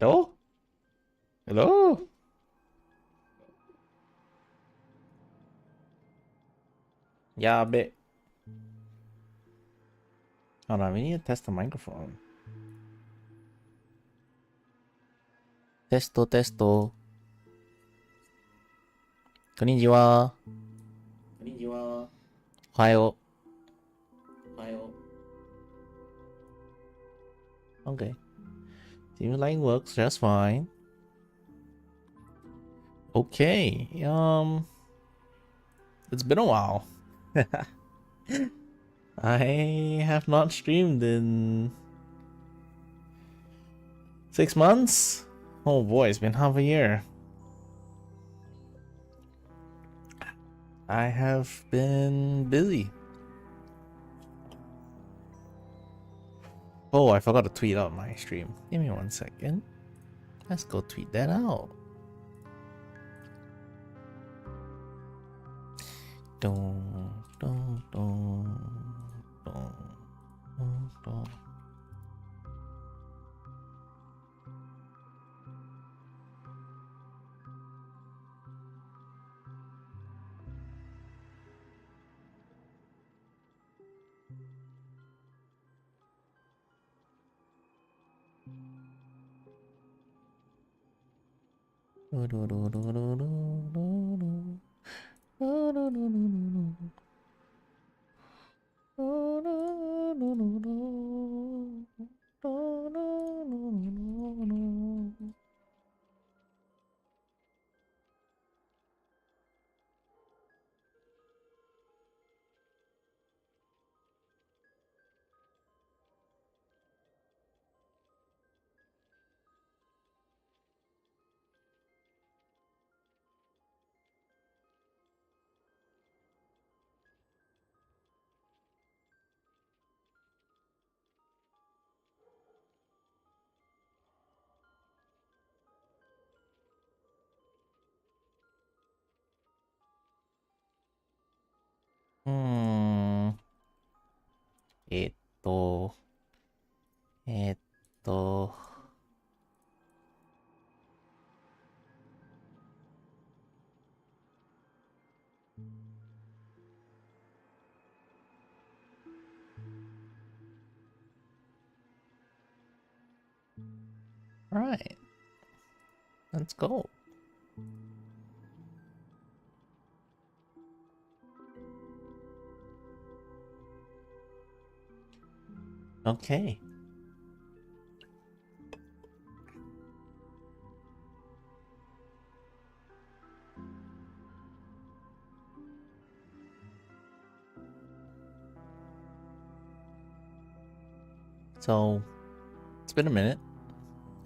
Hello? Hello? Yeah, a bit. Hold on, we need to test the microphone. Testo, testo. Konnichiwa. Ohayo. Okay. Seems like it works just fine. Okay. It's been a while. I have not streamed in 6 months. Oh boy, it's been half a year. I have been busy. Oh, I forgot to tweet out my stream. Give me 1 second. Let's go tweet that out. Dun, dun, dun, dun, dun, dun. Do, do, do, do, do, do, do, do. Do, do, do, do, do, do. Do, do, do, do, do. Do, do, do, do, do. Hmm. えっと、えっと、Alright, let's go. Okay. So, it's been a minute.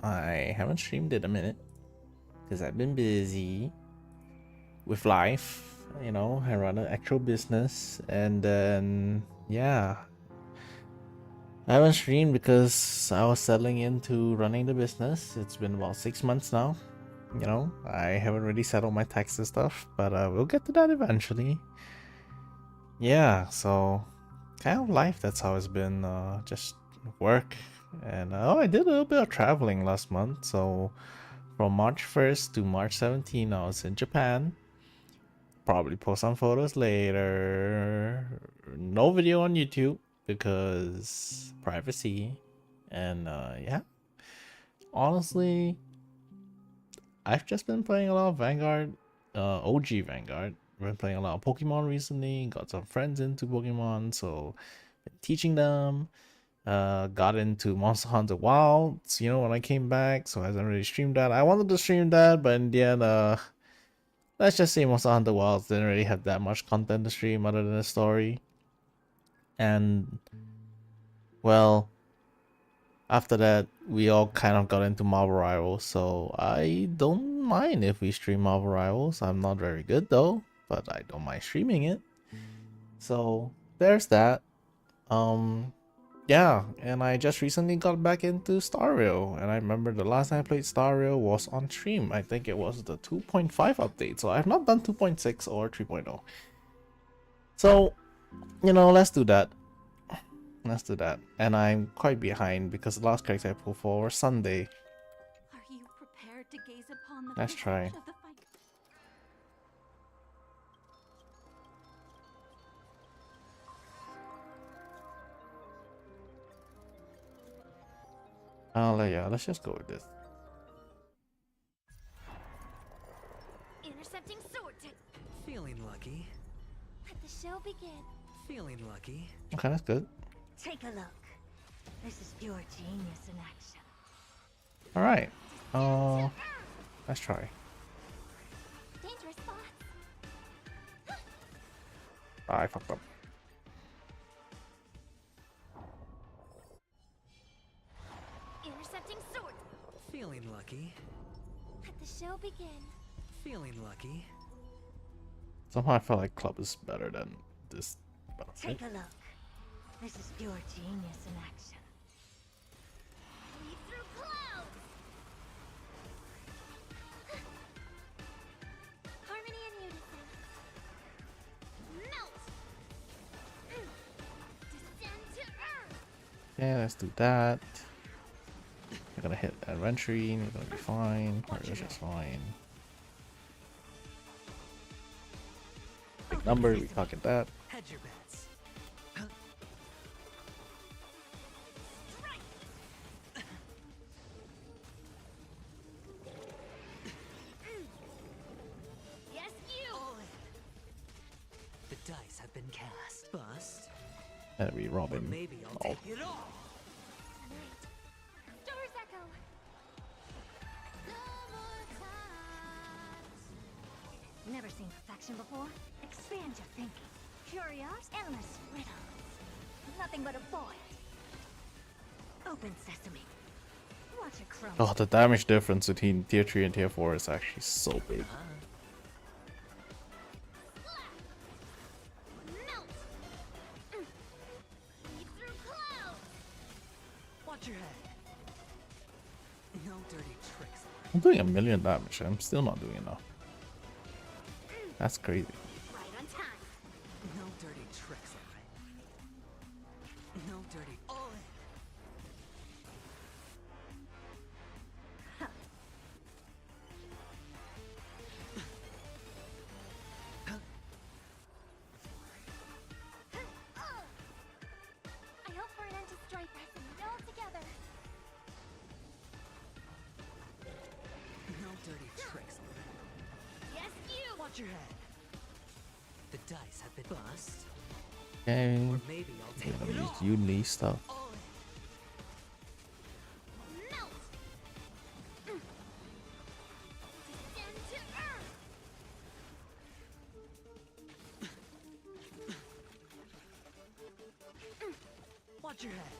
I haven't streamed in a minute because I've been busy with life. You know, I run an actual business, and then yeah, I haven't streamed because I was settling into running the business. It's been about 6 months now. You know, I haven't really settled my taxes stuff, but we'll get to that eventually. Yeah, so kind of life. That's how it's been. Just work, and oh, I did a little bit of traveling last month. So from March 1st to March 17th, I was in Japan. Probably post some photos later. No video on YouTube because privacy. And yeah, honestly, I've just been playing a lot of Vanguard, OG Vanguard. Been playing a lot of Pokemon recently. Got some friends into Pokemon, so been teaching them. Got into Monster Hunter Wilds, you know, when I came back, so I hasn't really streamed that. I wanted to stream that, but in the end, let's just say Monster Hunter Wilds didn't really have that much content to stream other than a story. And well, after that, we all kind of got into Marvel Rivals, so I don't mind if we stream Marvel Rivals. I'm not very good though, but I don't mind streaming it. So there's that. Um, yeah, and I just recently got back into Star Rail, and I remember the last time I played Star Rail was on stream. I think it was the 2.5 update, so I've not done 2.6 or 3.0. So, you know, let's do that. Let's do that. And I'm quite behind because the last character I pulled for was Sunday. Let's try. Yeah, let's just go with this. Intercepting sword. Feeling lucky. Let the show begin. Feeling lucky. Okay, that's good. Take a look. This is pure genius in action. All right. Let's try. Dangerous spots. I fucked up. Intercepting sword. Feeling lucky. Let the show begin. Feeling lucky. Somehow I feel like club is better than this. But Take a look. This is pure genius in action. Leap through clouds. Harmony and unison. Melt. Descend to earth. yeah, let's do that. You're gonna hit adventuring. You're gonna be fine. This is fine. Big number. We pocket that. Hedge your bets. Yes, you. All in. The dice have been cast. Bust. That'd be Or Robin. maybe I'll Oh. take it all. Tonight. Stars echo. Never seen perfection before? Expand your thinking. Curious, endless riddles. Nothing but a void. Open sesame. Watch it crumble. Oh, the damage difference between tier 3 and tier 4 is actually so big. Melt. Leap through clouds. Watch your head. No dirty tricks. I'm doing 1,000,000 damage. I'm still not doing enough. That's crazy. Right on time. No dirty tricks. No dirty. All in. I hope for an end to strife as we meet all together. No dirty tricks. Yes, you. Watch your head. The dice have been bust. Okay. Or maybe I'll We're take gonna it use all. unique stuff. All in. Melt. Descend to earth. Watch your head.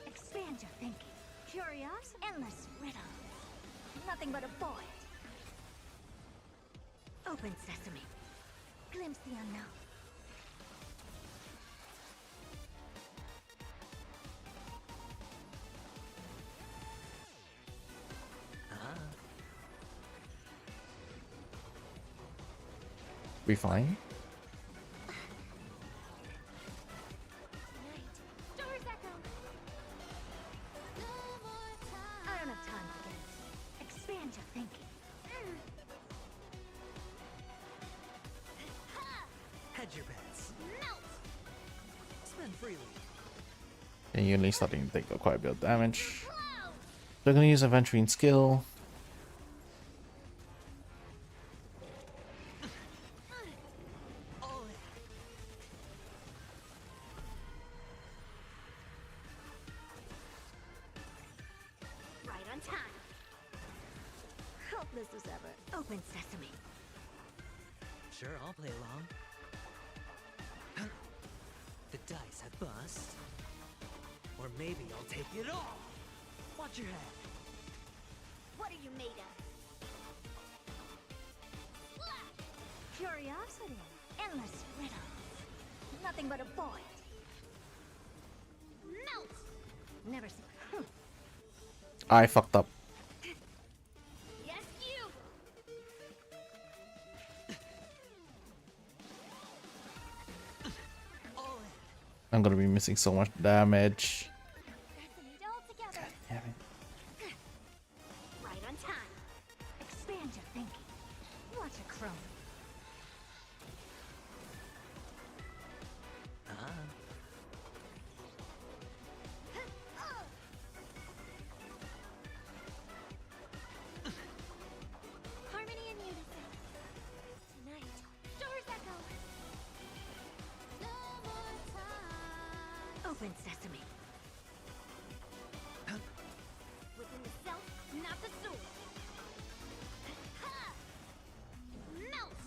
Expand your thinking. Curious, endless riddles. Nothing but a void. Open sesame. Glimpse the unknown. We fine? Tonight, stars echo. I don't have time for this. Expand your thinking. Hedge your bets. Melt. Spend freely. And unique starting to take quite a bit of damage. Clouds. They're gonna use adventuring skill. All in. Right on time. Hopeless as ever. Open sesame. Sure, I'll play along. The dice have bust. Or maybe I'll take it all. Watch your head. What are you made of? Curiosity. Endless riddles. Nothing but a void. Melt. Never seen. I fucked up. Yes, you. All in. I'm gonna be missing so much damage. Let's meet all together. Damn it. Open sesame. Within the self, not the soul. Ha! Melt!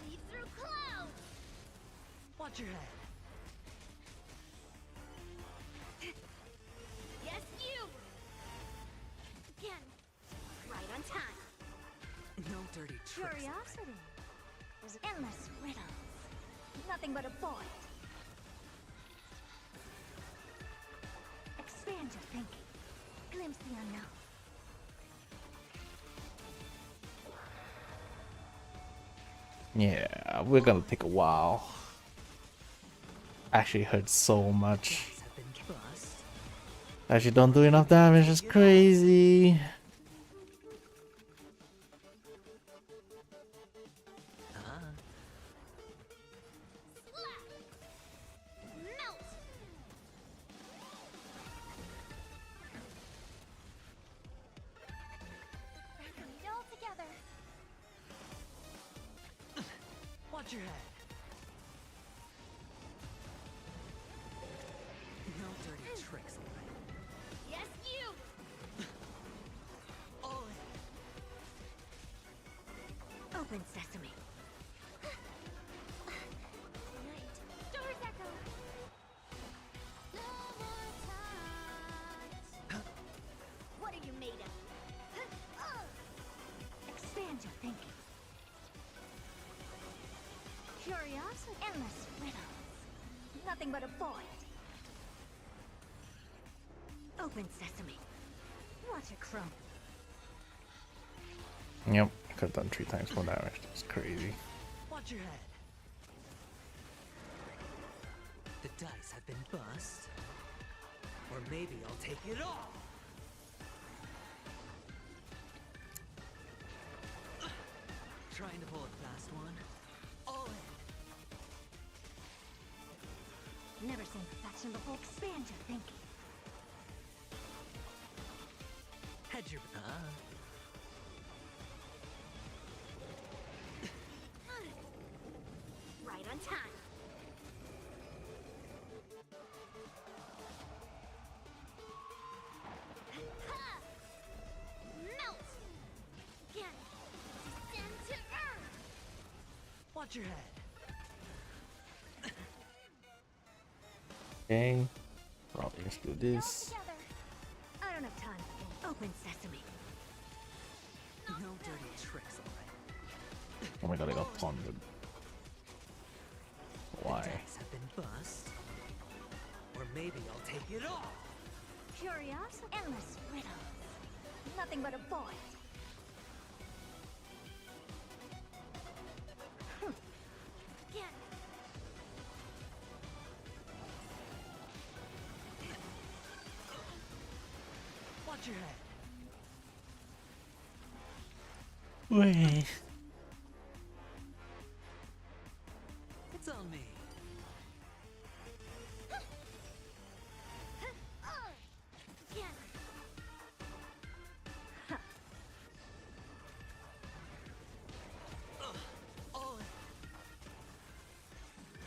Leave through clouds! Watch your head. Yes, you! Again. Right on time. No dirty tricks. Curiosity. There's endless riddles. Nothing but a void. Expand your thinking. Glimpse the unknown. Yeah, we're gonna take a while. Actually hurts so much. Dice have been bust. Actually don't do enough damage, it's crazy. Slap! Melt! Bring it all together. Watch your head. No dirty tricks, alright? Yes, you! All in. Open sesame. Night. Doors echo. No more times. What are you made of? Expand your thinking. Curiosity. Endless riddles. Nothing but a void. Open sesame. Watch it crumble. Yep, I could have done 3 times more damage. That's crazy. Watch your head. The dice have been bust. Or maybe I'll take it all. Trying to pull a fast one. All in. Never seen perfection before. Expand your thinking. Hedge your Right on time. Ha! Melt! Again. Descend to earth. Watch your head. Okay. Probably just do All this. together. I don't have time for open sesame. No dirty tricks, alright? Oh my god, I got plundered. Why? The dice have been bust. Or maybe I'll take it all. Curiosity. Endless riddles. Nothing but a void. Again. Watch your head. Wait. It's on me. Again. All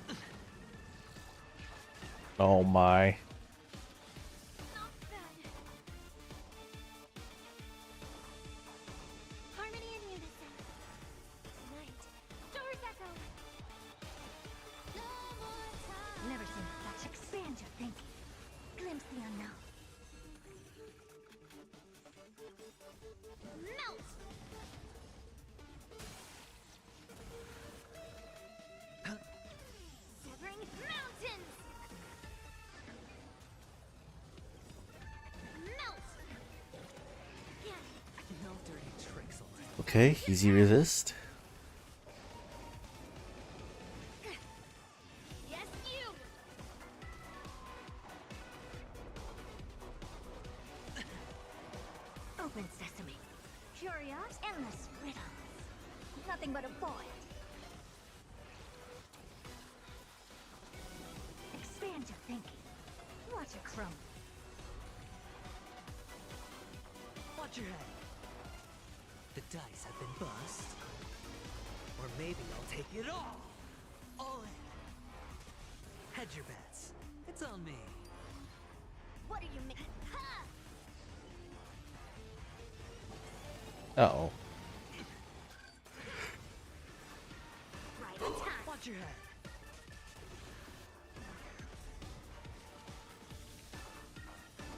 in. Oh my. Not bad. Harmony and unison. Tonight. Doors echo. No more time. Never seen such. Expand your thinking. Glimpse the unknown. Melt! Severing mountains! Melt! Again. No dirty tricks, alright? Okay, easy resist. Yes, you! Open sesame. Curious, endless riddles. Nothing but a void. Expand your thinking. Watch it crumble. Watch your head. The dice have been bust. Or maybe I'll take it all. All in. Hedge your bets. It's on me. What are you making? Uh-oh. Right on time. Watch your head.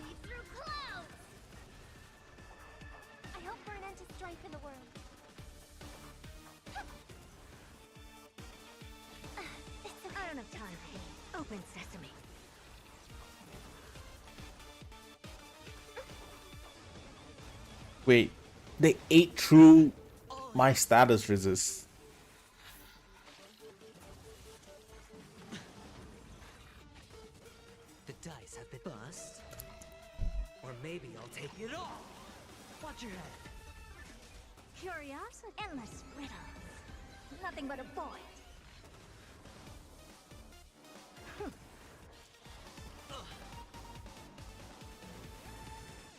Lead through clouds. I hope for an end to strife in the world. I don't have time for games. Open sesame. Wait, they ate through my status resist. The dice have been bust. Or maybe I'll take it all. Watch your head. Curiosity. Endless riddles. Nothing but a void.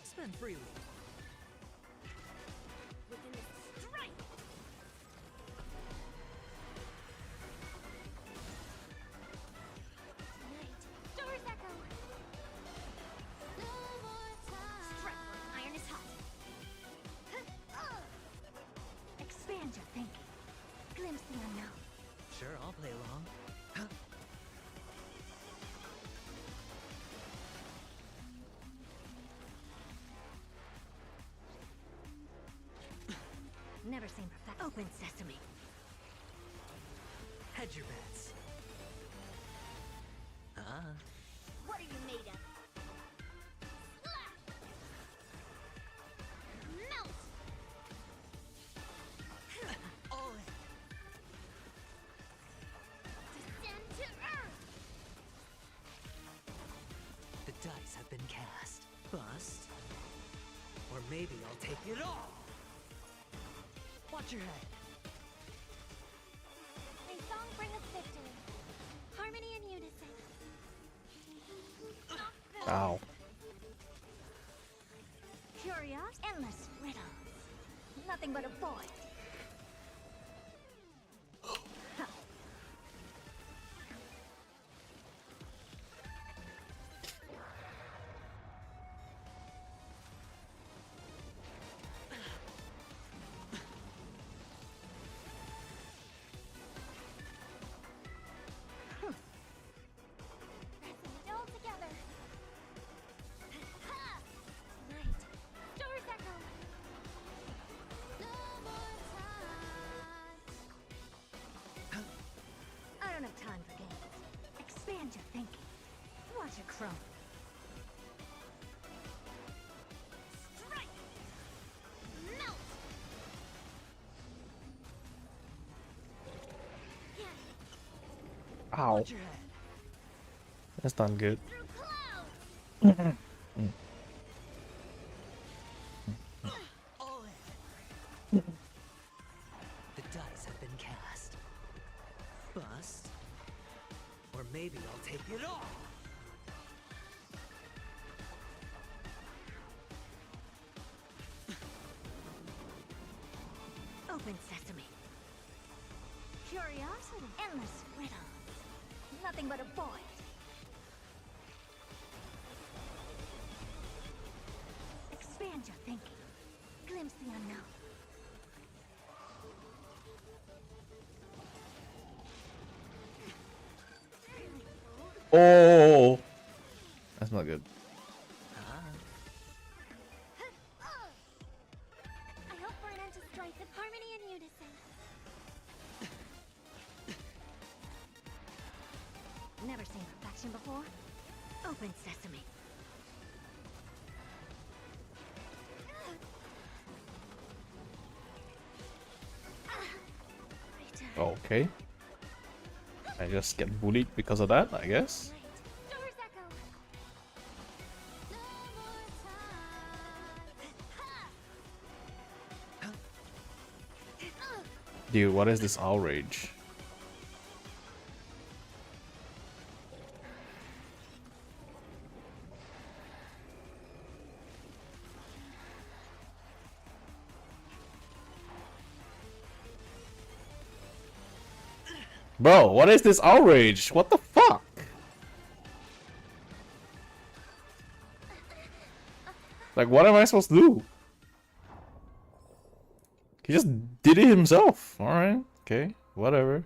Spend freely. Within this strife. Tonight, doors echo. No more time. Strike where iron is hot. Expand your thinking. Glimpse the unknown. Sure, I'll play along. Never seen perfect. Open sesame. Hedge your bets. What are you made of? Melt! All in. Descend to earth! The dice have been cast. Bust. Or maybe I'll take it all. Watch your head. May song bring us victory. Harmony and unison. Ow. Curious, endless riddles. Nothing but a void. Pressing it all together. Night. Doors echo. No more time. I don't have time for games. Expand your thinking. Watch it chrome. Strike! Melt! Yeah. Ow. Watch your head. That's done good. Through clouds! All in. The dice have been cast. Bust. Or maybe I'll take it all. Open sesame. Curiosity. Endless riddles. Nothing but a void. Expand your thinking. Glimpse the unknown. Oh, that's not good. I hope for an end to strife with harmony and unison. Never seen perfection before. Open sesame. Okay. I just get bullied because of that, I guess. Doors echo. No more time. Dude, what is this outrage? Bro, what is this outrage? What the fuck? Like, what am I supposed to do? He just did it himself. Alright, okay, whatever.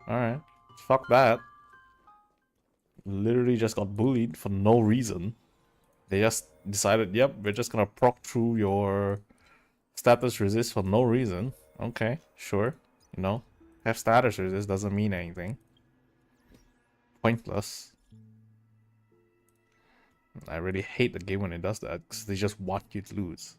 Alright, fuck that. Literally just got bullied for no reason. They just decided, yep, we're just gonna proc through your status resist for no reason. Okay, sure. You know, have status resist doesn't mean anything. Pointless. I really hate the game when it does that, because they just want you to lose.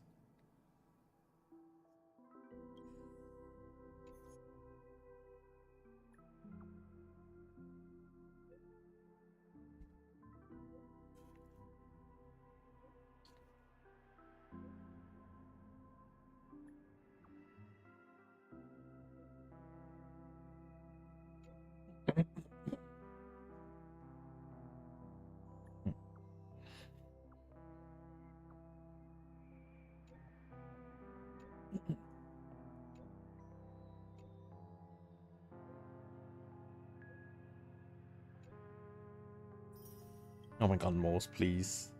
Oh my god, most, please.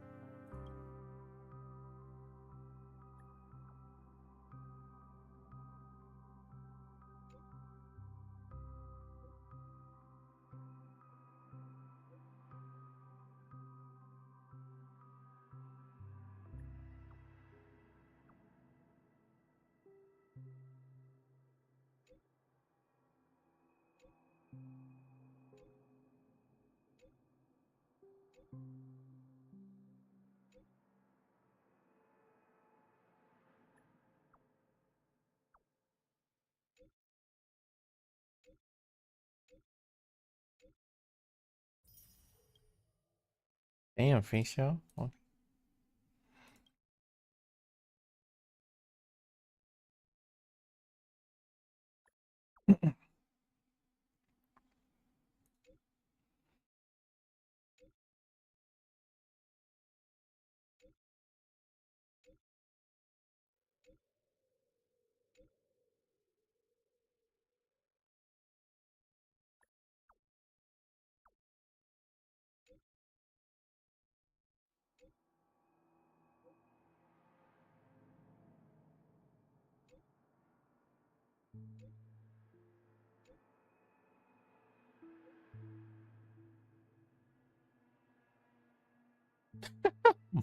Damn, facial. What?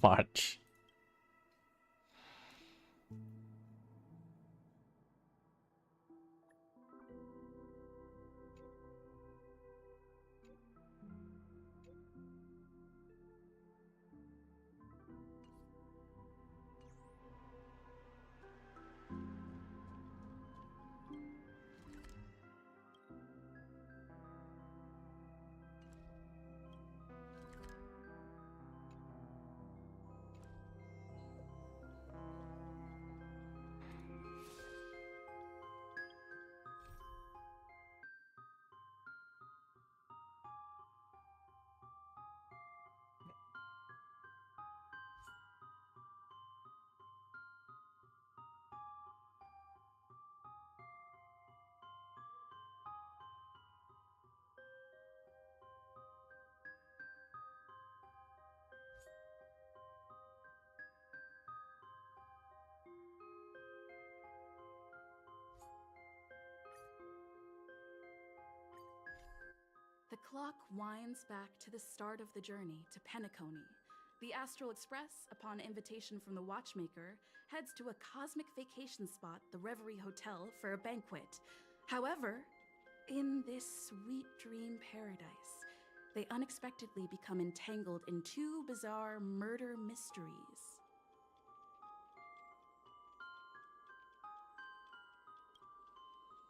March. The clock winds back to the start of the journey to Penacony. The Astral Express, upon invitation from the watchmaker, heads to a cosmic vacation spot, the Reverie Hotel, for a banquet. However, in this sweet dream paradise, they unexpectedly become entangled in two bizarre murder mysteries.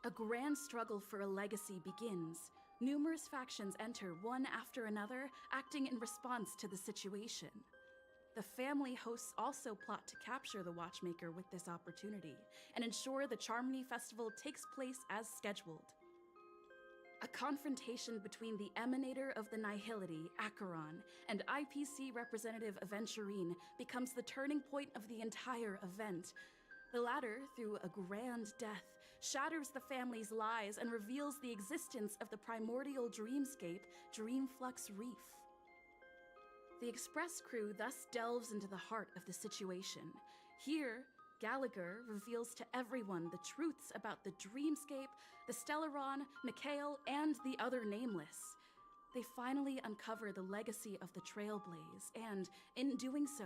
A grand struggle for a legacy begins. Numerous factions enter one after another, acting in response to the situation. The family hosts also plot to capture the watchmaker with this opportunity and ensure the Charmony Festival takes place as scheduled. A confrontation between the emanator of the Nihility, Acheron, and IPC representative Aventurine becomes the turning point of the entire event. The latter, through a grand death, shatters the family's lies and reveals the existence of the primordial dreamscape, Dreamflux Reef. The express crew thus delves into the heart of the situation. Here, Gallagher reveals to everyone the truths about the Dreamscape, the Stellaron, Mikhail, and the other nameless. They finally uncover the legacy of the Trailblaze, and, in doing so,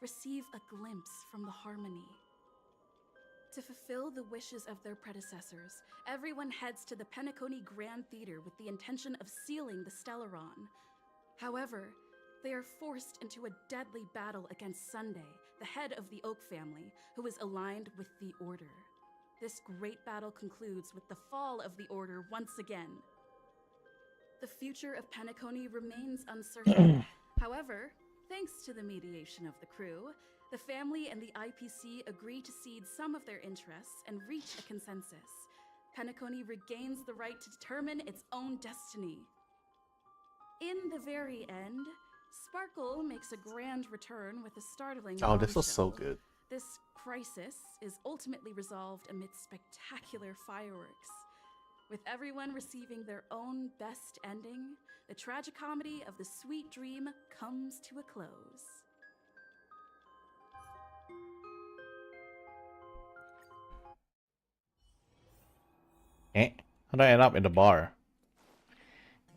receive a glimpse from the Harmony. To fulfill the wishes of their predecessors, everyone heads to the Penacony Grand Theater with the intention of sealing the Stellaron. However, they are forced into a deadly battle against Sunday, the head of the Oak family, who is aligned with the Order. This great battle concludes with the fall of the Order once again. The future of Penacony remains uncertain. However, thanks to the mediation of the crew, the family and the IPC agree to cede some of their interests and reach a consensus. Penacony regains the right to determine its own destiny. In the very end, Sparkle makes a grand return with a startling Oh, this was so bombshell. good. This crisis is ultimately resolved amidst spectacular fireworks. With everyone receiving their own best ending, the tragicomedy of the sweet dream comes to a close. Eh? How did I end up in the bar?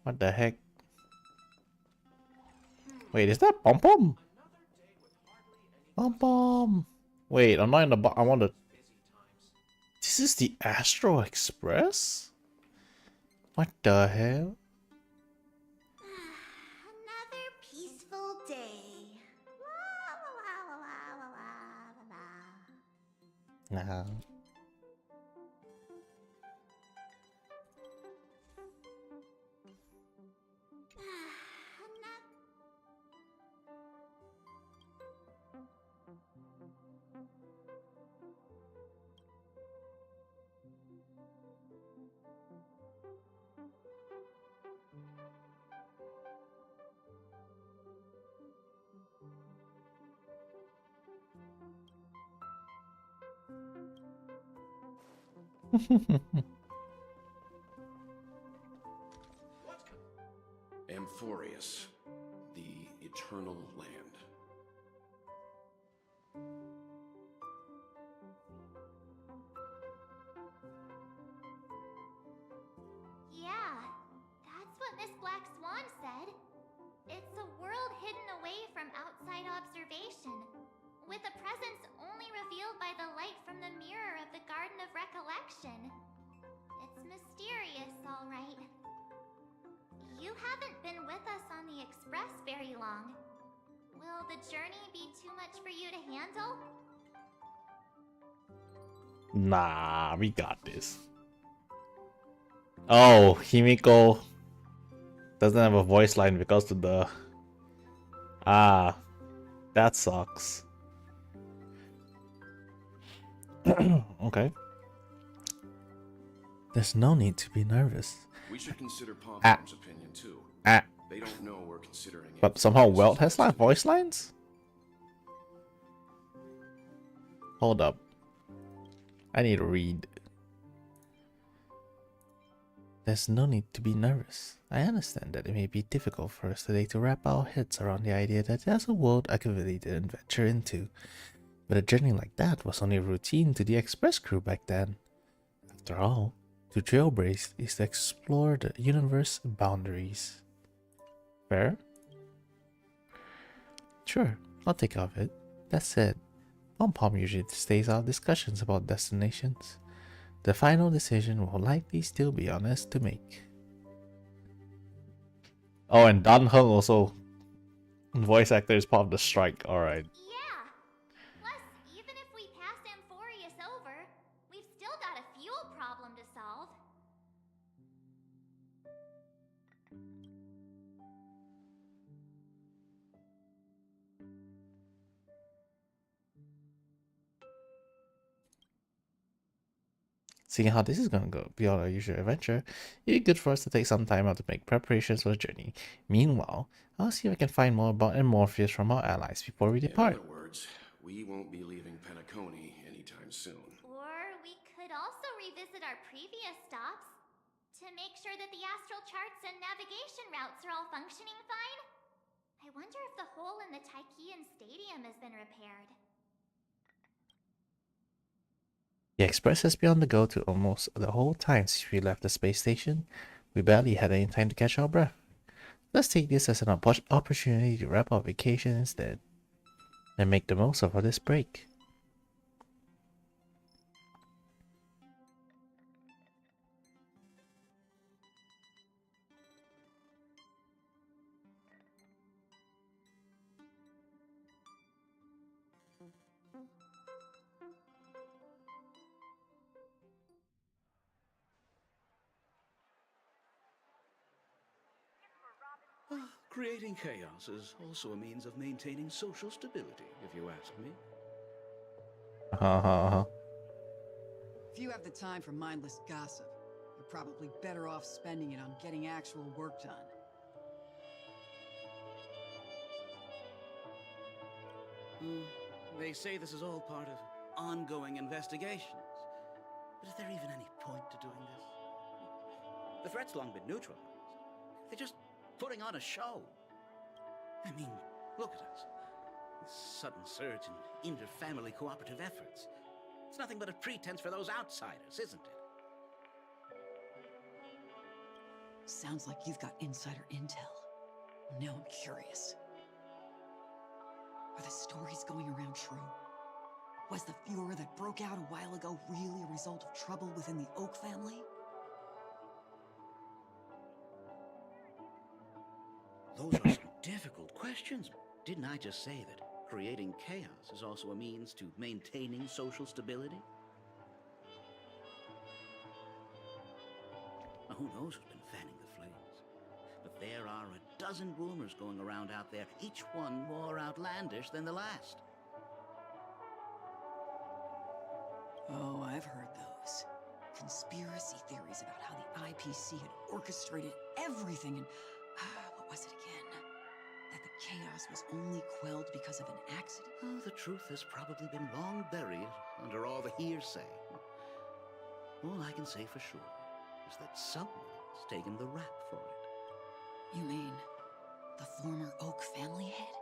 What the heck? Wait, is that Pom Pom? Pom Pom! Wait, I'm not in the bar. I want to. This is the Astro Express? What the hell? Another peaceful day. La, la, la, la, la, la, la. Nah. Amphorius, the Eternal Land. Yeah, that's what Miss Black Swan said. It's a world hidden away from outside observation, with a presence only revealed by the light from the mirror of the Garden of Recollection. It's mysterious, all right. You haven't been with us on the Express very long. Will the journey be too much for you to handle? Nah, we got this. Oh, Himiko doesn't have a voice line because of the... Ah, that sucks. Okay. There's no need to be nervous. We should consider Pom Ah. Pom's opinion too. Ah, They don't know we're considering it. but somehow Welt has like voice lines? Hold up. I need to read. There's no need to be nervous. I understand that it may be difficult for us today to wrap our heads around the idea that there's a world activity to venture into. But a journey like that was only routine to the Express crew back then. After all, to jailbreak is to explore the universe boundaries. Fair? Sure, I'll take off it. That said, Pom Pom usually stays out of discussions about destinations. The final decision will likely still be on us to make. Oh, and Dan Heng also, voice actor, is part of the strike. Alright. Yeah. Plus, even if we pass Amphorius over, we've still got a fuel problem to solve. Seeing how this is gonna go beyond our usual adventure, it'd be good for us to take some time out to make preparations for the journey. Meanwhile, I'll see if I can find more about Amorpheus from our allies before we depart. In other words, we won't be leaving Penacony anytime soon. Or we could also revisit our previous stops to make sure that the astral charts and navigation routes are all functioning fine. I wonder if the hole in the Taikian Stadium has been repaired. The Express has been on the go to almost the whole time since we left the space station. We barely had any time to catch our breath. Let's take this as an opportunity to wrap our vacation instead, and make the most of this break. Creating chaos is also a means of maintaining social stability, if you ask me. If you have the time for mindless gossip, you're probably better off spending it on getting actual work done. They say this is all part of ongoing investigations. But is there even any point to doing this? The threat's long been neutralized. They're just putting on a show. I mean, look at us. This sudden surge in inter-family cooperative efforts. It's nothing but a pretense for those outsiders, isn't it? Sounds like you've got insider intel. Now I'm curious. Are the stories going around true? Was the furor that broke out a while ago really a result of trouble within the Oak family? Those are some difficult questions. Didn't I just say that creating chaos is also a means to maintaining social stability? Now, who knows who's been fanning the flames? But there are a dozen rumors going around out there, each one more outlandish than the last. Oh, I've heard those. Conspiracy theories about how the IPC had orchestrated everything and... what was it again? That the chaos was only quelled because of an accident? Oh, the truth has probably been long buried under all the hearsay. All I can say for sure is that someone's taken the rap for it. You mean the former Oak family head?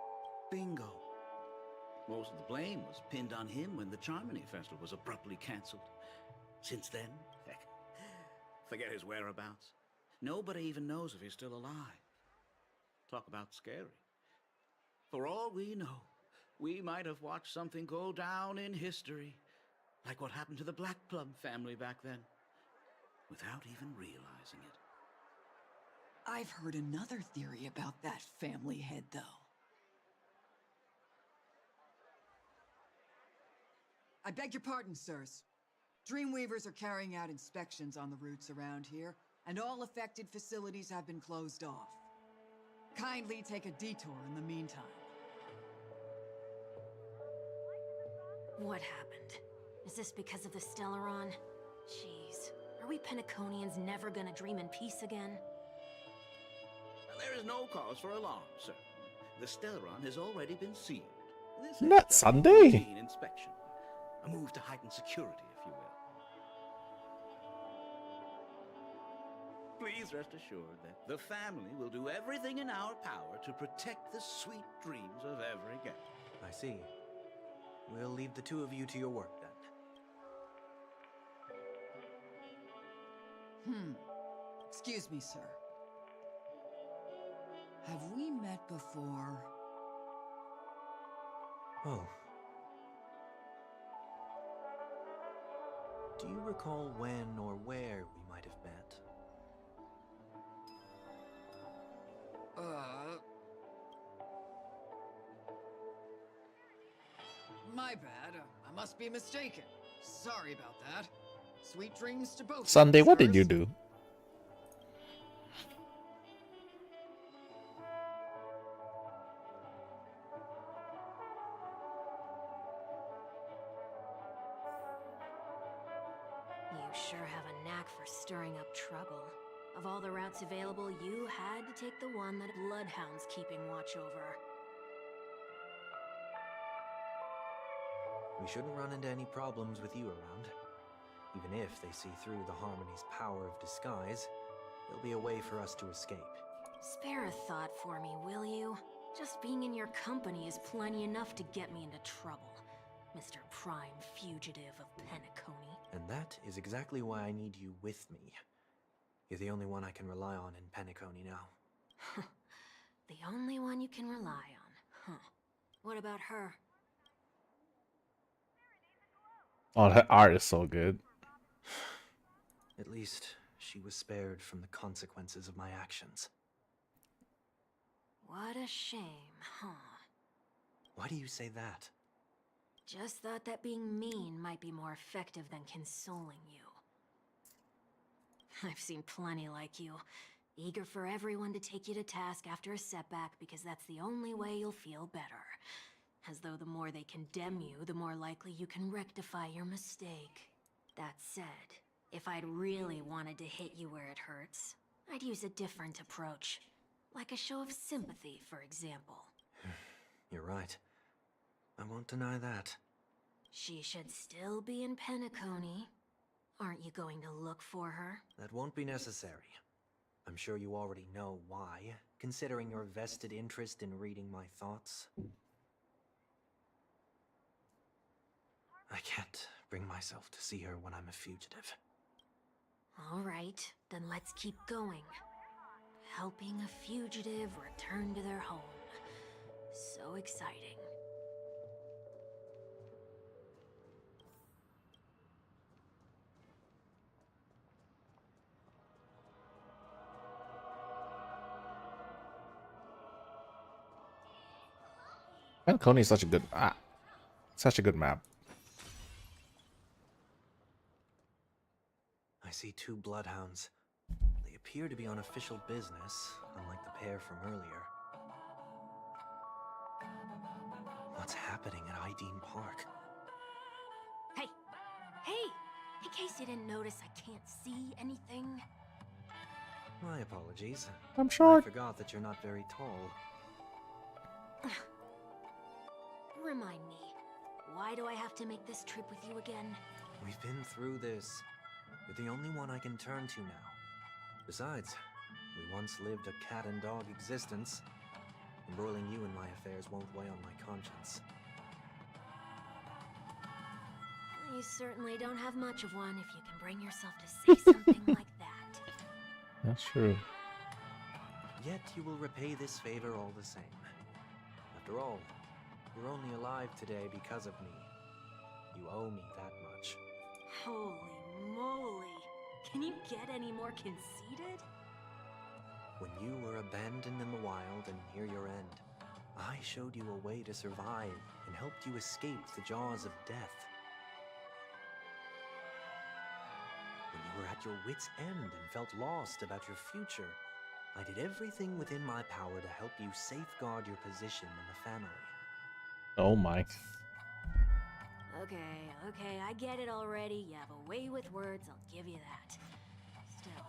Bingo. Most of the blame was pinned on him when the Charmony Festival was abruptly cancelled. Since then, heck, forget his whereabouts. Nobody even knows if he's still alive. Talk about scary. For all we know, we might have watched something go down in history, like what happened to the Black Plum family back then, without even realizing it. I've heard another theory about that family head, though. I beg your pardon, sirs. Dreamweavers are carrying out inspections on the routes around here, and all affected facilities have been closed off. Kindly take a detour in the meantime. What happened? Is this because of the Stellaron? Jeez, are we Penaconians never gonna dream in peace again? There is no cause for alarm, sir. The Stellaron has already been sealed. This is Not just a Sunday. routine inspection. A move to heighten security, if you will. Please rest assured that the family will do everything in our power to protect the sweet dreams of every guest. I see. We'll leave the two of you to your work then. Excuse me, sir. Have we met before? Oh. Do you recall when or where we might have met? My bad. I must be mistaken. Sorry about that. Sweet dreams to both. Sunday, what did you sirs. do? You sure have a knack for stirring up trouble. Of all the routes available, you had to take the one that Bloodhound's keeping watch over. We shouldn't run into any problems with you around. Even if they see through the Harmony's power of disguise, there'll be a way for us to escape. Spare a thought for me, will you? Just being in your company is plenty enough to get me into trouble, Mr. Prime Fugitive of Penacony. And that is exactly why I need you with me. You're the only one I can rely on in Penacony now. The only one you can rely on, huh? What about her? Oh, her art is so good. At least she was spared from the consequences of my actions. What a shame, huh? Why do you say that? Just thought that being mean might be more effective than consoling you. I've seen plenty like you, eager for everyone to take you to task after a setback because that's the only way you'll feel better. As though the more they condemn you, the more likely you can rectify your mistake. That said, if I'd really wanted to hit you where it hurts, I'd use a different approach. Like a show of sympathy, for example. You're right. I won't deny that. She should still be in Penacony. Aren't you going to look for her? That won't be necessary. I'm sure you already know why, considering your vested interest in reading my thoughts. I can't bring myself to see her when I'm a fugitive. All right, then let's keep going. Helping a fugitive return to their home. So exciting. Penacony is such a good map. I see 2 bloodhounds. They appear to be on official business, unlike the pair from earlier. What's happening at Ideen Park? Hey! Hey! In case you didn't notice, I can't see anything. My apologies. I'm short. I forgot that you're not very tall. Remind me, why do I have to make this trip with you again? We've been through this. You're the only one I can turn to now. Besides, we once lived a cat and dog existence. Embroiling you in my affairs won't weigh on my conscience. You certainly don't have much of one if you can bring yourself to say something like that. That's true. Yet you will repay this favor all the same. After all, you're only alive today because of me. You owe me that much. Holy moly! Can you get any more conceited? When you were abandoned in the wild and near your end, I showed you a way to survive and helped you escape the jaws of death. When you were at your wit's end and felt lost about your future, I did everything within my power to help you safeguard your position in the family. Oh my. Okay, I get it already. You have a way with words, I'll give you that. Still,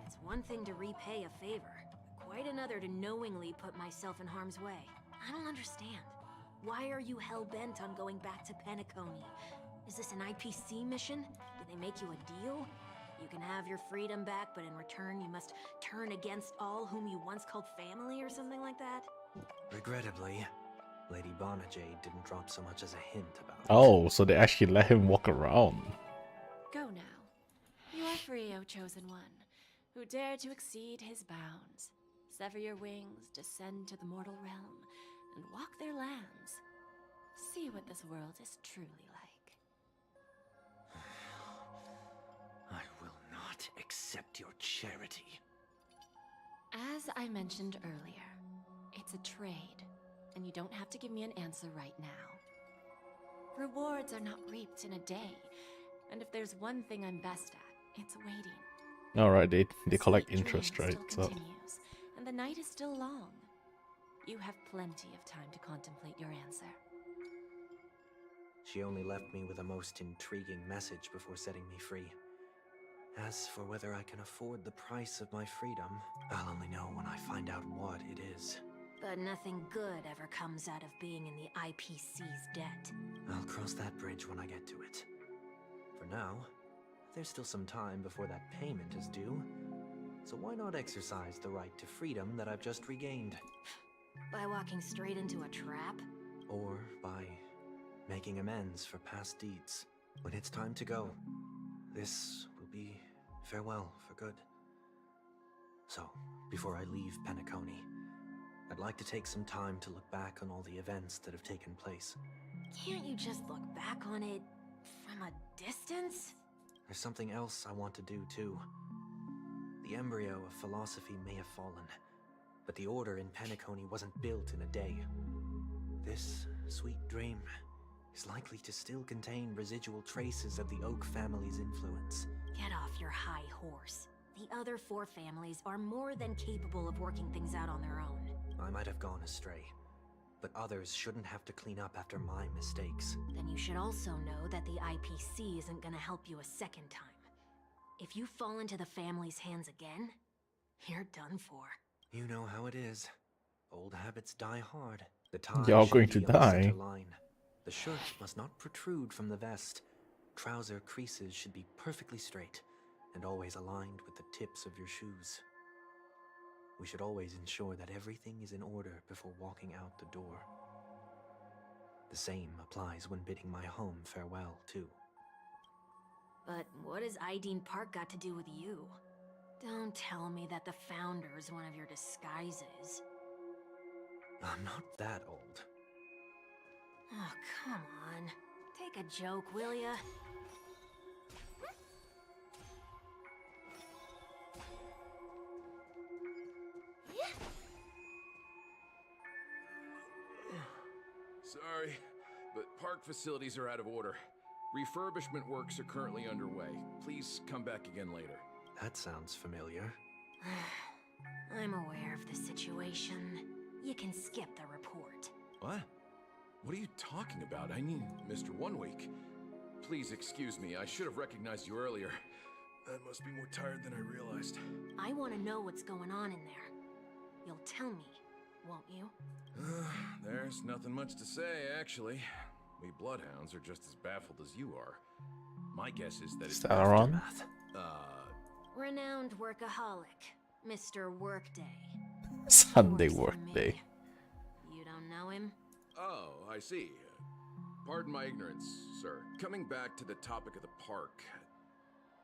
it's one thing to repay a favor, quite another to knowingly put myself in harm's way. I don't understand. Why are you hell-bent on going back to Penacony? Is this an IPC mission? Did they make you a deal? You can have your freedom back, but in return you must turn against all whom you once called family or something like that? Regrettably, Lady Bonajade didn't drop so much as a hint about it. Oh, so they actually let him walk around. Go now. You are free, O Chosen One, who dare to exceed his bounds. Sever your wings, descend to the mortal realm, and walk their lands. See what this world is truly like. I will not accept your charity. As I mentioned earlier, it's a trade, and you don't have to give me an answer right now. Rewards are not reaped in a day, and if there's one thing I'm best at, it's waiting. Alright, they The collect sweet interest, dream right? still So continues, and the night is still long. You have plenty of time to contemplate your answer. She only left me with a most intriguing message before setting me free. As for whether I can afford the price of my freedom, I'll only know when I find out what it is. But nothing good ever comes out of being in the IPC's debt. I'll cross that bridge when I get to it. For now, there's still some time before that payment is due, so why not exercise the right to freedom that I've just regained? By walking straight into a trap? Or by making amends for past deeds. When it's time to go, this will be farewell for good. So, before I leave Penacony, I'd like to take some time to look back on all the events that have taken place. Can't you just look back on it from a distance? There's something else I want to do too. The embryo of philosophy may have fallen, but the order in Penacony wasn't built in a day. This sweet dream is likely to still contain residual traces of the Oak family's influence. Get off your high horse. The other 4 families are more than capable of working things out on their own. I might have gone astray, but others shouldn't have to clean up after my mistakes. Then you should also know that the IPC isn't gonna help you a second time. If you fall into the family's hands again, you're done for. You know how it is. Old habits die hard. The tie You're should going be to on the die. center line. The shirt must not protrude from the vest. Trouser creases should be perfectly straight and always aligned with the tips of your shoes. We should always ensure that everything is in order before walking out the door. The same applies when bidding my home farewell, too. But what has Ideen Park got to do with you? Don't tell me that the Founder's one of your disguises. I'm not that old. Oh, come on. Take a joke, will ya? Sorry, but park facilities are out of order. Refurbishment works are currently underway. Please come back again later. That sounds familiar. I'm aware of the situation. You can skip the report. What? What are you talking about? I mean, Mr. One Week. Please excuse me, I should have recognized you earlier. I must be more tired than I realized. I want to know what's going on in there. You'll tell me, won't you? There's nothing much to say, actually. We bloodhounds are just as baffled as you are. My guess is that it's Sauron? aftermath. Renowned workaholic, Mr. Workday. Sunday Works for work me. day. You don't know him? Oh, I see. Pardon my ignorance, sir. Coming back to the topic of the park,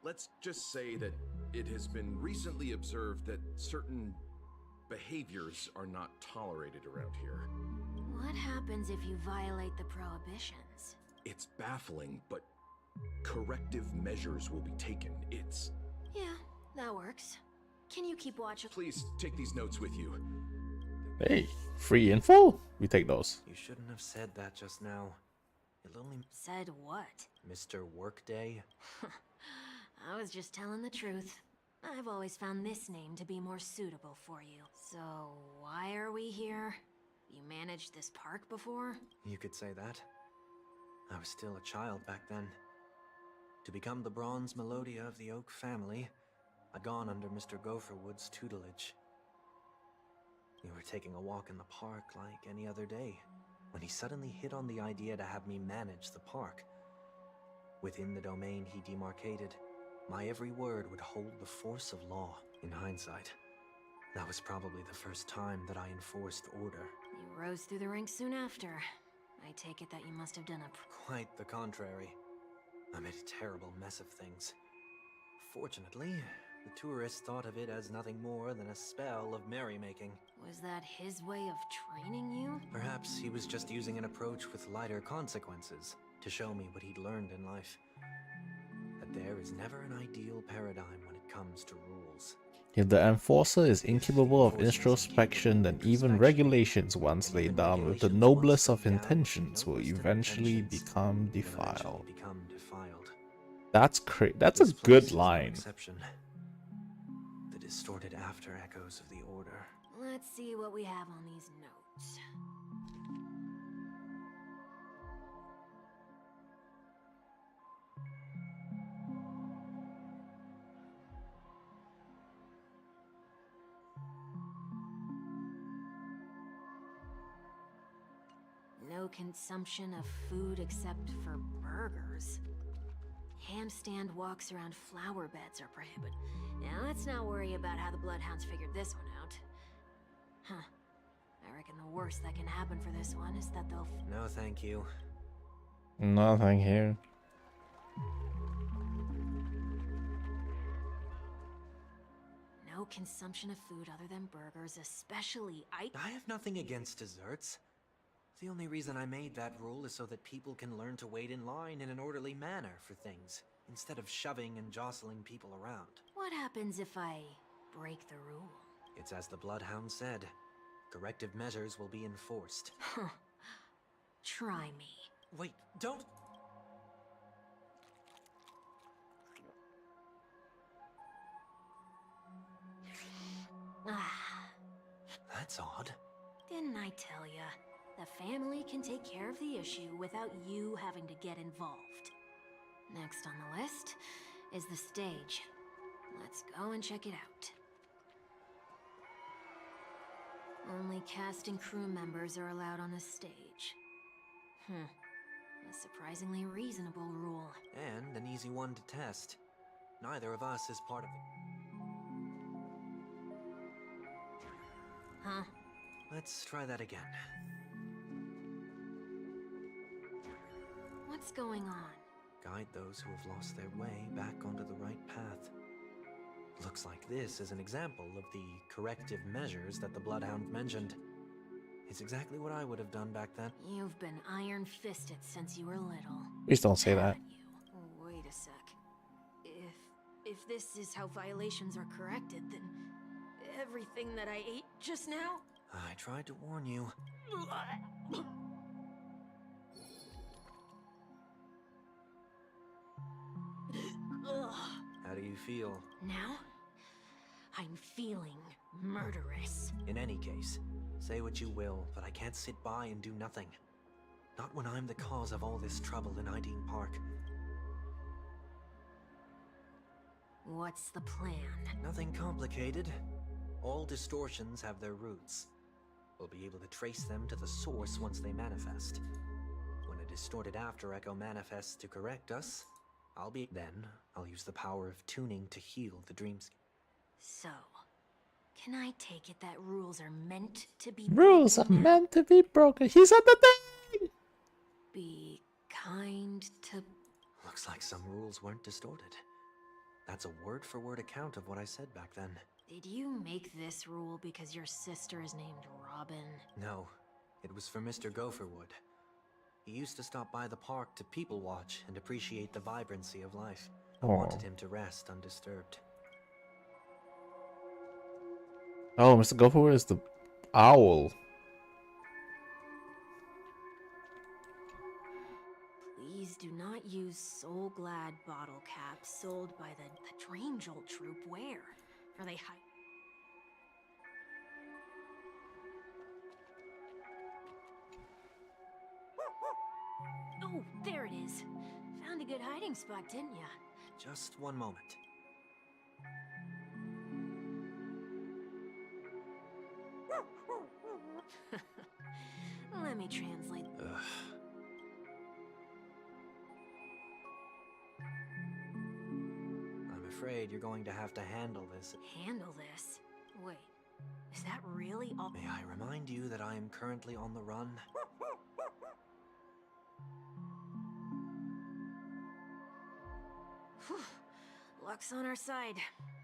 let's just say that it has been recently observed that certain behaviors are not tolerated around here. What happens if you violate the prohibitions? It's baffling, but corrective measures will be taken. It's... Yeah, that works. Can you keep watch of... Please take these notes with you. Hey, free info? We take those. You shouldn't have said that just now. It'll only... Said what? Mr. Workday? I was just telling the truth. I've always found this name to be more suitable for you. So, why are we here? You managed this park before? You could say that. I was still a child back then. To become the bronze Melodia of the Oak family, I'd gone under Mr. Gopherwood's tutelage. We were taking a walk in the park like any other day, when he suddenly hit on the idea to have me manage the park. Within the domain he demarcated, my every word would hold the force of law. In hindsight, that was probably the first time that I enforced order. You rose through the ranks soon after. I take it that you must have done a... Quite the contrary. I made a terrible mess of things. Fortunately, the tourists thought of it as nothing more than a spell of merrymaking. Was that his way of training you? Perhaps he was just using an approach with lighter consequences to show me what he'd learned in life. That there is never an ideal paradigm when it comes to rules. If the enforcer is incapable of introspection, then even regulations once laid down with the noblest of intentions will eventually become defiled. That's That's a good line. The distorted after echoes of the order. Let's see what we have on these notes. No consumption of food except for burgers. Handstand walks around flower beds are prohibited. Now let's not worry about how the bloodhounds figured this one out. Huh. I reckon the worst that can happen for this one is that they'll... No, thank you. No, thank you. No consumption of food other than burgers, especially I have nothing against desserts. The only reason I made that rule is so that people can learn to wait in line in an orderly manner for things, instead of shoving and jostling people around. What happens if I break the rule? It's as the Bloodhound said. Corrective measures will be enforced. Huh. Try me. Wait, don't... Ah, That's odd. didn't I tell ya? The family can take care of the issue without you having to get involved. Next on the list is the stage. Let's go and check it out. Only cast and crew members are allowed on the stage. A surprisingly reasonable rule. And an easy one to test. Neither of us is part of it. Huh? Let's try that again. What's going on? Guide those who have lost their way back onto the right path. Looks like this is an example of the corrective measures that the Bloodhound mentioned. It's exactly what I would have done back then. You've been iron-fisted since you were little. Please don't say that. Wait a sec. If this is how violations are corrected, then everything that I ate just now? I tried to warn you. How do you feel? Now? I'm feeling murderous. In any case, say what you will, but I can't sit by and do nothing. Not when I'm the cause of all this trouble in Ideen Park. What's the plan? Nothing complicated. All distortions have their roots. We'll be able to trace them to the source once they manifest. When a distorted after echo manifests to correct us, Then, I'll use the power of tuning to heal the dreams. So, can I take it that rules are meant to be Rules are meant to be broken. He said the thing! Be kind to... Looks like some rules weren't distorted. That's a word-for-word account of what I said back then. Did you make this rule because your sister is named Robin? No, it was for Mr. Gopherwood. He used to stop by the park to people watch and appreciate the vibrancy of life. I wanted him to rest undisturbed. Oh, Mr. Gopher is the owl. Please do not use Soul Glad bottle caps sold by the Drangel Troop. Where? Are they high? Oh, there it is. Found a good hiding spot, didn't ya? Just one moment. Let me translate. I'm afraid you're going to have to handle this. Handle this? Wait, is that really all? May I remind you that I am currently on the run? Whew. Luck's on our side.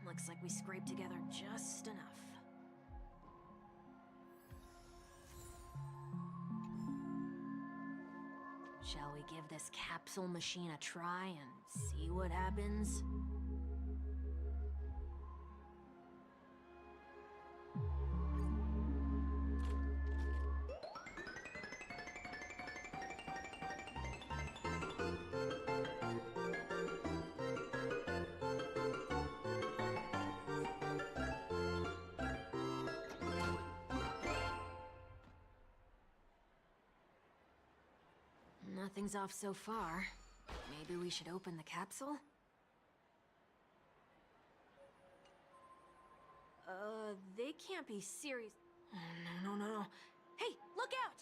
Looks like we scraped together just enough. Shall we give this capsule machine a try and see what happens? Nothing's off so far. Maybe we should open the capsule? They can't be serious. Oh, no. Hey, look out!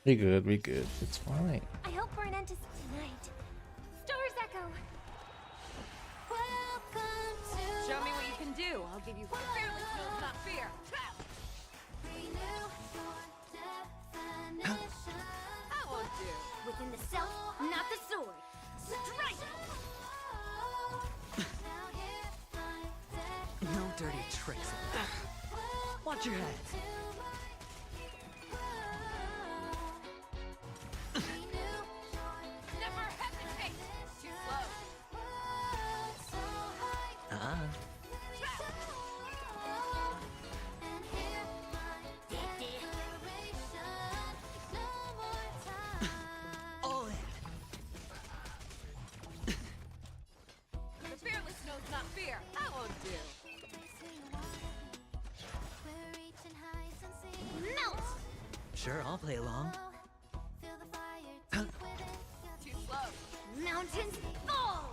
We good, we good. It's fine. I hope for an end to tonight. Stars echo. Welcome to Show me what you can do. I'll give you fearless will, not fear. That won't do. Within the self, not the sword. Strike! No dirty tricks. Watch your head. Never hesitate! Too slow. All in. The fearless knows not fear. That won't do. Melt! Sure, I'll play along. Too slow. Mountains fall!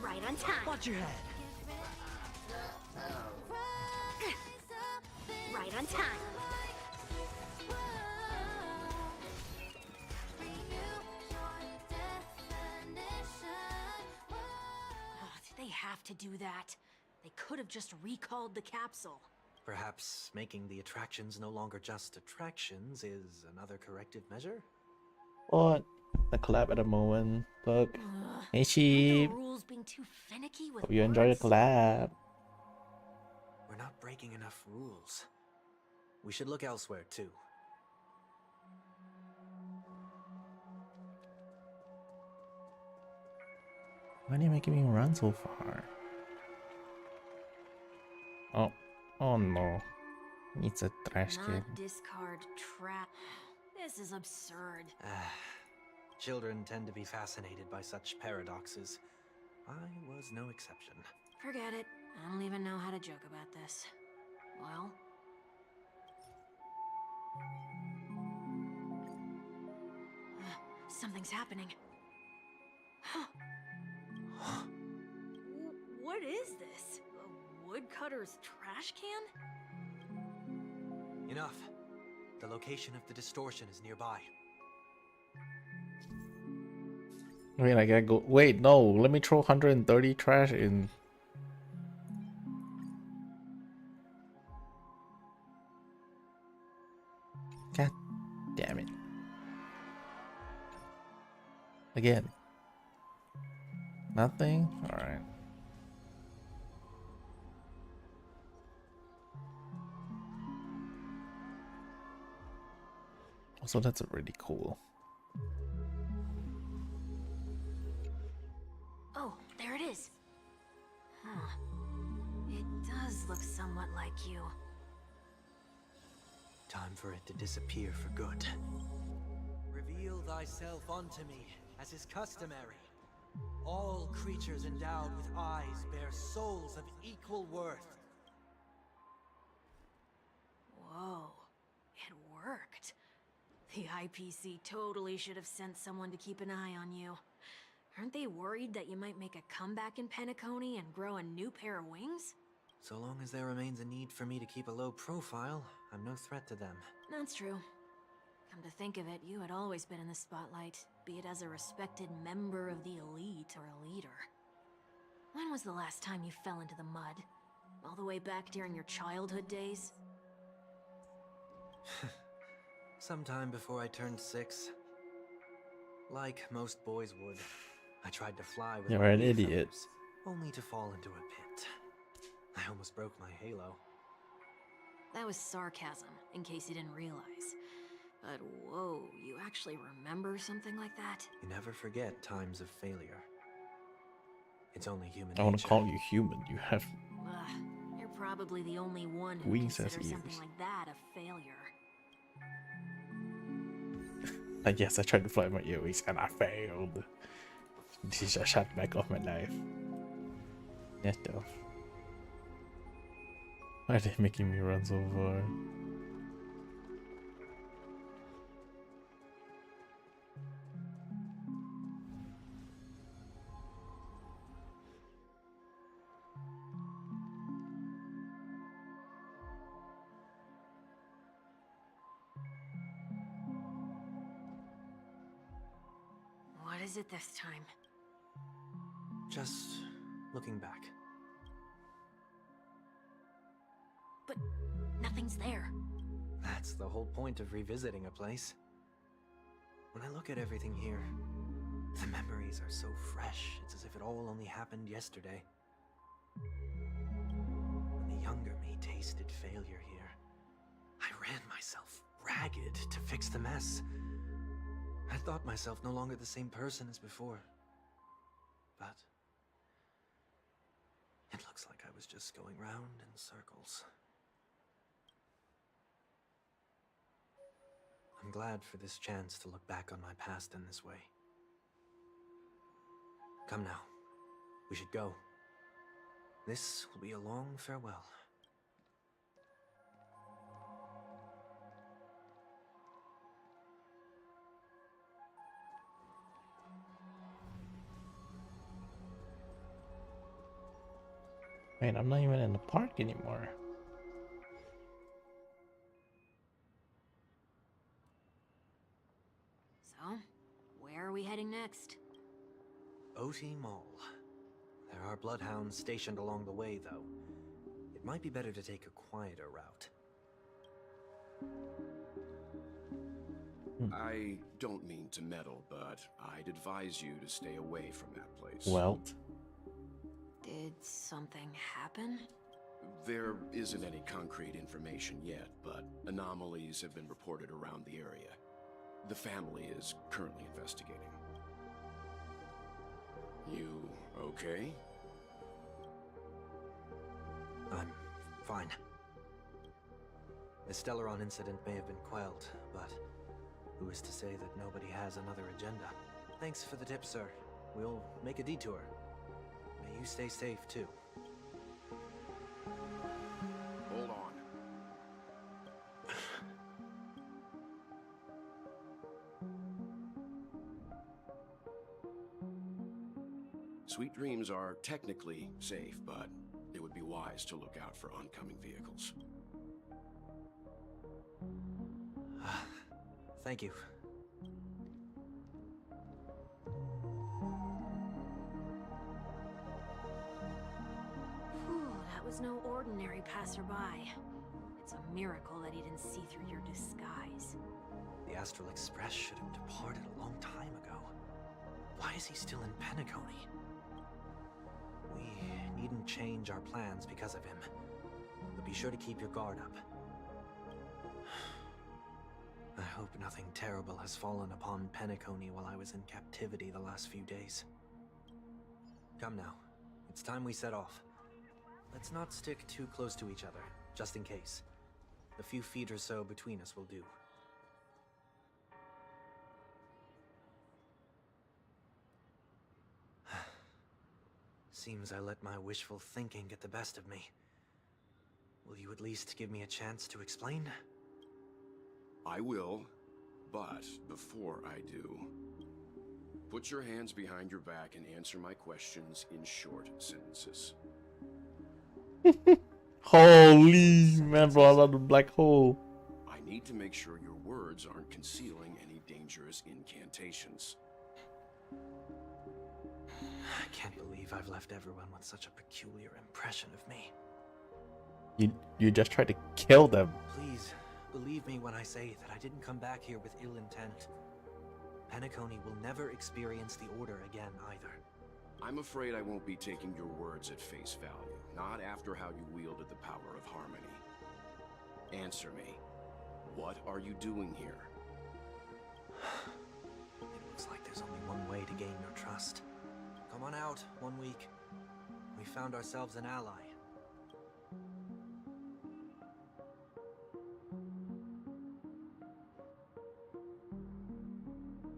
Right on time. Watch your head. Right on time. Did they have to do that? They could have just recalled the capsule. Perhaps making the attractions no longer just attractions is another corrective measure? What? The collab at the moment. Look. Hey, Aren't Sheep. the rules being too finicky with Hope you enjoy the words? collab. We're not breaking enough rules. We should look elsewhere too. Why are you making me run so far? Oh. Oh no. It's a trash can. Not discard trap. This is absurd. Children tend to be fascinated by such paradoxes. I was no exception. Forget it. I don't even know how to joke about this. Well... something's happening. What is this? A woodcutter's trash can? Enough. The location of the distortion is nearby. Wait, I gotta go. Wait, no. Let me throw 130 trash in. God damn it. Again. Nothing? Alright. Also, that's really cool. Oh, there it is. Huh. It does look somewhat like you. Time for it to disappear for good. Reveal thyself unto me, as is customary. All creatures endowed with eyes bear souls of equal worth. Whoa. It worked. The IPC totally should have sent someone to keep an eye on you. Aren't they worried that you might make a comeback in Penacony and grow a new pair of wings? So long as there remains a need for me to keep a low profile, I'm no threat to them. That's true. Come to think of it, you had always been in the spotlight, be it as a respected member of the elite or a leader. When was the last time you fell into the mud? All the way back during your childhood days? Sometime before I turned 6. Like most boys would, I tried to fly with You're my an big idiot. feathers, only to fall into a pit. I almost broke my halo. That was sarcasm, in case you didn't realize. But whoa, you actually remember something like that? You never forget times of failure. It's only human I want to nature. call you human. You have. Ugh, you're probably the only one who Wings as considers something ears. like that a failure. Like, yes, I tried to fly my earwings and I failed. This is a shot back of my life. Yes, though. Why are they making me run so far? What is it this time? Just looking back. But nothing's there. That's the whole point of revisiting a place. When I look at everything here, the memories are so fresh, it's as if it all only happened yesterday. When the younger me tasted failure here, I ran myself ragged to fix the mess. I thought myself no longer the same person as before. But it looks like I was just going round in circles. I'm glad for this chance to look back on my past in this way. Come now, we should go. This will be a long farewell. Wait, I'm not even in the park anymore. So, where are we heading next? OT Mall. There are bloodhounds stationed along the way, though. It might be better to take a quieter route. I don't mean to meddle, but I'd advise you to stay away from that place. Well, Did something happen? There isn't any concrete information yet, but anomalies have been reported around the area. The family is currently investigating. You okay? I'm fine. The Stellaron incident may have been quelled, but who is to say that nobody has another agenda? Thanks for the tip, sir. We'll make a detour. May you stay safe, too. Hold on. Sweet dreams are technically safe, but it would be wise to look out for oncoming vehicles. Thank you. Whew, that was no ordinary passerby. It's a miracle that he didn't see through your disguise. The Astral Express should have departed a long time ago. Why is he still in Penacony? We needn't change our plans because of him. But be sure to keep your guard up. I hope nothing terrible has fallen upon Penacony while I was in captivity the last few days. Come now. It's time we set off. Let's not stick too close to each other, just in case. A few feet or so between us will do. Seems I let my wishful thinking get the best of me. Will you at least give me a chance to explain? I will, but before I do, put your hands behind your back and answer my questions in short sentences. holy man, brought out the black hole. I need to make sure your words aren't concealing any dangerous incantations. I can't believe I've left everyone with such a peculiar impression of me. You just tried to kill them. Please, believe me when I say that I didn't come back here with ill intent. Penacony will never experience the Order again, either. I'm afraid I won't be taking your words at face value, not after how you wielded the power of harmony. Answer me. What are you doing here? It looks like there's only one way to gain your trust. Come on out, 1 week. We found ourselves an ally.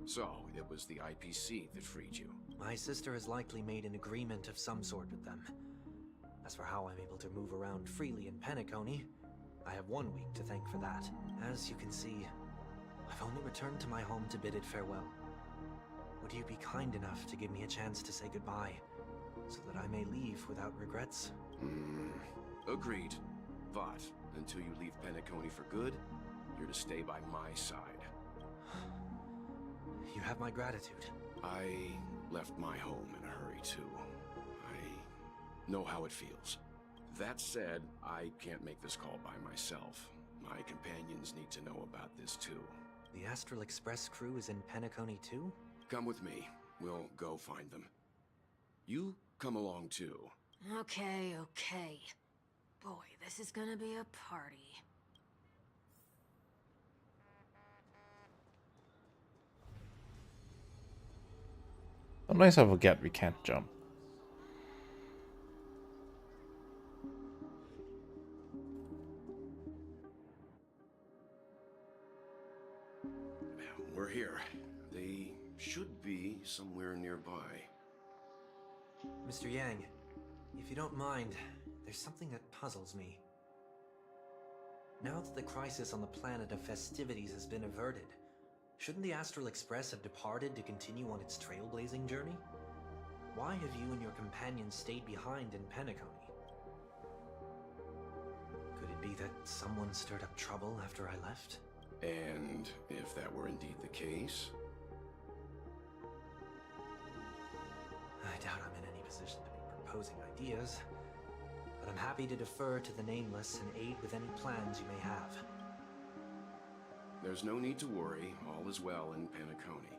So, it was the IPC that freed you. My sister has likely made an agreement of some sort with them. As for how I'm able to move around freely in Penacony, I have 1 week to thank for that. As you can see, I've only returned to my home to bid it farewell. Would you be kind enough to give me a chance to say goodbye, so that I may leave without regrets? Agreed. But, until you leave Penacony for good, you're to stay by my side. You have my gratitude. I left my home in a hurry, too. I know how it feels. That said, I can't make this call by myself. My companions need to know about this too. The Astral Express crew is in Penacony too? Come with me. We'll go find them. You come along too. Okay, okay. Boy, this is gonna be a party. Sometimes I forget we can't jump. We're here. They should be somewhere nearby. Mr. Yang, if you don't mind, there's something that puzzles me. Now that the crisis on the planet of festivities has been averted, shouldn't the Astral Express have departed to continue on its trailblazing journey? Why have you and your companions stayed behind in Penacony? Could it be that someone stirred up trouble after I left? And if that were indeed the case? I doubt I'm in any position to be proposing ideas, but I'm happy to defer to the Nameless and aid with any plans you may have. There's no need to worry. All is well in Penacony.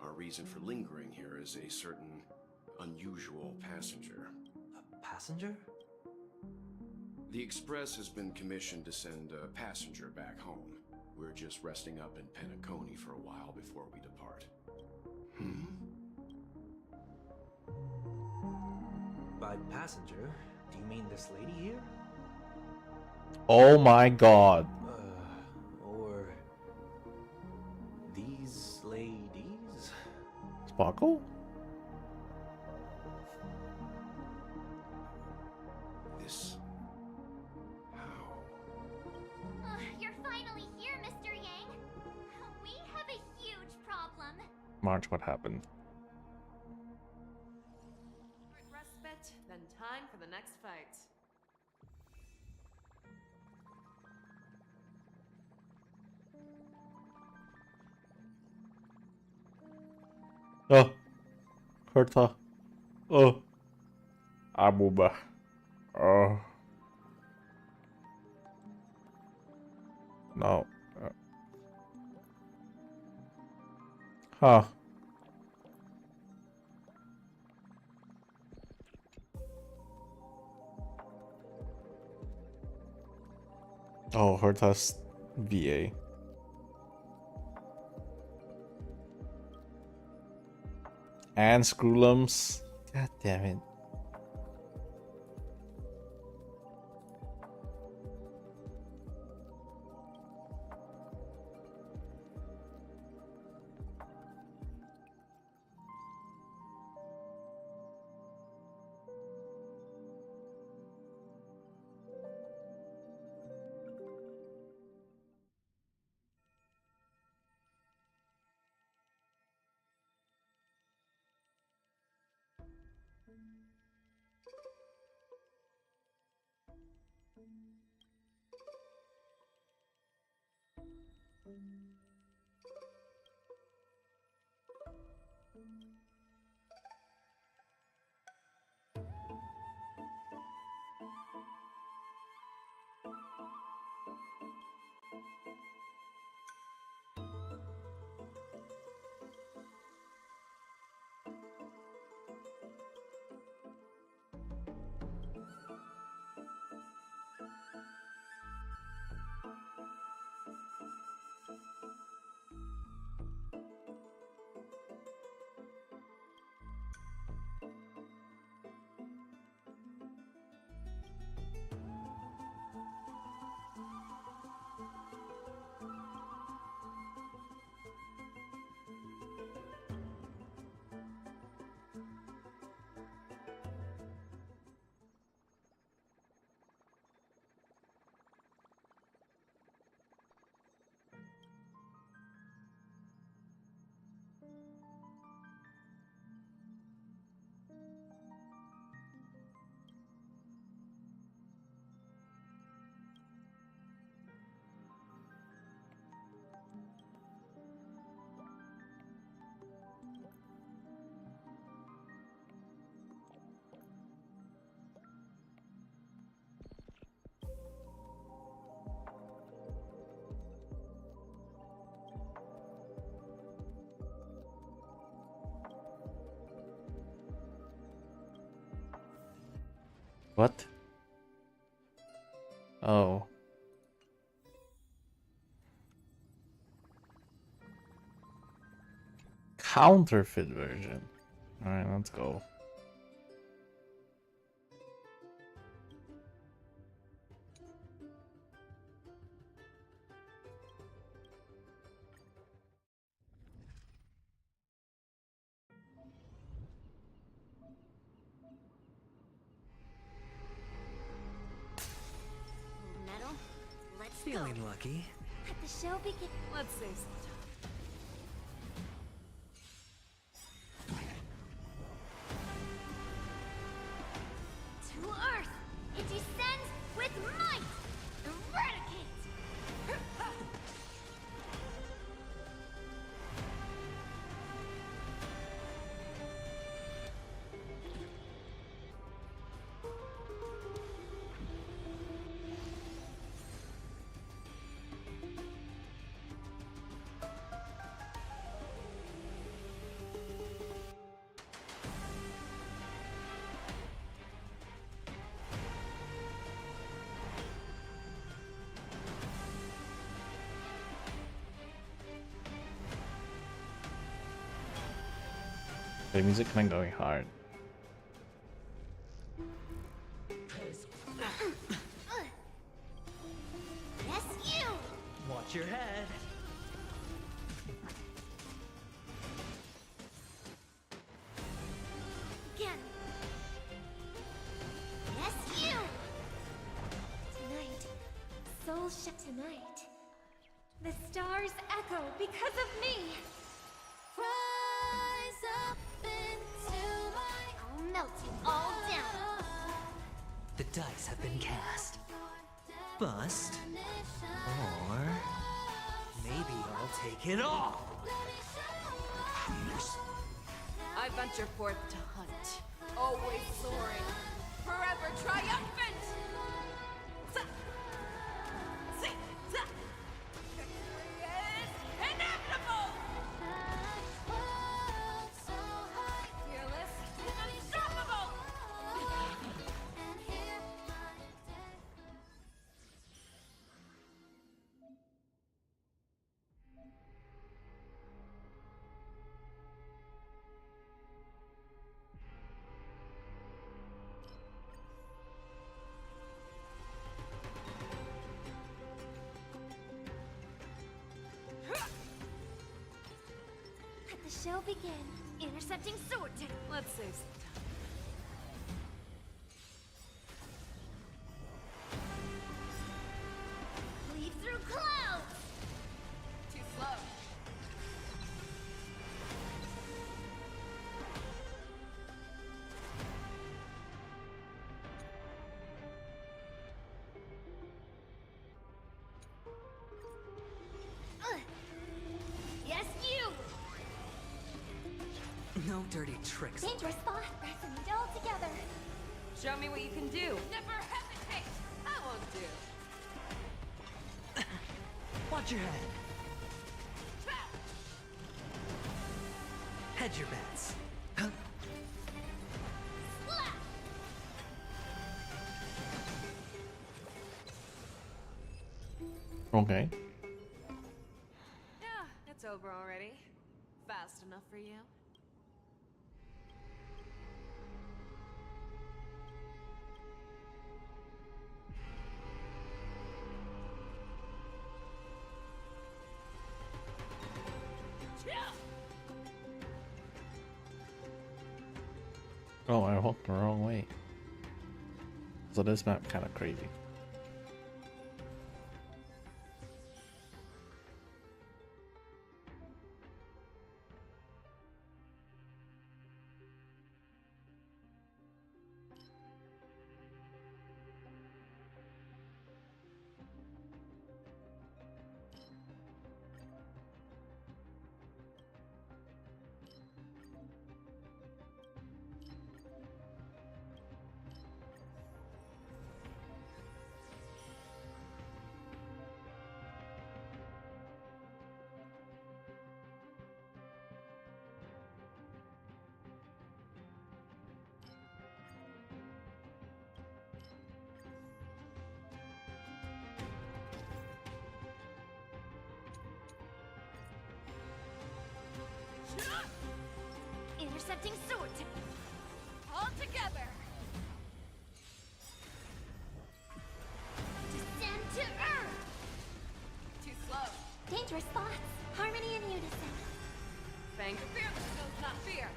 Our reason for lingering here is a certain unusual passenger. A passenger? The Express has been commissioned to send a passenger back home. We're just resting up in Penacony for a while before we depart. By passenger, do you mean this lady here? Oh my god. Or these ladies? Sparkle? This... how? You're finally here, Mr. Yang. We have a huge problem. March, what happened? Short respite, then time for the next fight. Oh. Herta. Oh. Abuba. Oh. No. Huh. Oh, Herta's VA. And Screwlums. God damn it. What? Oh. Counterfeit version. Alright, let's go. Metal, let's Feeling go. lucky. Let the show begin. Let's save some time. To Earth! It descends with might! Eradicate! The music kind of going hard. Yes, you! Watch your head. Again. Yes, you! Tonight, soul shut tonight. The stars echo because of me. Rise up into my... I'll melt you all down. The dice have been cast. Bust. Or maybe I'll take it all. I venture forth to hunt, always soaring, forever triumphant! Victory is inevitable! Fearless and unstoppable! Let the show begin. Intercepting sword tip. Let's save some time. Leave through clouds. Too slow. Yes, you! No dirty tricks. Dangerous spot. Pressing it all together. Show me what you can do. Never hesitate! I won't do. Watch your head. Hedge your bets. Huh? Slap! Okay. Yeah, it's over already. Fast enough for you? Oh, I walked the wrong way. So this map kind of crazy. intercepting sword all together. Descend to earth. Too slow. Dangerous thoughts. Harmony and unison. Fang. Fearless knows not fear.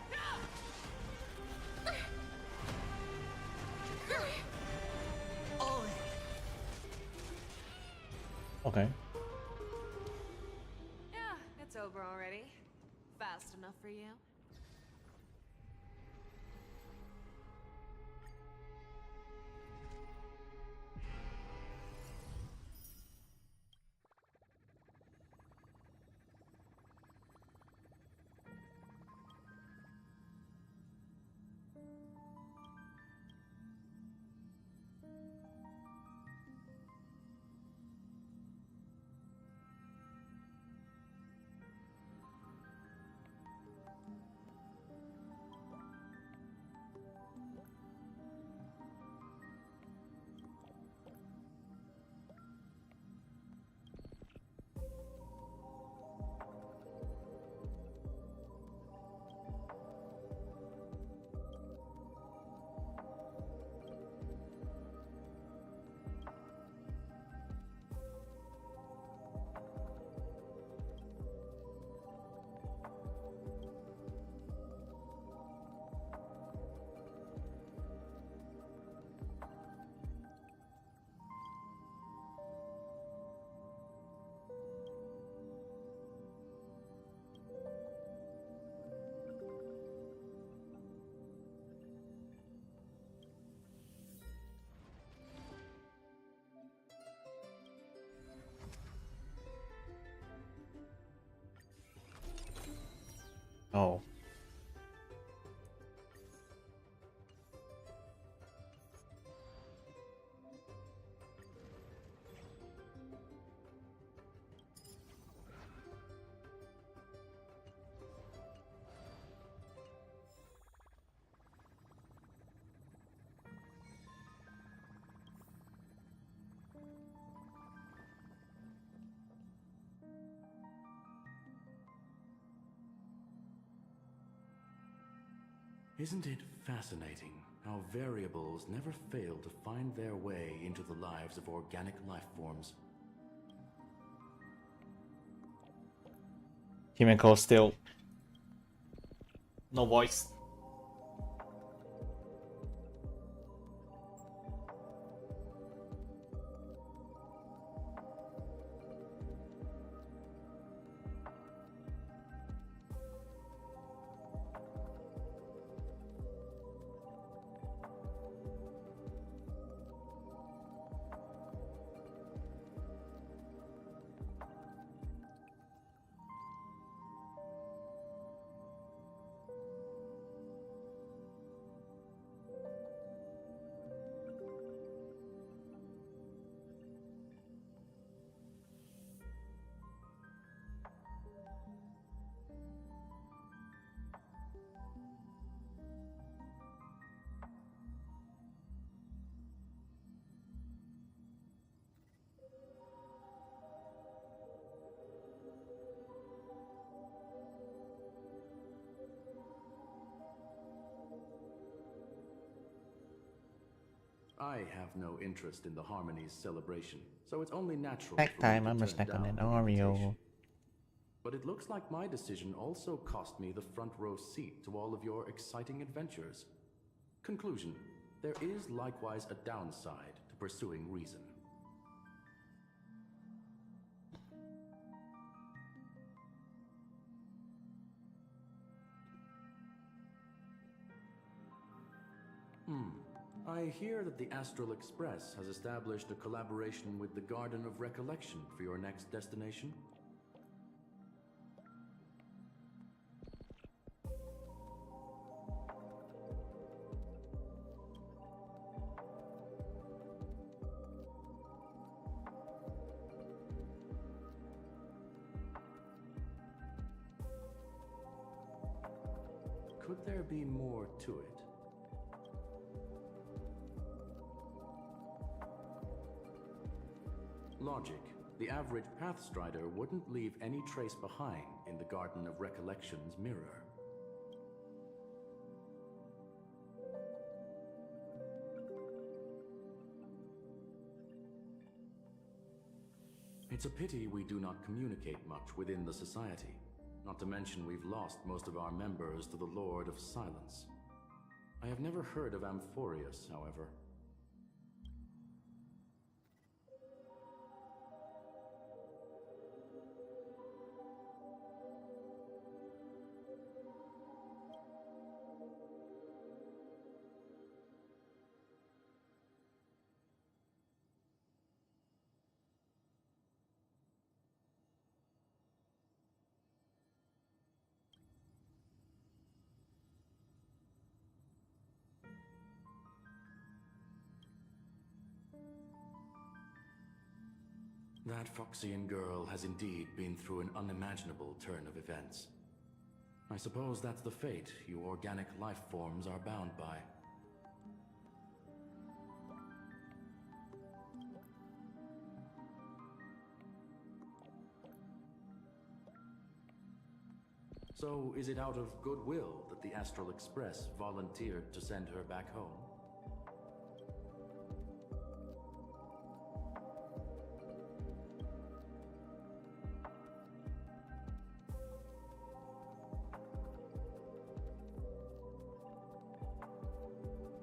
Okay. Yeah, it's over already. Fast enough for you? Oh. Isn't it fascinating how variables never fail to find their way into the lives of organic life forms? Himeko still no voice. I have no interest in the Harmony's celebration, so it's only natural Next for time me I to must turn snack on down an the Oreo. invitation. But it looks like my decision also cost me the front row seat to all of your exciting adventures. Conclusion: there is likewise a downside to pursuing reason. I hear that the Astral Express has established a collaboration with the Garden of Recollection for your next destination. Could there be more to it? Logic. The average Pathstrider wouldn't leave any trace behind in the Garden of Recollection's mirror. It's a pity we do not communicate much within the society. Not to mention we've lost most of our members to the Lord of Silence. I have never heard of Amphorius, however. That Foxian girl has indeed been through an unimaginable turn of events. I suppose that's the fate you organic life forms are bound by. So, is it out of goodwill that the Astral Express volunteered to send her back home?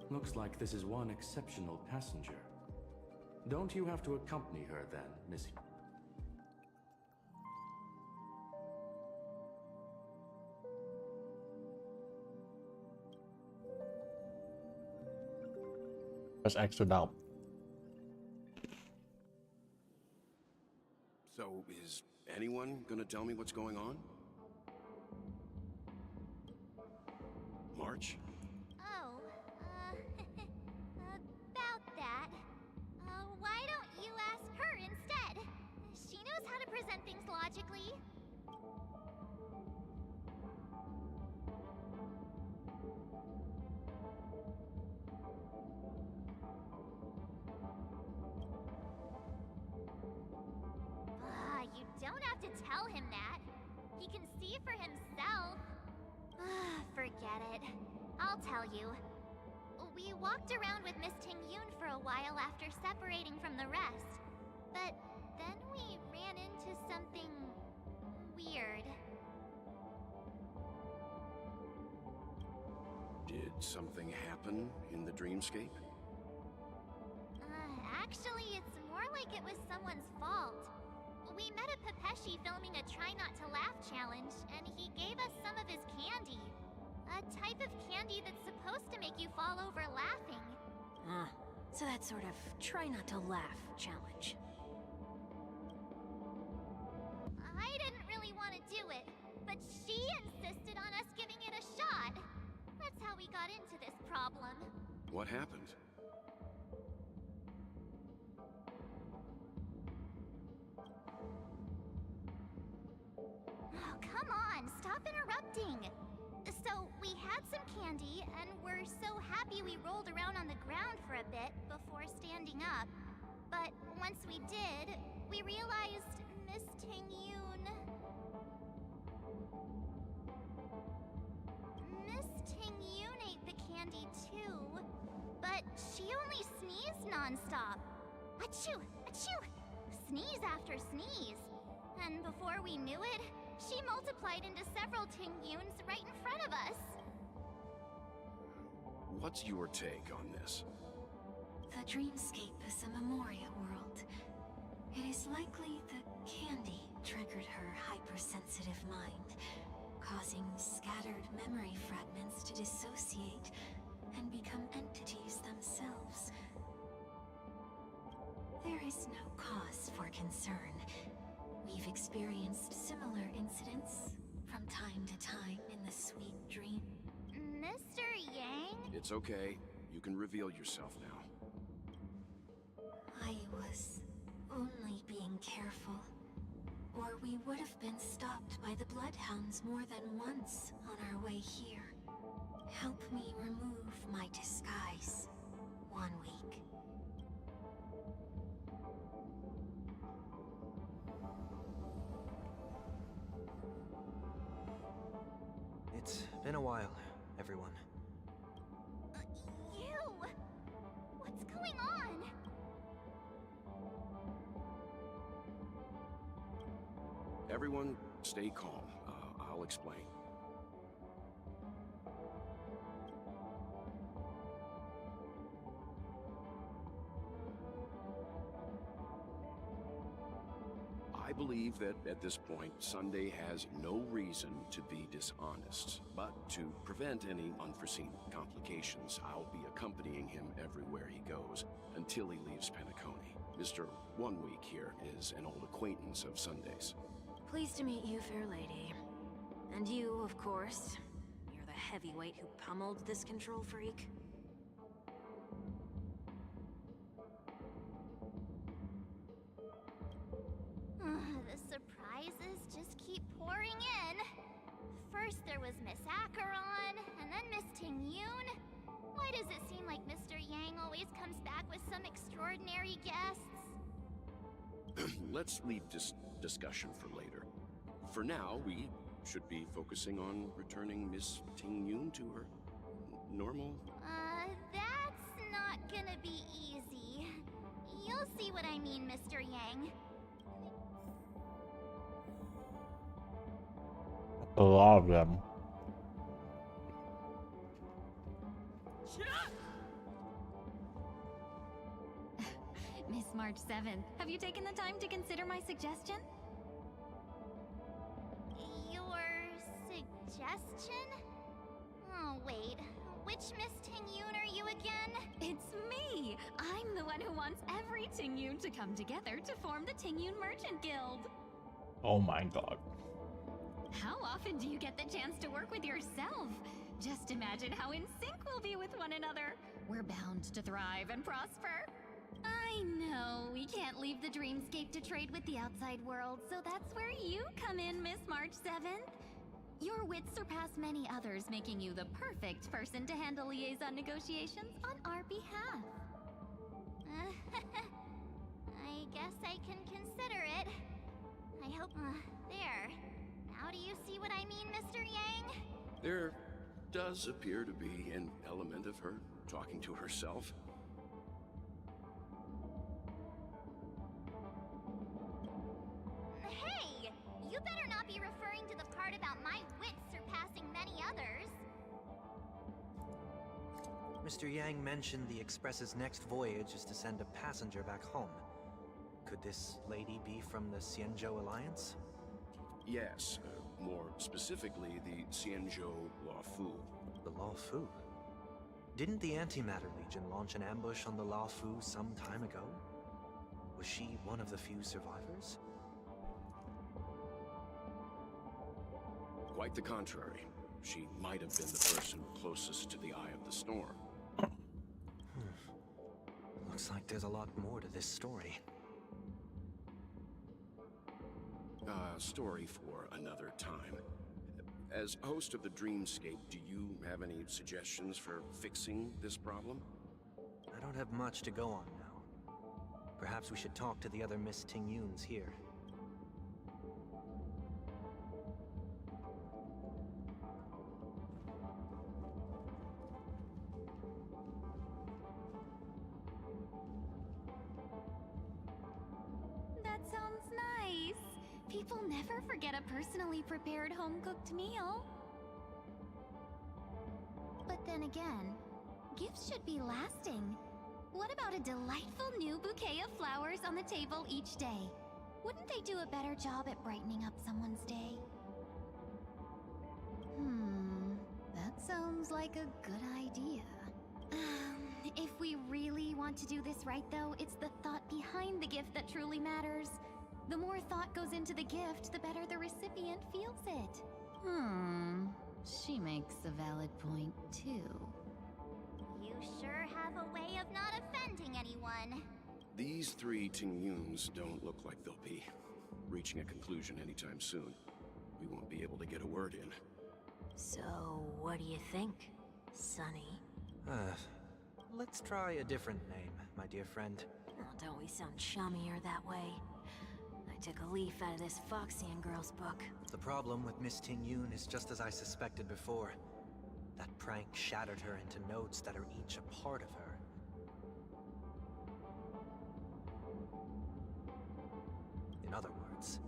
Looks like this is one exceptional passenger. Don't you have to accompany her then, Miss? That's extra doubt. So, is anyone gonna tell me what's going on? March? Oh, about that. Why don't you ask her instead? She knows how to present things logically. You don't have to tell him that. He can see for himself. Forget it. I'll tell you. We walked around with Miss Ting-Yoon for a while after separating from the rest. But then we ran into something weird. Did something happen in the dreamscape? Actually, it's more like it was someone's fault. We met a Pepeshi filming a Try Not to Laugh challenge, and he gave us some of his candy. A type of candy that's supposed to make you fall over laughing. So that sort of try not to laugh challenge. I didn't really want to do it, but she insisted on us giving it a shot. That's how we got into this problem. What happened? Oh, come on, stop interrupting. So, we had some candy, and we're so happy we rolled around on the ground for a bit before standing up. But once we did, we realized Miss Ting-Yoon... Miss Ting-Yoon ate the candy too, but she only sneezed nonstop. Achoo! Achoo! Sneeze after sneeze. And before we knew it, she multiplied into several Ting-Yoons right in front of us. What's your take on this? The dreamscape is a memoria world. It is likely the candy triggered her hypersensitive mind, causing scattered memory fragments to dissociate and become entities themselves. There is no cause for concern. We've experienced similar incidents from time to time in the sweet dream. Mr. Yang? It's okay. You can reveal yourself now. I was only being careful, or we would have been stopped by the Bloodhounds more than once on our way here. Help me remove my disguise. 1 week. It's been a while, everyone. You! What's going on? Everyone, stay calm. I'll explain. I believe that at this point, Sunday has no reason to be dishonest. But to prevent any unforeseen complications, I'll be accompanying him everywhere he goes until he leaves Penacony. Mr. 1 Week here is an old acquaintance of Sunday's. Pleased to meet you, fair lady. And you, of course. You're the heavyweight who pummeled this control freak. The surprises just keep pouring in. First there was Miss Acheron, and then Miss Ting-Yoon. Why does it seem like Mr. Yang always comes back with some extraordinary guests? Let's leave this discussion for later. For now, we should be focusing on returning Miss Ting-Yoon to her normal... That's not gonna be easy. You'll see what I mean, Mr. Yang. A lot of them. Miss March 7th, have you taken the time to consider my suggestion? Your suggestion? Oh, wait. Which Miss Ting-Yoon are you again? It's me! I'm the one who wants every Ting-Yoon to come together to form the Ting-Yoon Merchant Guild. Oh my god. How often do you get the chance to work with yourself? Just imagine how in sync we'll be with one another. We're bound to thrive and prosper. I know, we can't leave the dreamscape to trade with the outside world, so that's where you come in, Miss March 7th. Your wits surpass many others, making you the perfect person to handle liaison negotiations on our behalf. I guess I can consider it. I hope... there. Now do you see what I mean, Mr. Yang? There does appear to be an element of her talking to herself. Hey! You better not be referring to the part about my wits surpassing many others. Mr. Yang mentioned the Express's next voyage is to send a passenger back home. Could this lady be from the Xianzhou Alliance? Yes, more specifically the Xianzhou Luofu. The Luofu? Didn't the Antimatter Legion launch an ambush on the Luofu some time ago? Was she one of the few survivors? Quite the contrary. She might have been the person closest to the eye of the storm. Looks like there's a lot more to this story. Story for another time. As host of the Dreamscape, do you have any suggestions for fixing this problem? I don't have much to go on now. Perhaps we should talk to the other Miss Ting-Yoons here. That sounds nice. People never forget a personally prepared home-cooked meal. But then again, gifts should be lasting. What about a delightful new bouquet of flowers on the table each day? Wouldn't they do a better job at brightening up someone's day? That sounds like a good idea. If we really want to do this right, though, it's the thought behind the gift that truly matters. The more thought goes into the gift, the better the recipient feels it. She makes a valid point, too. You sure have a way of not offending anyone. These three Ting-Yoons don't look like they'll be reaching a conclusion anytime soon. We won't be able to get a word in. So, what do you think, Sonny? Let's try a different name, my dear friend. Oh, don't we sound chummier that way? I took a leaf out of this Foxian girl's book. The problem with Miss Ting-Yoon is just as I suspected before. That prank shattered her into notes that are each a part of her. In other words,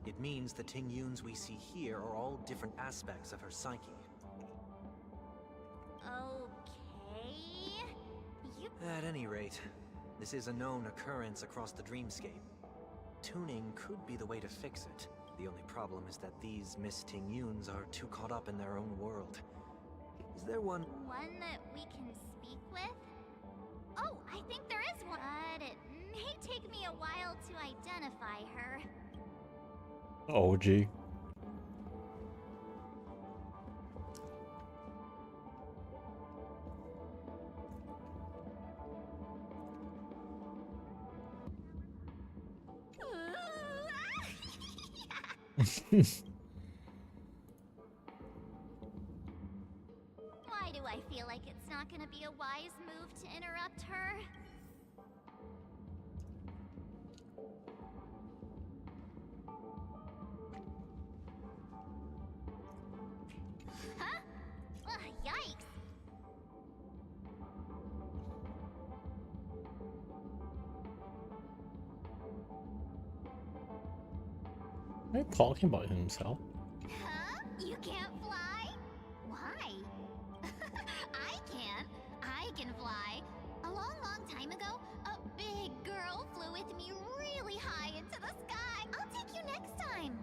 it It means the Tingyuns we see here are all different aspects of her psyche. Okay... You... At any rate, this is a known occurrence across the dreamscape. Tuning could be the way to fix it. The only problem is that these Miss Tingyuns are too caught up in their own world. Is there one? One that we can speak with? Oh, I think there is one. But it may take me a while to identify her. Oh, gee. Why do I feel like it's not gonna be a wise move to interrupt her? Huh? Yikes! They're talking about himself. Huh? You can't fly? Why? I can. I can fly. A long, long time ago, a big girl flew with me really high into the sky. I'll take you next time.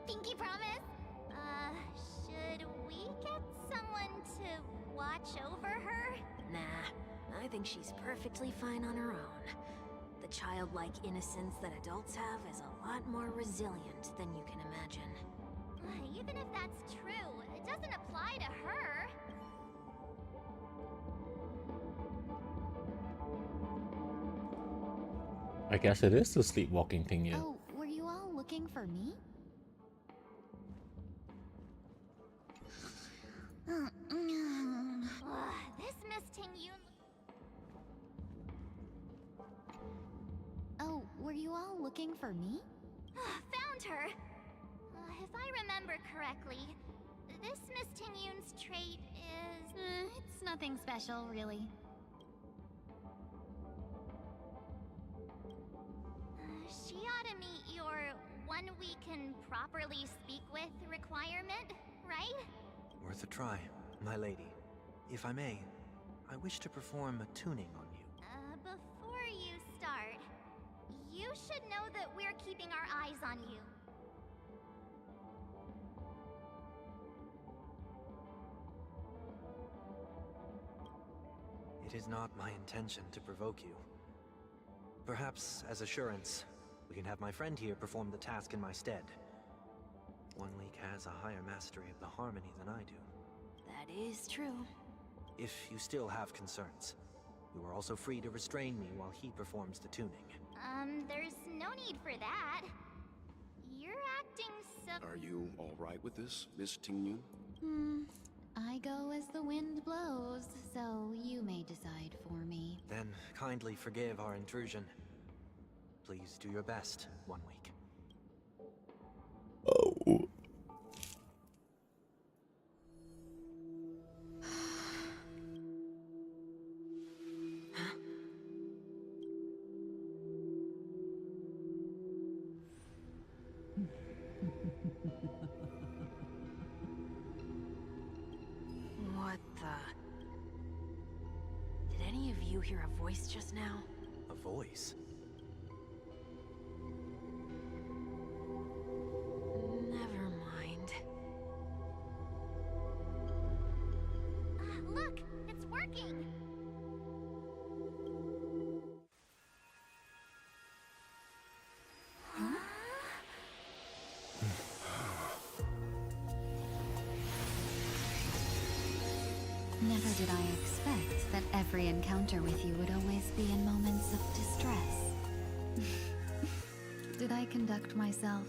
Pinky promise? Should we get someone to watch over her? Nah, I think she's perfectly fine on her own. The childlike innocence that adults have is a lot more resilient than you can imagine. Even if that's true, it doesn't apply to her. I guess it is the sleepwalking thing, yeah. Oh, were you all looking for me? This Miss Tingyun... Oh, were you all looking for me? Found her! If I remember correctly, this Miss Tingyun's trait is... It's nothing special, really. She ought to meet your one we can properly speak with requirement, right? Worth a try, my lady. If I may, I wish to perform a tuning on you. Before you start, you should know that we're keeping our eyes on you. It is not my intention to provoke you. Perhaps, as assurance, we can have my friend here perform the task in my stead. One week has a higher mastery of the harmony than I do. That is true. If you still have concerns, you are also free to restrain me while he performs the tuning. There's no need for that. You're acting so... Are you all right with this, Miss Tingyun? I go as the wind blows, so you may decide for me. Then kindly forgive our intrusion. Please do your best, 1 week. Oh. What the... Did any of you hear a voice just now? A voice? Never mind. Look, it's working! Never did I expect that every encounter with you would always be in moments of distress. Did I conduct myself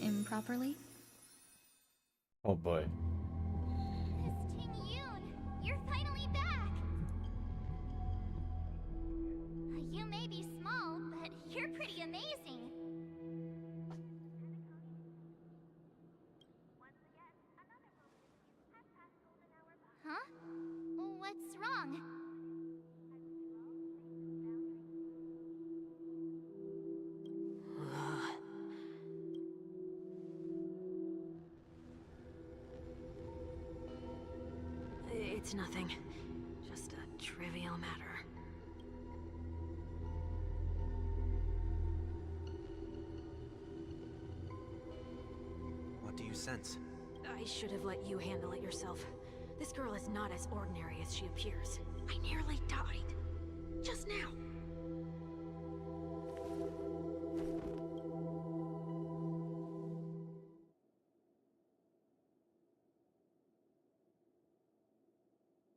improperly? Oh boy. Miss Tingyun, you're finally back! You may be small, but you're pretty amazing. Huh? What's wrong? It's nothing. Just a trivial matter. What do you sense? I should have let you handle it yourself. This girl is not as ordinary as she appears. I nearly died. Just now.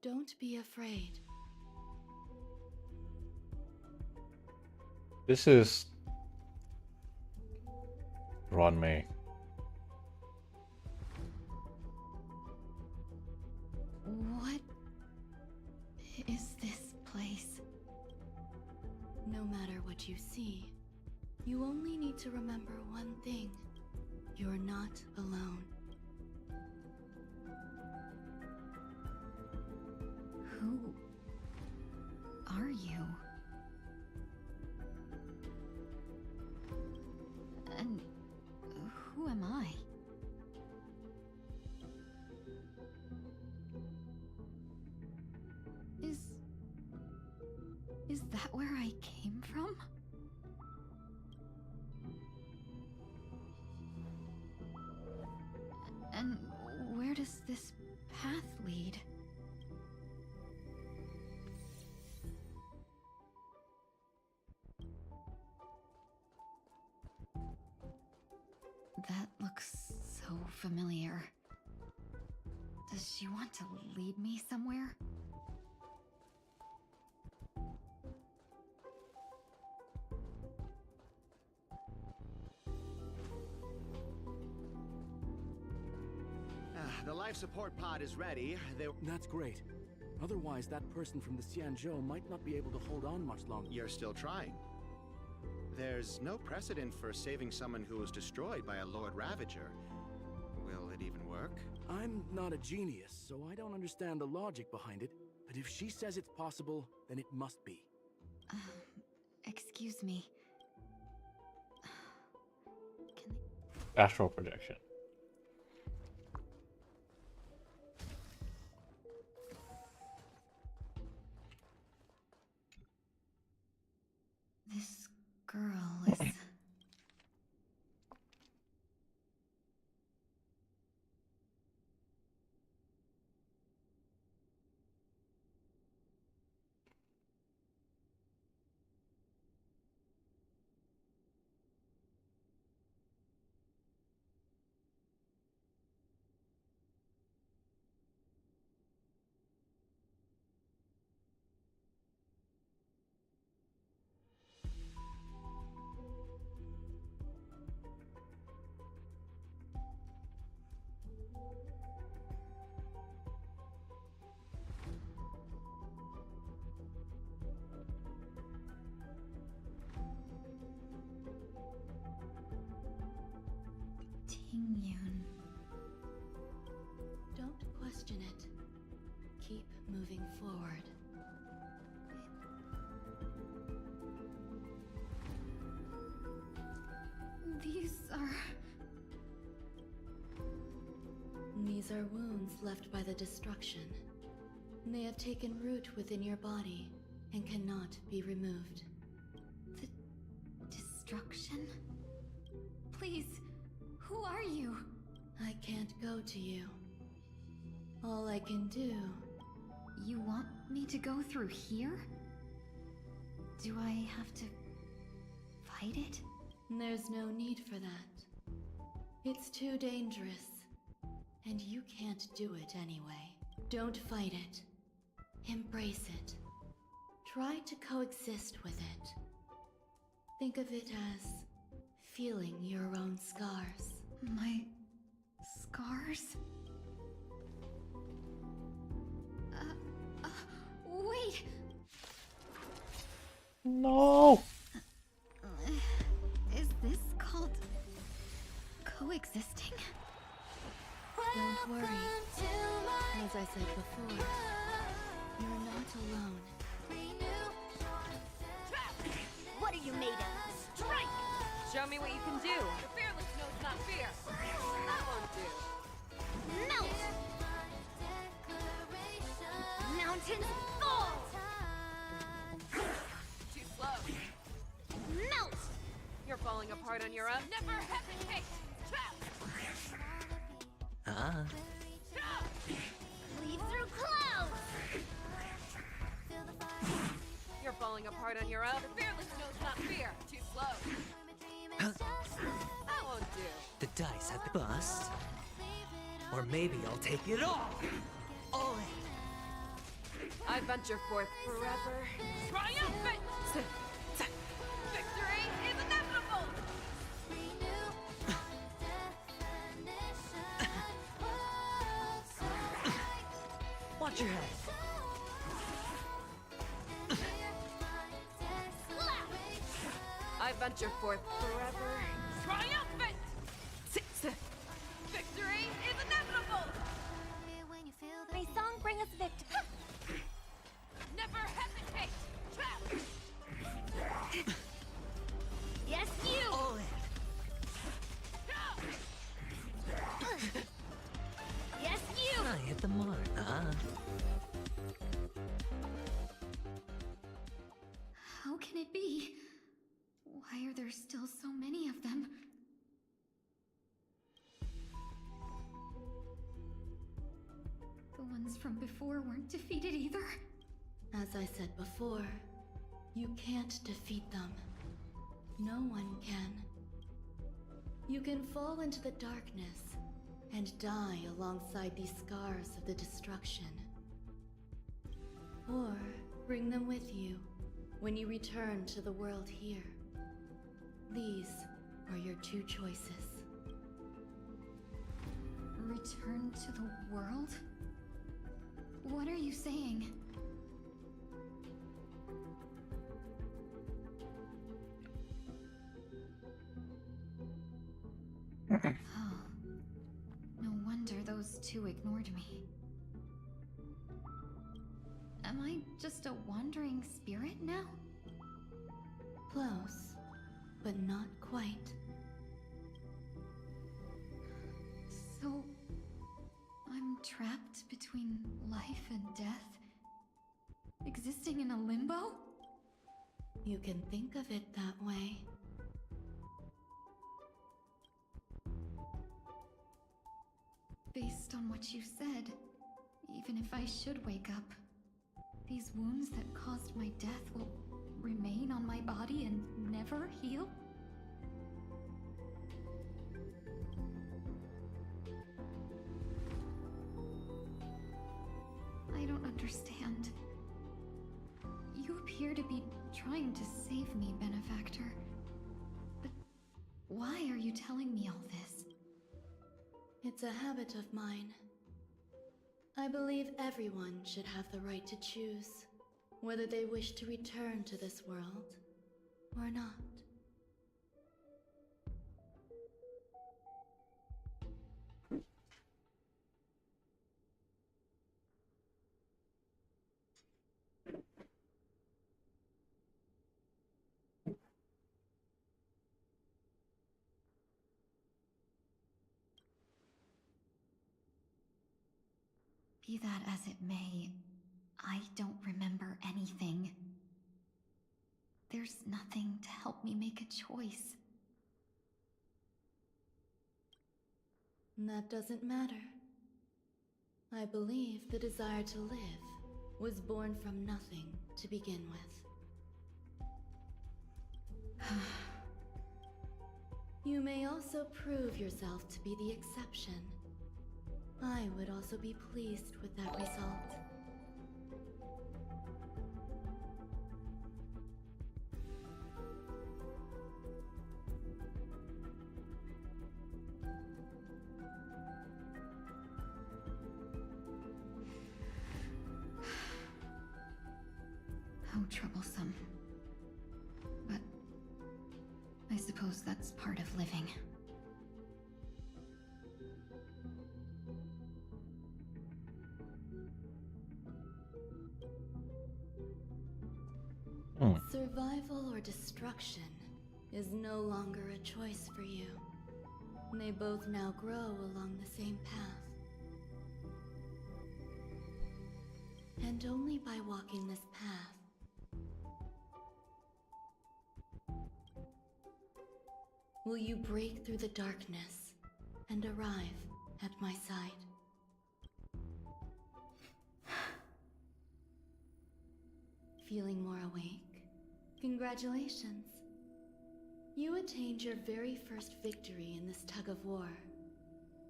Don't be afraid. This is Ronmei. What is this place? No matter what you see, you only need to remember one thing. You're not alone. Who are you? And who am I? Is that where I came from? And where does this path lead? That looks so familiar. Does she want to lead me somewhere? The life support pod is ready. That's great. Otherwise, that person from the Xianzhou might not be able to hold on much longer. You're still trying. There's no precedent for saving someone who was destroyed by a Lord Ravager. Will it even work? I'm not a genius, so I don't understand the logic behind it. But if she says it's possible, then it must be. Excuse me. Astral projection. This girl is... Tingyun. Don't question it. Keep moving forward. These are wounds left by the destruction. They have taken root within your body and cannot be removed. The destruction? Please, who are you? I can't go to you. All I can do... You want me to go through here? Do I have to fight it? There's no need for that. It's too dangerous. And you can't do it anyway. Don't fight it. Embrace it. Try to coexist with it. Think of it as feeling your own scars. My scars? Wait! No! Is this called coexisting? Don't worry. As I said before, you're not alone. What are you made of? Strike! Show me what you can do. The fearless knows not fear. That won't do. Melt! Titan's gold! Too slow. Melt! You're falling apart on your own. Never hesitate! Trap! Ah. Leave through clouds! You're falling apart on your own. The fearless knows not fear. Too slow. That won't do. The dice have been bust. Or maybe I'll take it all. All in. I venture forth forever. Triumphant! Victory is inevitable! Watch your head. I venture forth forever. Triumphant! Victory is inevitable! May song bring us victory. Never hesitate! Trap! Yes, you! All in. Yes, you! I hit the mark. How can it be? Why are there still so many of them? The ones from before weren't defeated either. As I said before, you can't defeat them. No one can. You can fall into the darkness and die alongside these scars of the destruction. Or bring them with you when you return to the world here. These are your two choices. Return to the world? What are you saying? Oh, no wonder those two ignored me. Am I just a wandering spirit now? Close, but not quite. So, I'm trapped between life and death? Existing in a limbo? You can think of it that way. Based on what you said, even if I should wake up, these wounds that caused my death will remain on my body and never heal? I don't understand. You appear to be trying to save me, Benefactor. But why are you telling me all this? It's a habit of mine. I believe everyone should have the right to choose whether they wish to return to this world or not. Be that as it may, I don't remember anything. There's nothing to help me make a choice. That doesn't matter. I believe the desire to live was born from nothing to begin with. You may also prove yourself to be the exception. I would also be pleased with that result. How troublesome. But I suppose that's part of living. Survival or destruction is no longer a choice for you. They both now grow along the same path. And only by walking this path will you break through the darkness and arrive at my side. Feeling more awake? Congratulations. You attained your very first victory in this tug of war.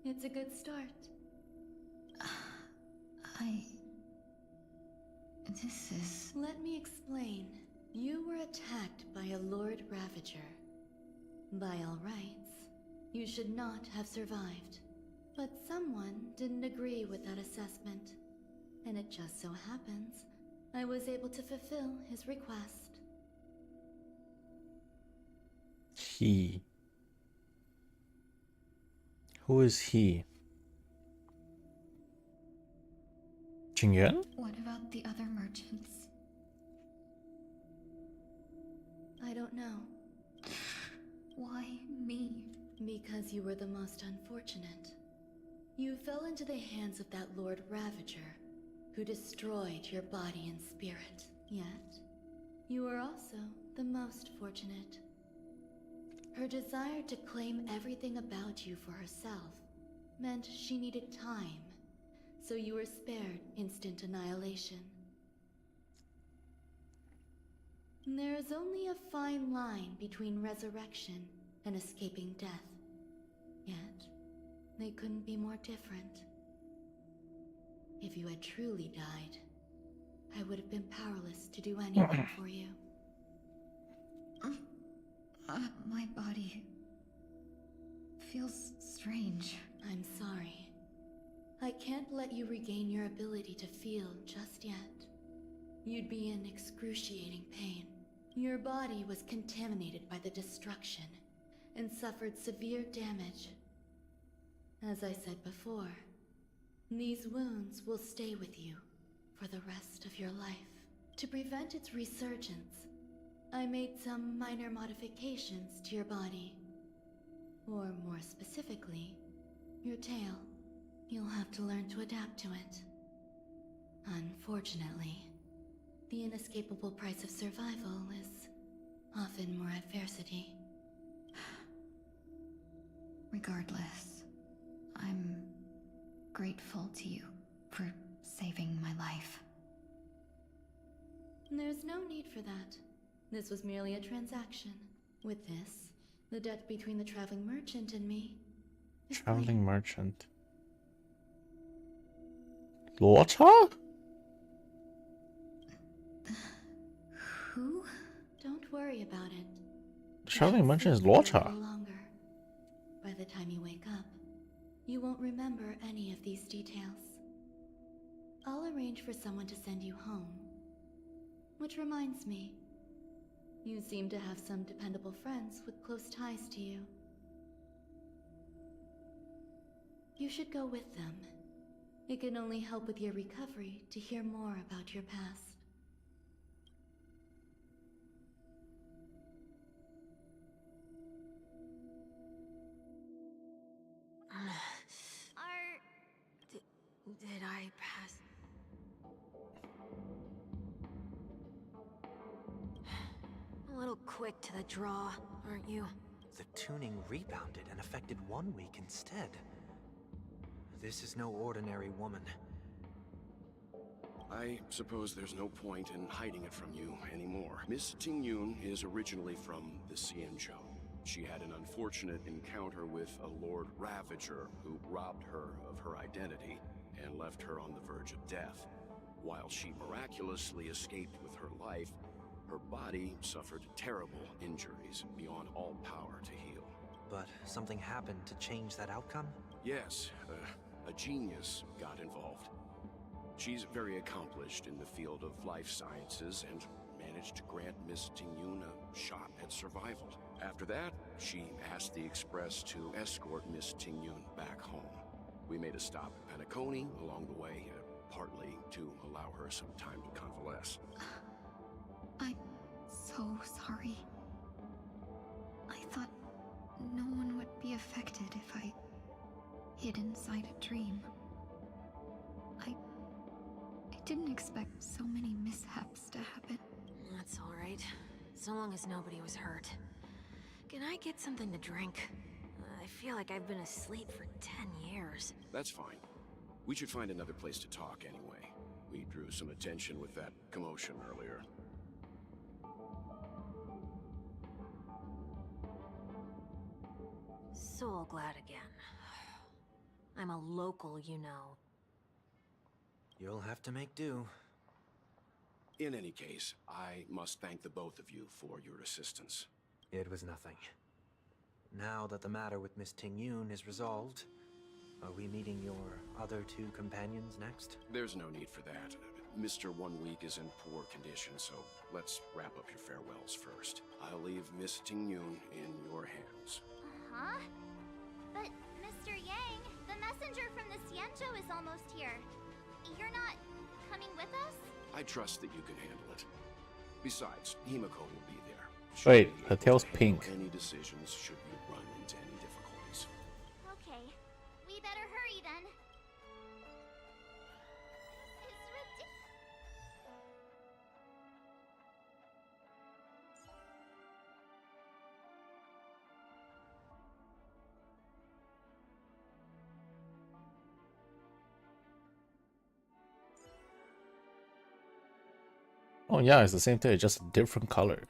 It's a good start. This is... Let me explain. You were attacked by a Lord Ravager. By all rights, you should not have survived. But someone didn't agree with that assessment. And it just so happens, I was able to fulfill his request. He. Who is he? Jingyun? What about the other merchants? I don't know. Why me? Because you were the most unfortunate. You fell into the hands of that Lord Ravager, who destroyed your body and spirit. Yet, you were also the most fortunate. Her desire to claim everything about you for herself meant she needed time, so you were spared instant annihilation. There is only a fine line between resurrection and escaping death. Yet, they couldn't be more different. If you had truly died, I would have been powerless to do anything for you. My body feels strange. I'm sorry. I can't let you regain your ability to feel just yet. You'd be in excruciating pain. Your body was contaminated by the destruction and suffered severe damage. As I said before, these wounds will stay with you for the rest of your life. To prevent its resurgence, I made some minor modifications to your body. Or more specifically, your tail. You'll have to learn to adapt to it. Unfortunately, the inescapable price of survival is often more adversity. Regardless, I'm grateful to you for saving my life. There's no need for that. This was merely a transaction. With this, the debt between the traveling merchant and me is Traveling merchant. Laughter? Who? Don't worry about it. The traveling merchant is Laughter. No longer. By the time you wake up, you won't remember any of these details. I'll arrange for someone to send you home. Which reminds me, you seem to have some dependable friends with close ties to you. You should go with them. It can only help with your recovery to hear more about your past. Did I pass? A little quick to the draw, aren't you? The tuning rebounded and affected 1 week instead. This is no ordinary woman. I suppose there's no point in hiding it from you anymore. Miss Tingyun is originally from the Xianzhou. She had an unfortunate encounter with a Lord Ravager who robbed her of her identity and left her on the verge of death. While she miraculously escaped with her life, her body suffered terrible injuries beyond all power to heal. But something happened to change that outcome? Yes, a genius got involved. She's very accomplished in the field of life sciences and managed to grant Miss Tingyun a shot at survival. After that, she asked the Express to escort Miss Tingyun back home. We made a stop at Penacony along the way, partly to allow her some time to convalesce. I'm so sorry. I thought no one would be affected if I hid inside a dream. I didn't expect so many mishaps to happen. That's alright. So long as nobody was hurt. Can I get something to drink? I feel like I've been asleep for 10 years. That's fine. We should find another place to talk anyway. We drew some attention with that commotion earlier. So glad again. I'm a local, you know. You'll have to make do. In any case, I must thank the both of you for your assistance. It was nothing. Now that the matter with Miss Ting-Yun is resolved, are we meeting your other two companions next? There's no need for that. Mr. 1 Week is in poor condition, so let's wrap up your farewells first. I'll leave Miss Ting-Yun in your hands. Huh? But, Mr. Yang, the messenger from the Xianzhou is almost here. You're not coming with us? I trust that you can handle it. Besides, Himiko will be there. Wait, her tail's pink. Any decisions should you run into any difficulties. Okay, we better hurry then. This is ridiculous. Oh yeah, it's the same thing, just a different color.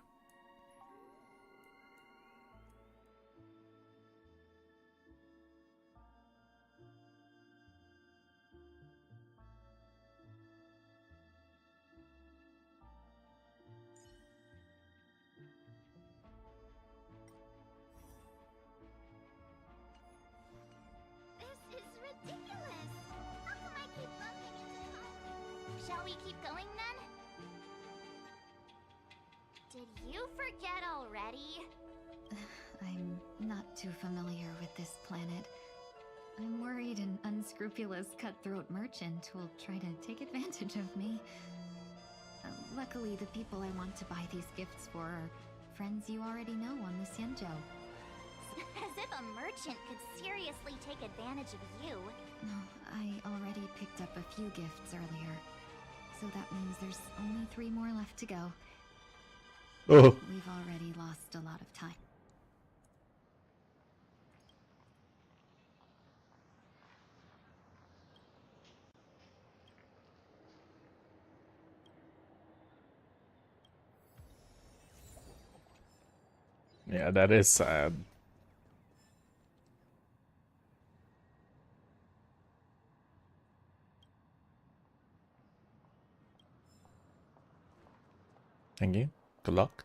This is ridiculous. How come I keep bumping into Tom? Shall we keep going then? Did you forget already? I'm not too familiar with this planet. I'm worried an unscrupulous cutthroat merchant will try to take advantage of me. Luckily, the people I want to buy these gifts for are friends you already know on the Xianzhou. As if a merchant could seriously take advantage of you. No, I already picked up a few gifts earlier. So that means there's only 3 more left to go. Oh. We've already lost a lot of time. Yeah, that is sad. Thank you. Good luck.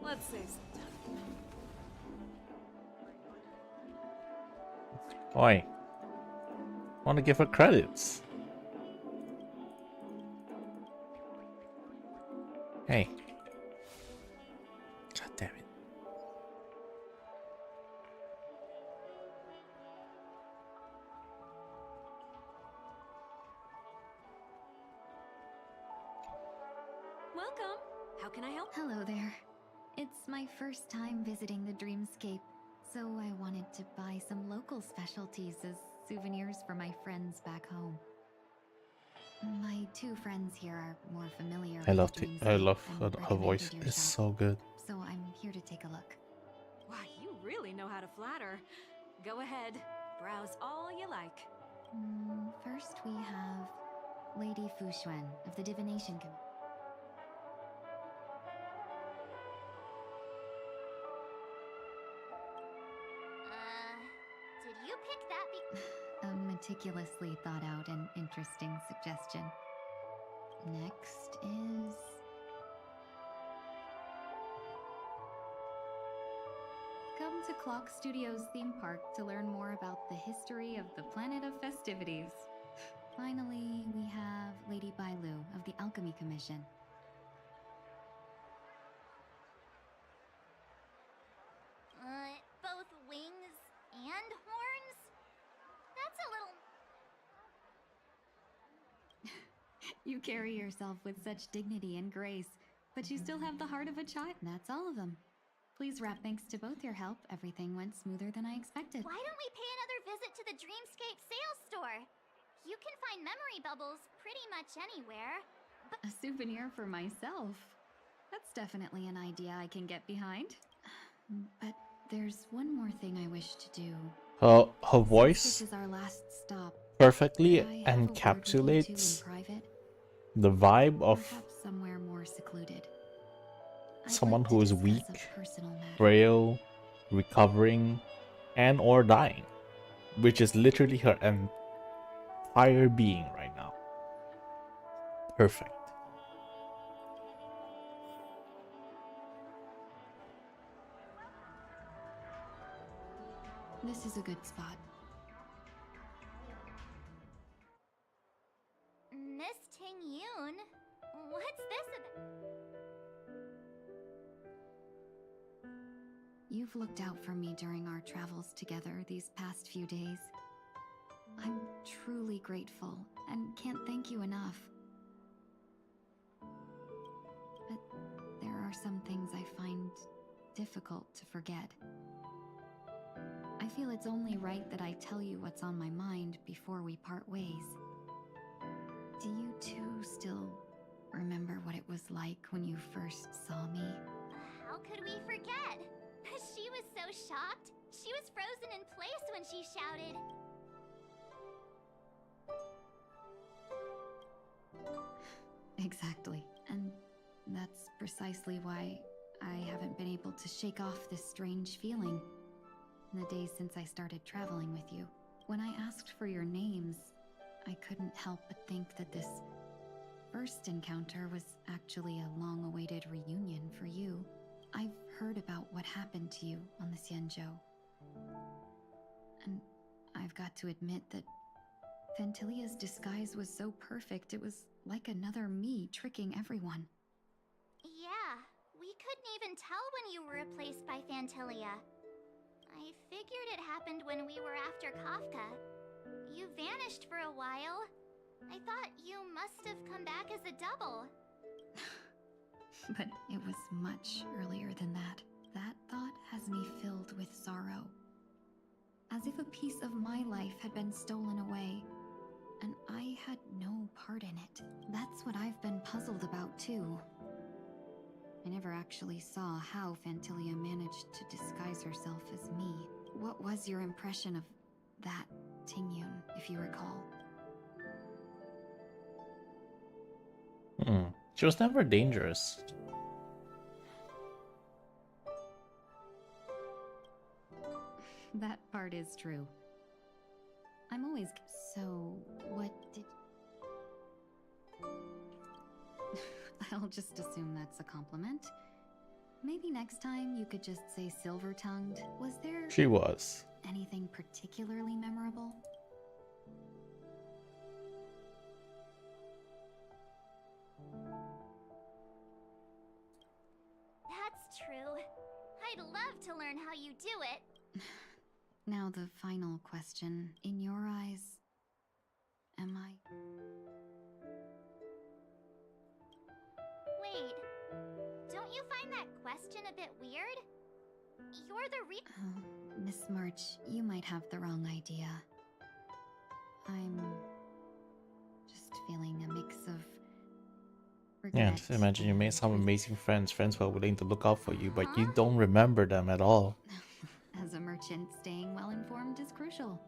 Let's save some time. Why? Want to give her credits. Hey. God damn it. Welcome. How can I help? Hello there. It's my first time visiting the Dreamscape, so I wanted to buy some local specialties as souvenirs for my friends back home. My 2 friends here are more familiar I with love the I Dreamscape love and her voice. recommended your It's shop, so good. so I'm here to take a look. Wow, you really know how to flatter. Go ahead, browse all you like. First we have Lady Fuxuan of the Divination Committee. Did you pick that A meticulously thought out and interesting suggestion. Next is... Come to Clock Studios theme park to learn more about the history of the Planet of Festivities. Finally, we have Lady Bailu of the Alchemy Commission. both wings and horns? You carry yourself with such dignity and grace, but you still have the heart of a child. That's all of them. Please wrap thanks to both your help. Everything went smoother than I expected. Why don't we pay another visit to the Dreamscape sales store? You can find memory bubbles pretty much anywhere. A souvenir for myself. That's definitely an idea I can get behind. But there's one more thing I wish to do. Her voice This is our last stop. perfectly Could I have a word with you two in encapsulates private? the vibe of Perhaps somewhere more secluded. someone who is weak, personal matter. frail, recovering, and or dying, which is literally her entire being right now. Perfect. This is a good spot. Miss Ting Yoon, what's this about? You've looked out for me during our travels together these past few days. I'm truly grateful and can't thank you enough. But there are some things I find difficult to forget. I feel it's only right that I tell you what's on my mind before we part ways. Do you two still remember what it was like when you first saw me? How could we forget? She was so shocked. She was frozen in place when she shouted. Exactly. And that's precisely why I haven't been able to shake off this strange feeling in the days since I started traveling with you. When I asked for your names, I couldn't help but think that this first encounter was actually a long-awaited reunion for you. I've heard about what happened to you on the Xianzhou. And I've got to admit that Phantilia's disguise was so perfect, it was like another me tricking everyone. Yeah, we couldn't even tell when you were replaced by Phantilia. I figured it happened when we were after Kafka. You vanished for a while. I thought you must have come back as a double. But it was much earlier than that. That thought has me filled with sorrow. As if a piece of my life had been stolen away, and I had no part in it. That's what I've been puzzled about too. I never actually saw how Phantilia managed to disguise herself as me. What was your impression of that Tingyun, if you recall? She was never dangerous. That part is true. I'm always... So, what did... I'll just assume that's a compliment. Maybe next time you could just say silver-tongued. Was there... She was. Anything particularly memorable? That's true. I'd love to learn how you do it. Now the final question. In your eyes, am I... Wait, don't you find that question a bit weird? You're the Oh, Miss March, you might have the wrong idea. I'm just feeling a mix of regret. Yeah, just imagine you made some amazing friends who are willing to look out for you, but you don't remember them at all. As a merchant, staying well-informed is crucial.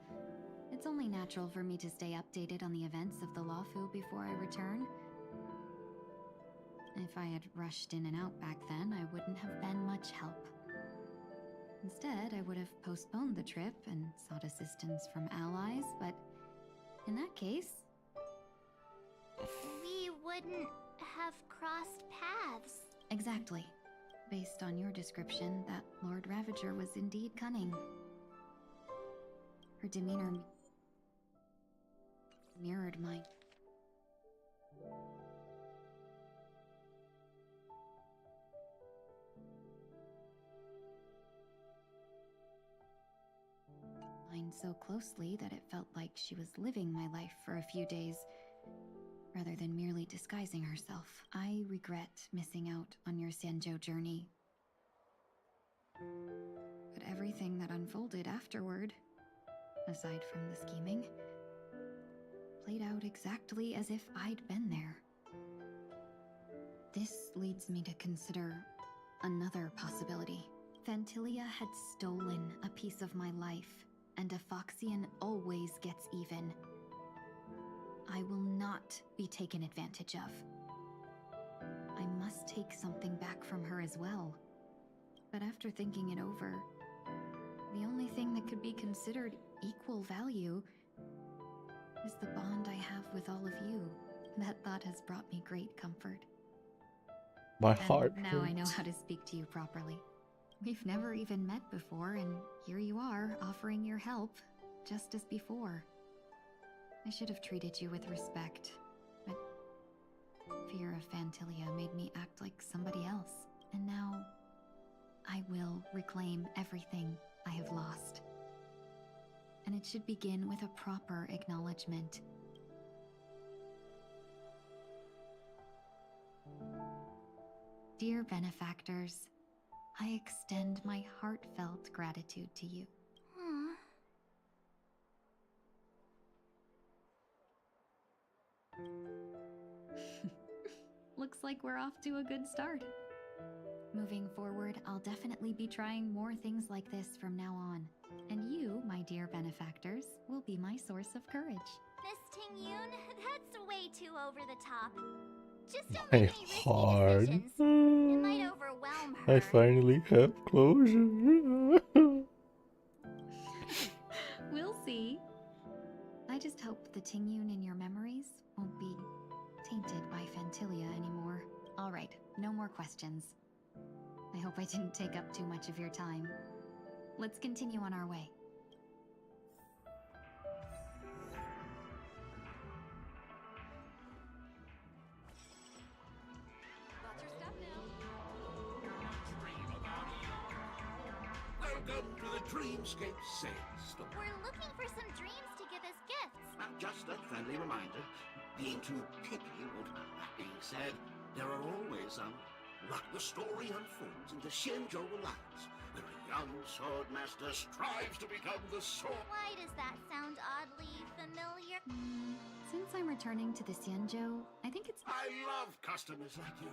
It's only natural for me to stay updated on the events of the Lawfu before I return. If I had rushed in and out back then, I wouldn't have been much help. Instead, I would have postponed the trip and sought assistance from allies, but in that case... We wouldn't have crossed paths. Exactly. Based on your description, that Lord Ravager was indeed cunning. Her demeanor mirrored mine. Mine so closely that it felt like she was living my life for a few days. rather than merely disguising herself. I regret missing out on your Sanjo journey. But everything that unfolded afterward, aside from the scheming, played out exactly as if I'd been there. This leads me to consider another possibility. Phantilia had stolen a piece of my life, and a Foxian always gets even. I will not be taken advantage of. I must take something back from her as well. But after thinking it over, the only thing that could be considered equal value is the bond I have with all of you. That thought has brought me great comfort. My heart now I know hurts. how to speak to you properly. We've never even met before, and here you are, offering your help, just as before. I should have treated you with respect, but fear of Phantilia made me act like somebody else. And now, I will reclaim everything I have lost. And it should begin with a proper acknowledgement. Dear benefactors, I extend my heartfelt gratitude to you. Looks like we're off to a good start. Moving forward, I'll definitely be trying more things like this from now on. And you, my dear benefactors, will be my source of courage. Miss Ting-yoon, that's way too over the top. Just don't My make any risky heart. decisions. It might overwhelm her. I finally have closure. We'll see. I just hope the Ting-yoon in your memories won't be tainted by Phantilia anymore. Alright, no more questions. I hope I didn't take up too much of your time. Let's continue on our way. Watch your step now. Welcome to the Dreamscape Sales Store. We're looking for some dreams to give as gifts. Just a friendly reminder, being too picky won't harm. That being said, there are always some. Like the story unfolds in the Shinjo Alliance, where a young sword master strives to become the sword. Why does that sound oddly familiar? Since I'm returning to the Xianzhou, I think it's... I love customers like you.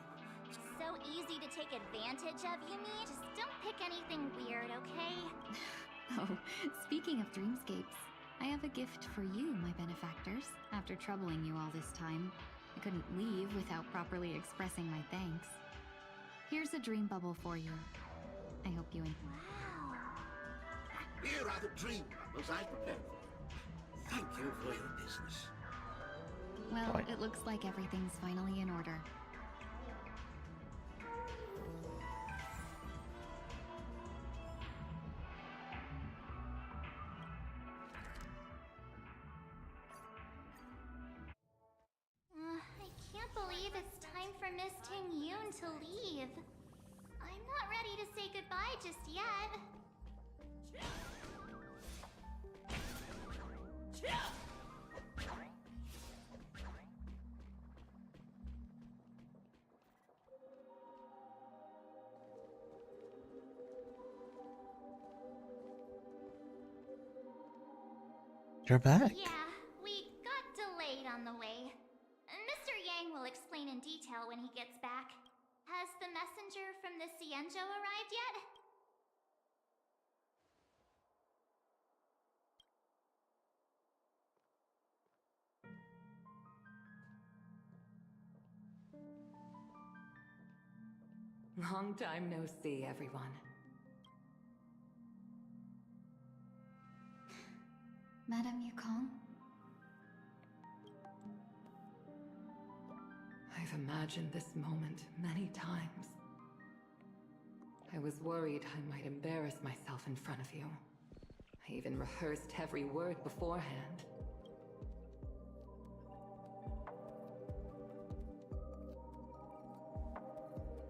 So easy to take advantage of, you mean? Just don't pick anything weird, okay? Oh, speaking of dreamscapes, I have a gift for you, my benefactors. After troubling you all this time, I couldn't leave without properly expressing my thanks. Here's a dream bubble for you. I hope you enjoy. Here are the dream bubbles I prepared for you. Thank you for your business. Well, it looks like everything's finally in order. I can't believe it's time for Miss Ting-yoon to leave. I'm not ready to say goodbye just yet. You're back. Yeah, we got delayed on the way. Mr. Yang will explain in detail when he gets back. Has the messenger from the Xianzhou arrived yet? Long time no see, everyone. Madame Yukong? I've imagined this moment many times. I was worried I might embarrass myself in front of you. I even rehearsed every word beforehand.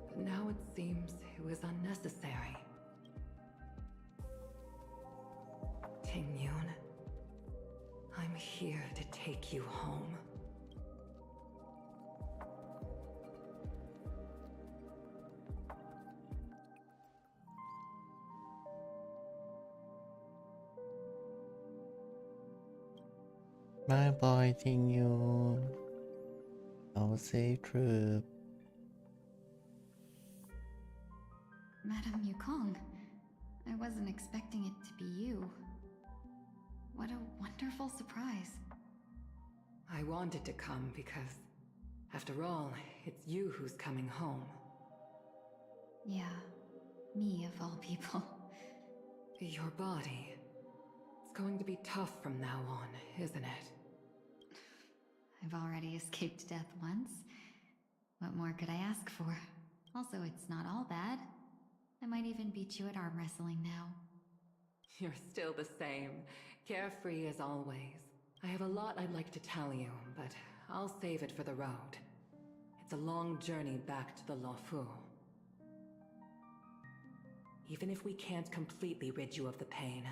But now it seems it was unnecessary. Ting-yoon, I'm here to take you home. My boy Tingyun. Our safe trip. Madame Yukong, I wasn't expecting it to be you. What a wonderful surprise. I wanted to come because, after all, it's you who's coming home. Yeah, me of all people. Your body. It's going to be tough from now on, isn't it? I've already escaped death once. What more could I ask for? Also, it's not all bad. I might even beat you at arm wrestling now. You're still the same, carefree as always. I have a lot I'd like to tell you, but I'll save it for the road. It's a long journey back to the Luofu. Even if we can't completely rid you of the pain,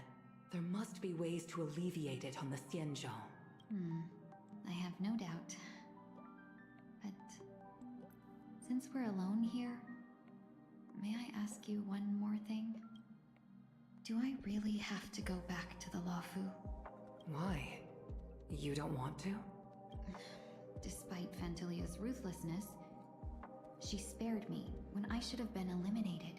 there must be ways to alleviate it on the Xianzhou. I have no doubt. But since we're alone here, may I ask you one more thing? Do I really have to go back to the Luofu? Why? You don't want to? Despite Fantilia's ruthlessness, she spared me when I should have been eliminated.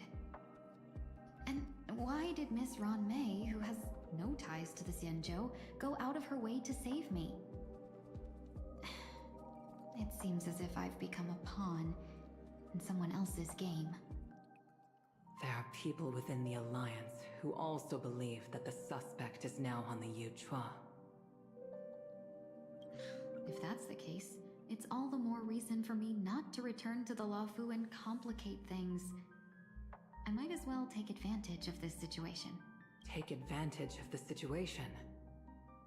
And why did Miss Ron Mei, who has no ties to the Xianzhou, go out of her way to save me? It seems as if I've become a pawn in someone else's game. There are people within the Alliance who also believe that the suspect is now on the Yuchua. If that's the case, it's all the more reason for me not to return to the Luofu and complicate things. I might as well take advantage of this situation. Take advantage of the situation?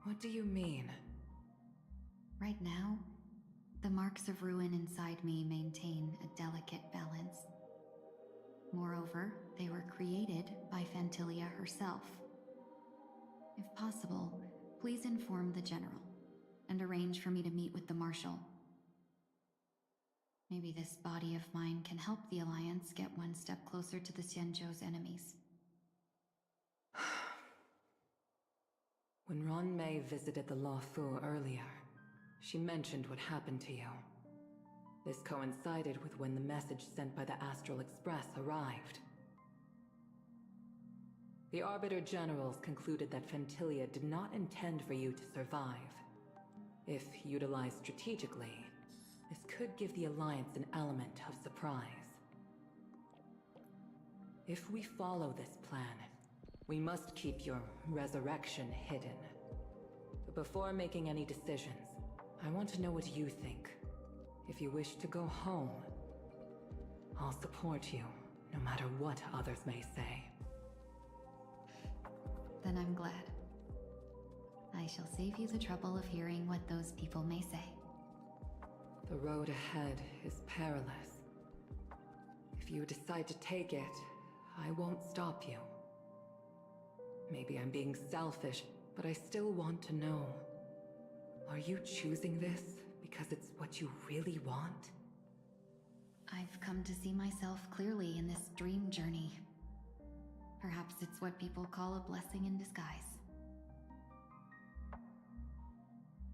What do you mean? Right now, the marks of ruin inside me maintain a delicate balance. Moreover, they were created by Fantilia herself. If possible, please inform the General and arrange for me to meet with the Marshal. Maybe this body of mine can help the Alliance get one step closer to the Xianzhou's enemies. When Ron Mei visited the Luofu earlier, she mentioned what happened to you. This coincided with when the message sent by the Astral Express arrived. The Arbiter Generals concluded that Fantilia did not intend for you to survive. If utilized strategically, this could give the Alliance an element of surprise. If we follow this plan, we must keep your resurrection hidden. But before making any decisions, I want to know what you think. If you wish to go home, I'll support you, no matter what others may say. Then I'm glad. I shall save you the trouble of hearing what those people may say. The road ahead is perilous. If you decide to take it, I won't stop you. Maybe I'm being selfish, but I still want to know. Are you choosing this because it's what you really want? I've come to see myself clearly in this dream journey. Perhaps it's what people call a blessing in disguise.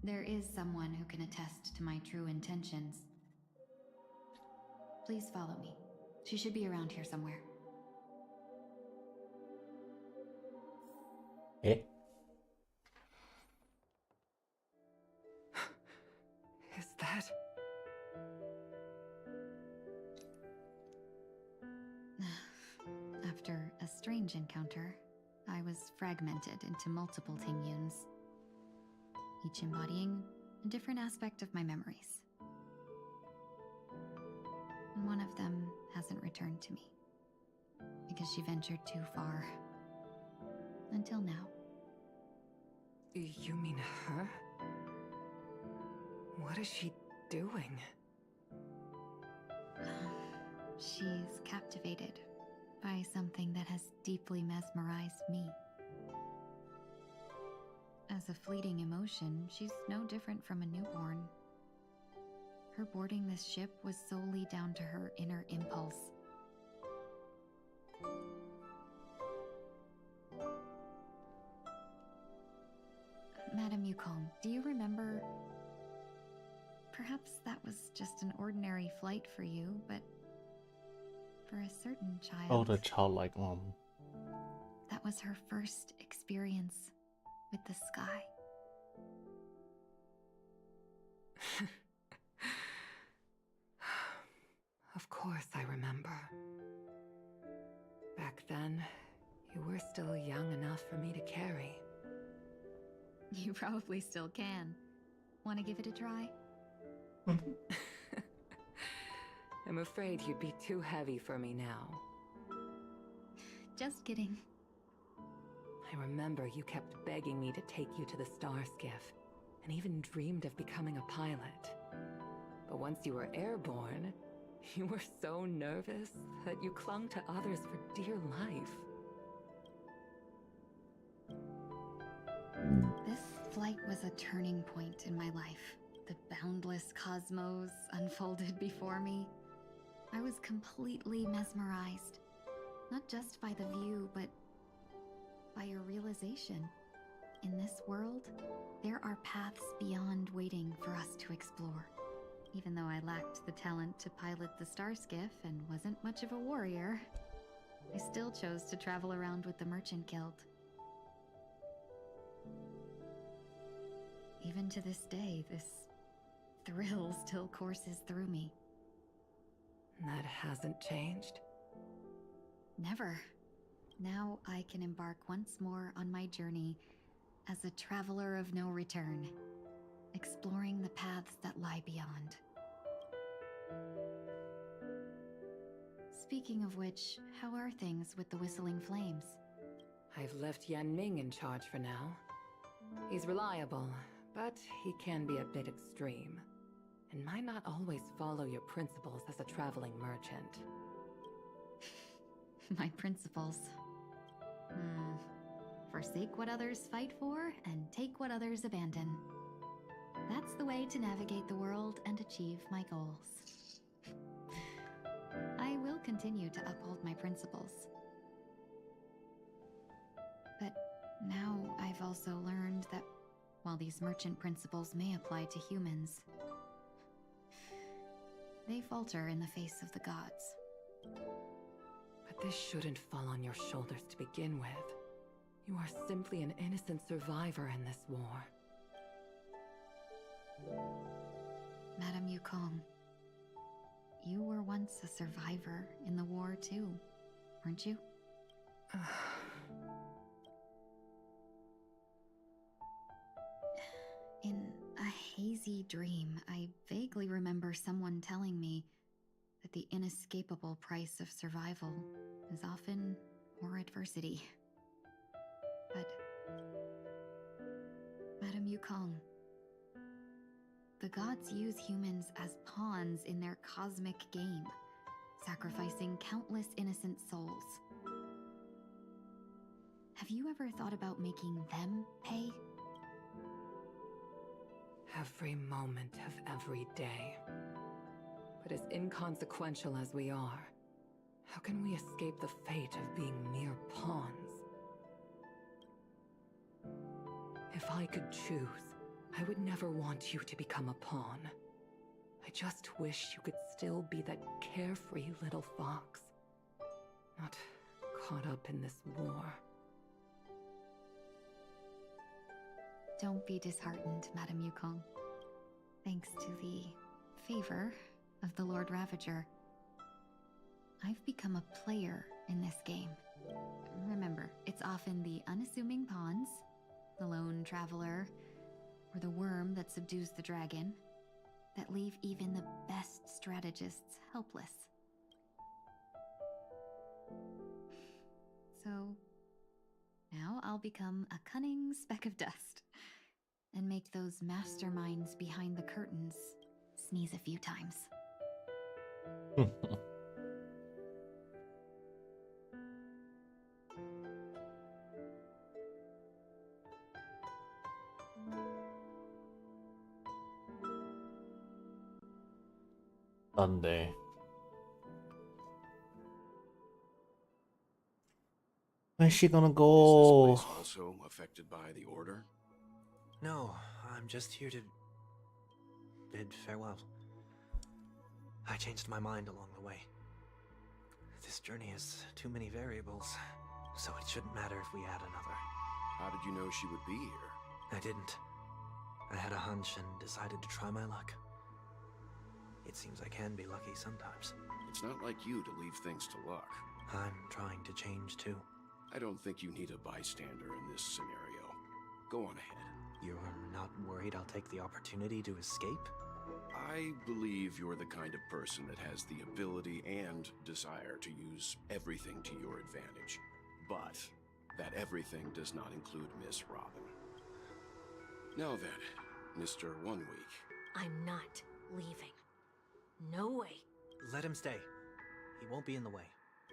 There is someone who can attest to my true intentions. Please follow me. She should be around here somewhere. Eh? Is that... After a strange encounter, I was fragmented into multiple Tingyuns, each embodying a different aspect of my memories. And one of them hasn't returned to me, because she ventured too far. Until now. You mean her? What is she doing? She's captivated by something that has deeply mesmerized me. As a fleeting emotion, she's no different from a newborn. Her boarding this ship was solely down to her inner impulse. Madame Yukong, do you remember Perhaps that was just an ordinary flight for you, but for a certain child... Oh, the childlike that was her first experience with the sky. Of course I remember. Back then, you were still young enough for me to carry. You probably still can. Want to give it a try? I'm afraid you'd be too heavy for me now. Just kidding. I remember you kept begging me to take you to the star skiff, and even dreamed of becoming a pilot. But once you were airborne, you were so nervous that you clung to others for dear life. This flight was a turning point in my life. The boundless cosmos unfolded before me. I was completely mesmerized, not just by the view, but by a realization. In this world, there are paths beyond waiting for us to explore. Even though I lacked the talent to pilot the star skiff and wasn't much of a warrior, I still chose to travel around with the Merchant Guild. Even to this day, this thrill still courses through me. That hasn't changed? Never. Now I can embark once more on my journey as a traveler of no return, exploring the paths that lie beyond. Speaking of which, how are things with the Whistling Flames? I've left Yan Ming in charge for now. He's reliable, but he can be a bit extreme, and might not always follow your principles as a traveling merchant. My principles. Forsake what others fight for, and take what others abandon. That's the way to navigate the world and achieve my goals. I will continue to uphold my principles. But now I've also learned that while these merchant principles may apply to humans, they falter in the face of the gods. But this shouldn't fall on your shoulders to begin with. You are simply an innocent survivor in this war. Madame Yukong, you were once a survivor in the war too, weren't you? In a hazy dream, I vaguely remember someone telling me that the inescapable price of survival is often more adversity. But, Madame Yukong, the gods use humans as pawns in their cosmic game, sacrificing countless innocent souls. Have you ever thought about making them pay? Every moment of every day. But as inconsequential as we are, how can we escape the fate of being mere pawns? If I could choose, I would never want you to become a pawn. I just wish you could still be that carefree little fox, not caught up in this war. Don't be disheartened, Madame Yukong. Thanks to the favor of the Lord Ravager, I've become a player in this game. Remember, it's often the unassuming pawns, the lone traveler, or the worm that subdues the dragon, that leave even the best strategists helpless. So, now I'll become a cunning speck of dust, and make those masterminds behind the curtains sneeze a few times. Sunday. Where's she gonna go? Is this place also affected by the order? No, I'm just here to... bid farewell. I changed my mind along the way. This journey has too many variables, so it shouldn't matter if we add another. How did you know she would be here? I didn't. I had a hunch and decided to try my luck. It seems I can be lucky sometimes. It's not like you to leave things to luck. I'm trying to change too. I don't think you need a bystander in this scenario. Go on ahead. You're not worried I'll take the opportunity to escape? I believe you're the kind of person that has the ability and desire to use everything to your advantage. But that everything does not include Miss Robin. Now then, Mr. 1 Week. I'm not leaving. No way. Let him stay. He won't be in the way.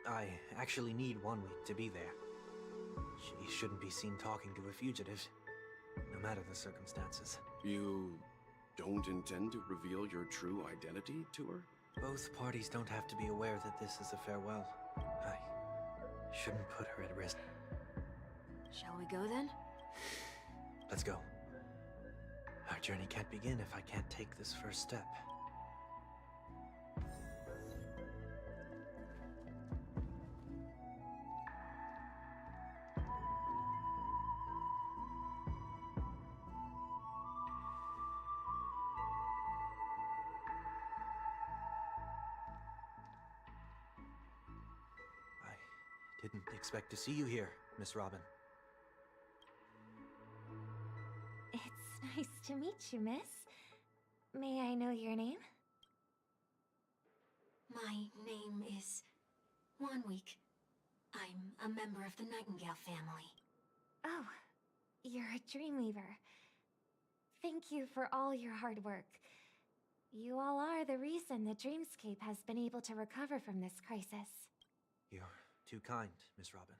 I actually need 1 week to be there. She shouldn't be seen talking to a fugitive, no matter the circumstances. You don't intend to reveal your true identity to her? Both parties don't have to be aware that this is a farewell. I shouldn't put her at risk. Shall we go then? Let's go. Our journey can't begin if I can't take this first step. Didn't expect to see you here, Miss Robin. It's nice to meet you, miss. May I know your name? My name is 1 Week. I'm a member of the Nightingale family. Oh, you're a Dreamweaver. Thank you for all your hard work. You all are the reason the Dreamscape has been able to recover from this crisis. You're too kind, Miss Robin.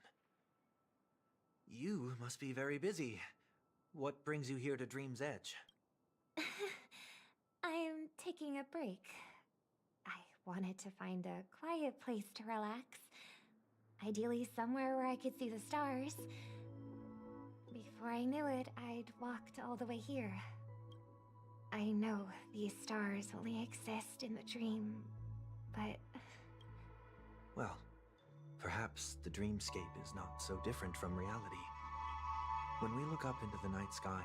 You must be very busy. What brings you here to Dream's Edge? I'm taking a break. I wanted to find a quiet place to relax. Ideally somewhere where I could see the stars. Before I knew it, I'd walked all the way here. I know these stars only exist in the dream, but... Well, perhaps the dreamscape is not so different from reality. When we look up into the night sky,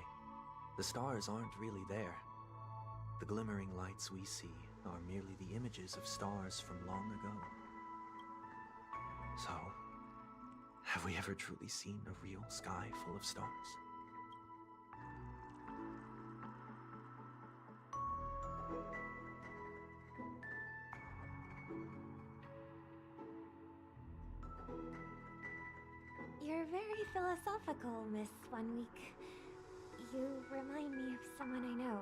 the stars aren't really there. The glimmering lights we see are merely the images of stars from long ago. So, have we ever truly seen a real sky full of stars? You're very philosophical, Miss 1 Week. You remind me of someone I know.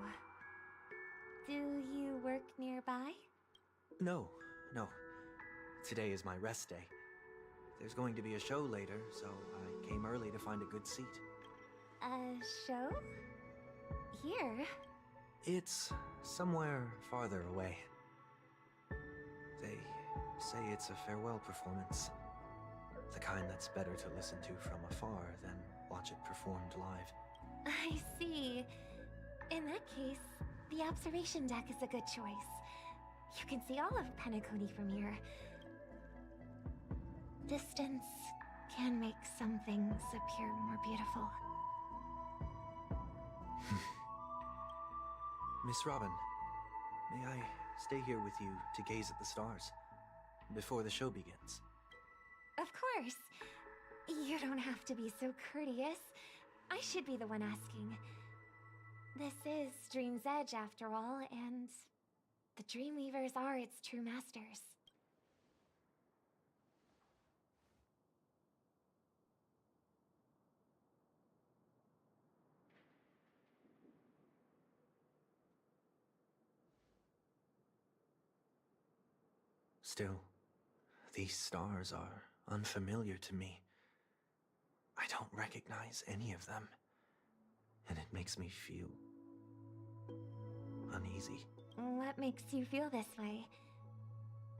Do you work nearby? No. Today is my rest day. There's going to be a show later, so I came early to find a good seat. A show? Here? It's somewhere farther away. They say it's a farewell performance. The kind that's better to listen to from afar than watch it performed live. I see. In that case, the observation deck is a good choice. You can see all of Penacony from here. Distance can make some things appear more beautiful. Miss Robin, may I stay here with you to gaze at the stars before the show begins? Of course. You don't have to be so courteous. I should be the one asking. This is Dream's Edge, after all, and the Dreamweavers are its true masters. Still, these stars are unfamiliar to me. I don't recognize any of them, and it makes me feel uneasy. What makes you feel this way?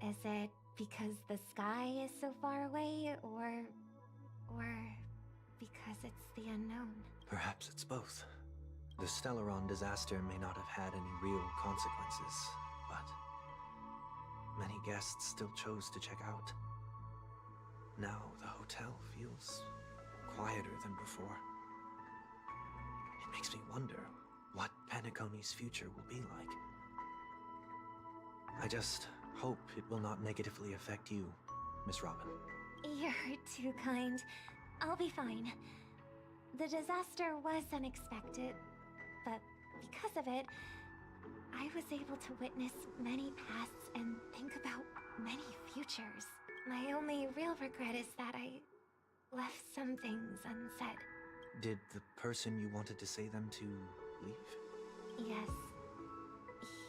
Is it because the sky is so far away, or because it's the unknown? Perhaps it's both. The Stellaron disaster may not have had any real consequences, but many guests still chose to check out. Now the hotel feels quieter than before. It makes me wonder what Penacony's future will be like. I just hope it will not negatively affect you, Miss Robin. You're too kind. I'll be fine. The disaster was unexpected, but because of it, I was able to witness many pasts and think about many futures. My only real regret is that I left some things unsaid. Did the person you wanted to say them to leave? Yes.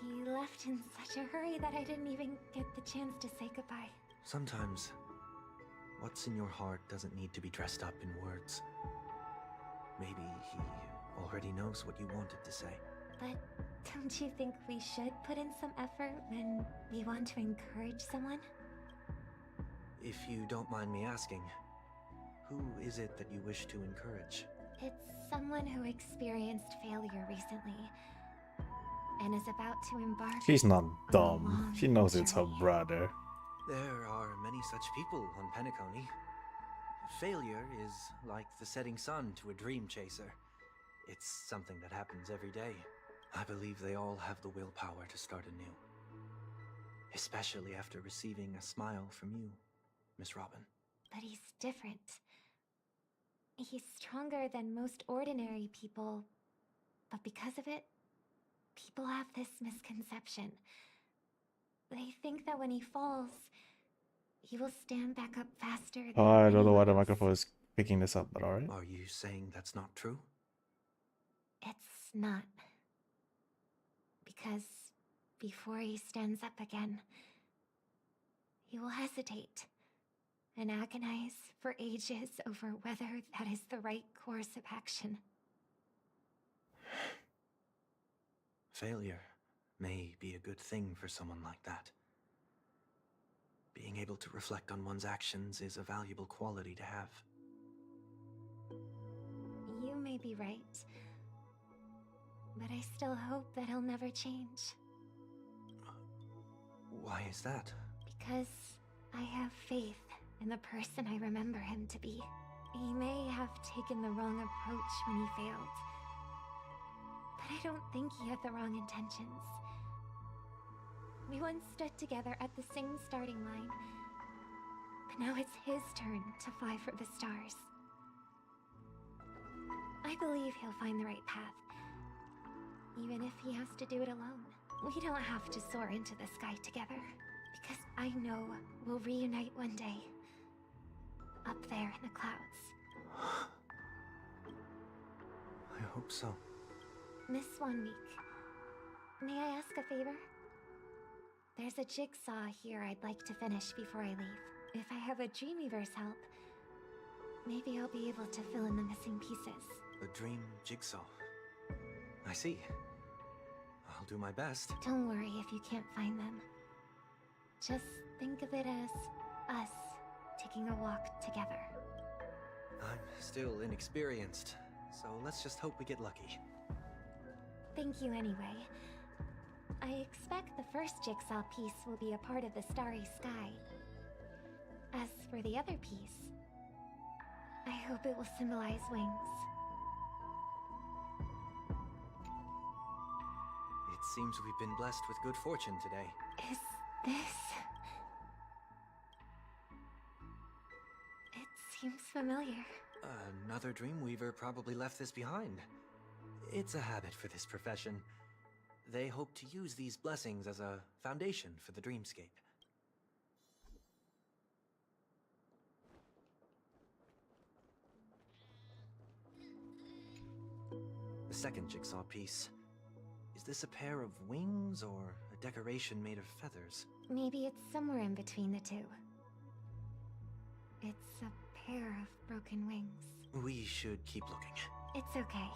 He left in such a hurry that I didn't even get the chance to say goodbye. Sometimes, what's in your heart doesn't need to be dressed up in words. Maybe he already knows what you wanted to say. But don't you think we should put in some effort when we want to encourage someone? If you don't mind me asking, who is it that you wish to encourage? It's someone who experienced failure recently and is about to embark. She's not dumb. She knows it's her brother. There are many such people on Penacony. Failure is like the setting sun to a dream chaser. It's something that happens every day. I believe they all have the willpower to start anew. Especially after receiving a smile from you, Miss Robin. But he's different. He's stronger than most ordinary people, but because of it, people have this misconception. They think that when he falls, he will stand back up faster than I don't know why the anyone else. microphone is picking this up, but alright. Are you saying that's not true? It's not. Because before he stands up again, he will hesitate and agonize for ages over whether that is the right course of action. Failure may be a good thing for someone like that. Being able to reflect on one's actions is a valuable quality to have. You may be right, but I still hope that he'll never change. Why is that? Because I have faith in the person I remember him to be. He may have taken the wrong approach when he failed, but I don't think he had the wrong intentions. We once stood together at the same starting line, but now it's his turn to fly for the stars. I believe he'll find the right path, even if he has to do it alone. We don't have to soar into the sky together, because I know we'll reunite one day, up there in the clouds. I hope so. Miss 1 week, may I ask a favor? There's a jigsaw here I'd like to finish before I leave. If I have a Dreamweaver's help, maybe I'll be able to fill in the missing pieces. A dream jigsaw. I see. I'll do my best. Don't worry if you can't find them. Just think of it as us taking a walk together. I'm still inexperienced, so let's just hope we get lucky. Thank you anyway. I expect the first jigsaw piece will be a part of the starry sky. As for the other piece, I hope it will symbolize wings. It seems we've been blessed with good fortune today. Is this... It seems familiar. Another Dreamweaver probably left this behind. It's a habit for this profession. They hope to use these blessings as a foundation for the dreamscape. The second jigsaw piece. Is this a pair of wings or a decoration made of feathers? Maybe it's somewhere in between the two. It's a pair of broken wings. We should keep looking. It's okay.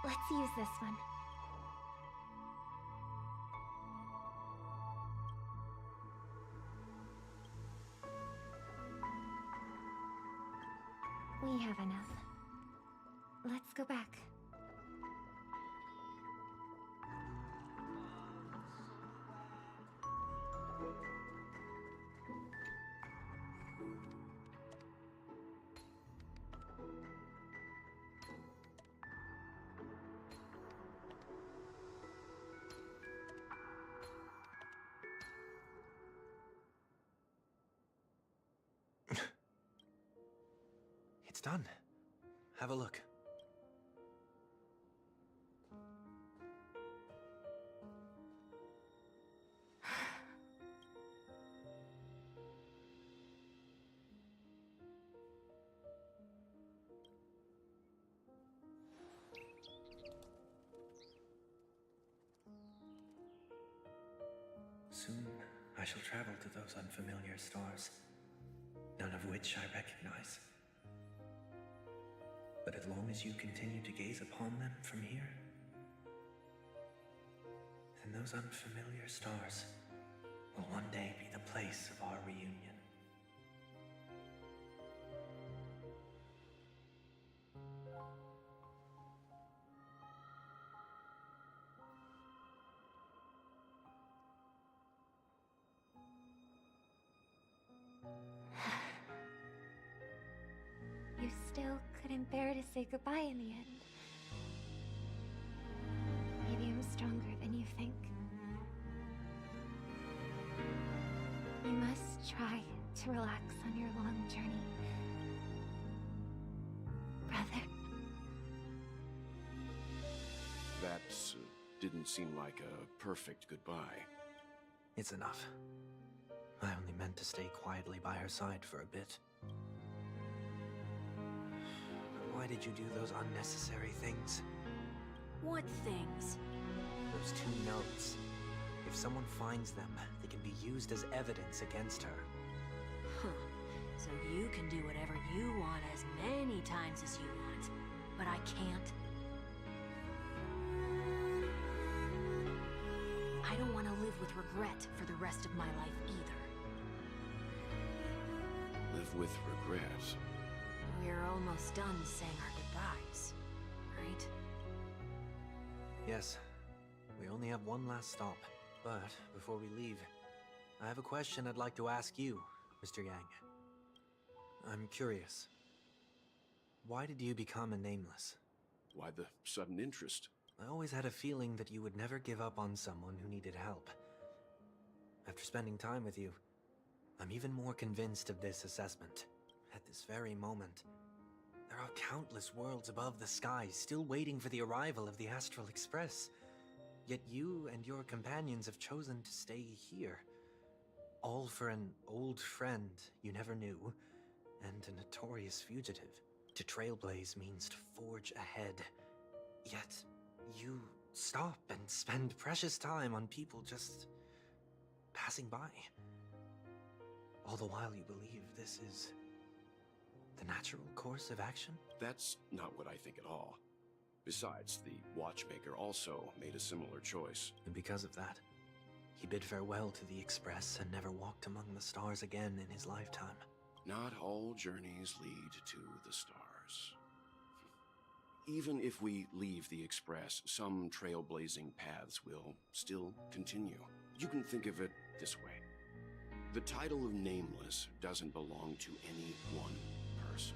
Let's use this one. We have enough. Let's go back. done. Have a look. Soon, I shall travel to those unfamiliar stars, none of which I recognize. But as long as you continue to gaze upon them from here, then those unfamiliar stars will one day be the place of our reunion. You still couldn't bear to say goodbye in the end. Maybe I'm stronger than you think. You must try to relax on your long journey. Brother. That didn't seem like a perfect goodbye. It's enough. I only meant to stay quietly by her side for a bit. Why did you do those unnecessary things? What things? Those 2 notes. If someone finds them, they can be used as evidence against her. Huh. So you can do whatever you want as many times as you want, but I can't. I don't want to live with regret for the rest of my life either. Live with regret? We're almost done saying our goodbyes, right? Yes. We only have one last stop. But before we leave, I have a question I'd like to ask you, Mr. Yang. I'm curious. Why did you become a nameless? Why the sudden interest? I always had a feeling that you would never give up on someone who needed help. After spending time with you, I'm even more convinced of this assessment. At this very moment, there are countless worlds above the sky still waiting for the arrival of the Astral Express. Yet you and your companions have chosen to stay here. All for an old friend you never knew, and a notorious fugitive. To trailblaze means to forge ahead. Yet, you stop and spend precious time on people just passing by. All the while you believe this is the natural course of action? That's not what I think at all. Besides, the watchmaker also made a similar choice. And because of that, he bid farewell to the Express and never walked among the stars again in his lifetime. Not all journeys lead to the stars. Even if we leave the Express, some trailblazing paths will still continue. You can think of it this way. The title of Nameless doesn't belong to any one person.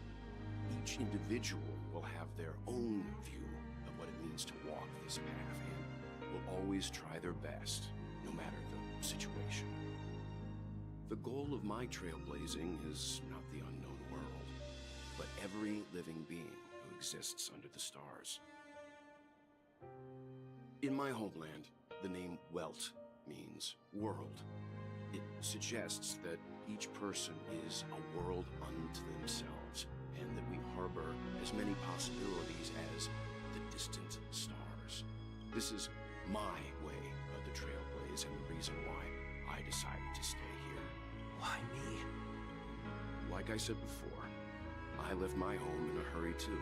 Each individual will have their own view of what it means to walk this path and will always try their best, no matter the situation. The goal of my trailblazing is not the unknown world, but every living being who exists under the stars. In my homeland, the name Welt means world. It suggests that each person is a world unto themselves, and that we harbor as many possibilities as the distant stars. This is my way of the trailblaze and the reason why I decided to stay here. Why me? Like I said before, I left my home in a hurry too.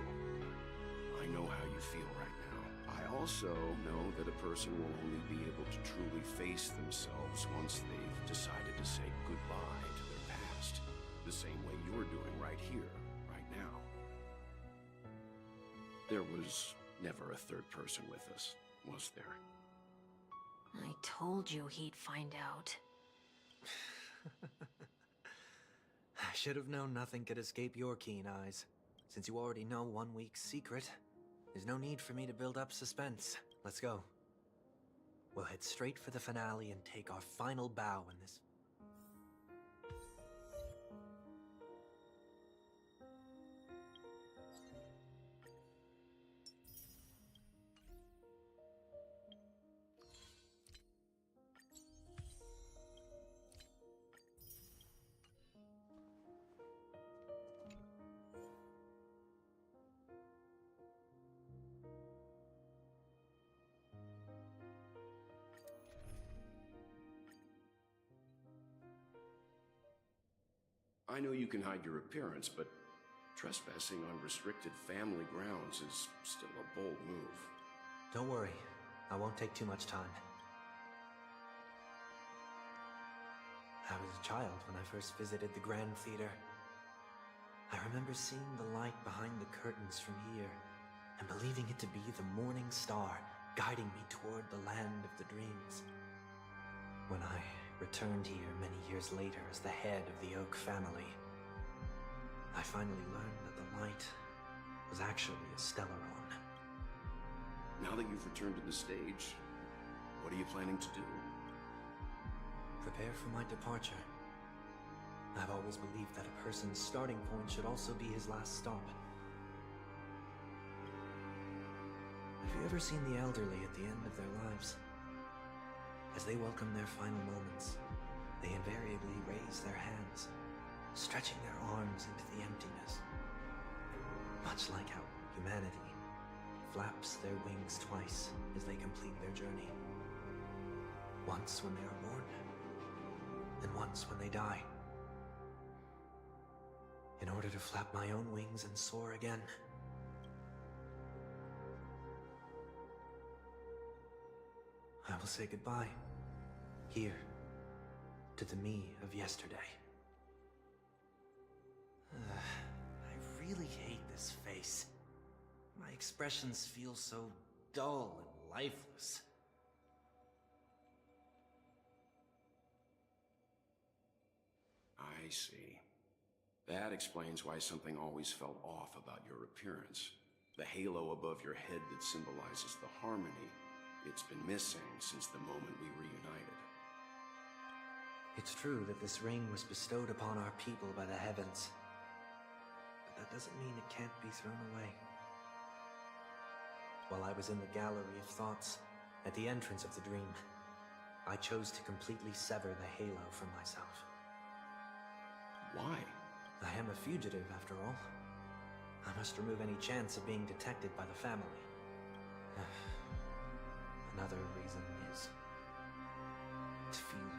I know how you feel right now. I also know that a person will only be able to truly face themselves once they've decided to say goodbye to their past, the same way you're doing right here, right now. There was never a third person with us, was there? I told you he'd find out. I should have known nothing could escape your keen eyes. Since you already know 1 week's secret, there's no need for me to build up suspense. Let's go. We'll head straight for the finale and take our final bow in this. I know you can hide your appearance, but trespassing on restricted family grounds is still a bold move. Don't worry. I won't take too much time. I was a child when I first visited the Grand Theater. I remember seeing the light behind the curtains from here, and believing it to be the morning star guiding me toward the land of the dreams. When I returned here many years later as the head of the Oak family, I finally learned that the light was actually a Stellaron. Now that you've returned to the stage, what are you planning to do? Prepare for my departure. I've always believed that a person's starting point should also be his last stop. Have you ever seen the elderly at the end of their lives? As they welcome their final moments, they invariably raise their hands, stretching their arms into the emptiness. Much like how humanity flaps their wings twice as they complete their journey. Once when they are born, and once when they die. In order to flap my own wings and soar again. I will say goodbye, here, to the me of yesterday. I really hate this face. My expressions feel so dull and lifeless. I see. That explains why something always felt off about your appearance. The halo above your head that symbolizes the harmony, it's been missing since the moment we reunited. It's true that this ring was bestowed upon our people by the heavens. But that doesn't mean it can't be thrown away. While I was in the gallery of thoughts, at the entrance of the dream, I chose to completely sever the halo from myself. Why? I am a fugitive, after all. I must remove any chance of being detected by the family. Another reason is to feel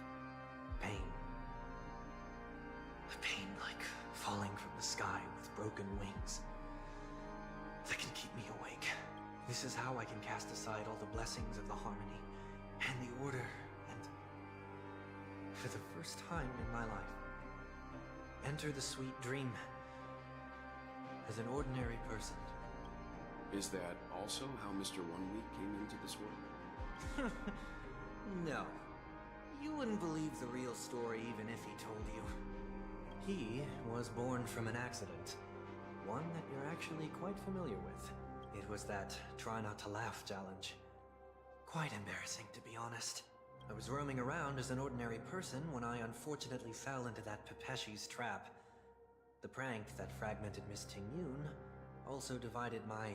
pain. A pain like falling from the sky with broken wings that can keep me awake. This is how I can cast aside all the blessings of the harmony and the order and, for the first time in my life, enter the sweet dream as an ordinary person. Is that also how Mr. One Week came into this world? No. You wouldn't believe the real story even if he told you. He was born from an accident. One that you're actually quite familiar with. It was that try not to laugh challenge. Quite embarrassing, to be honest. I was roaming around as an ordinary person when I unfortunately fell into that Pepeshi's trap. The prank that fragmented Miss Ting-Yun also divided my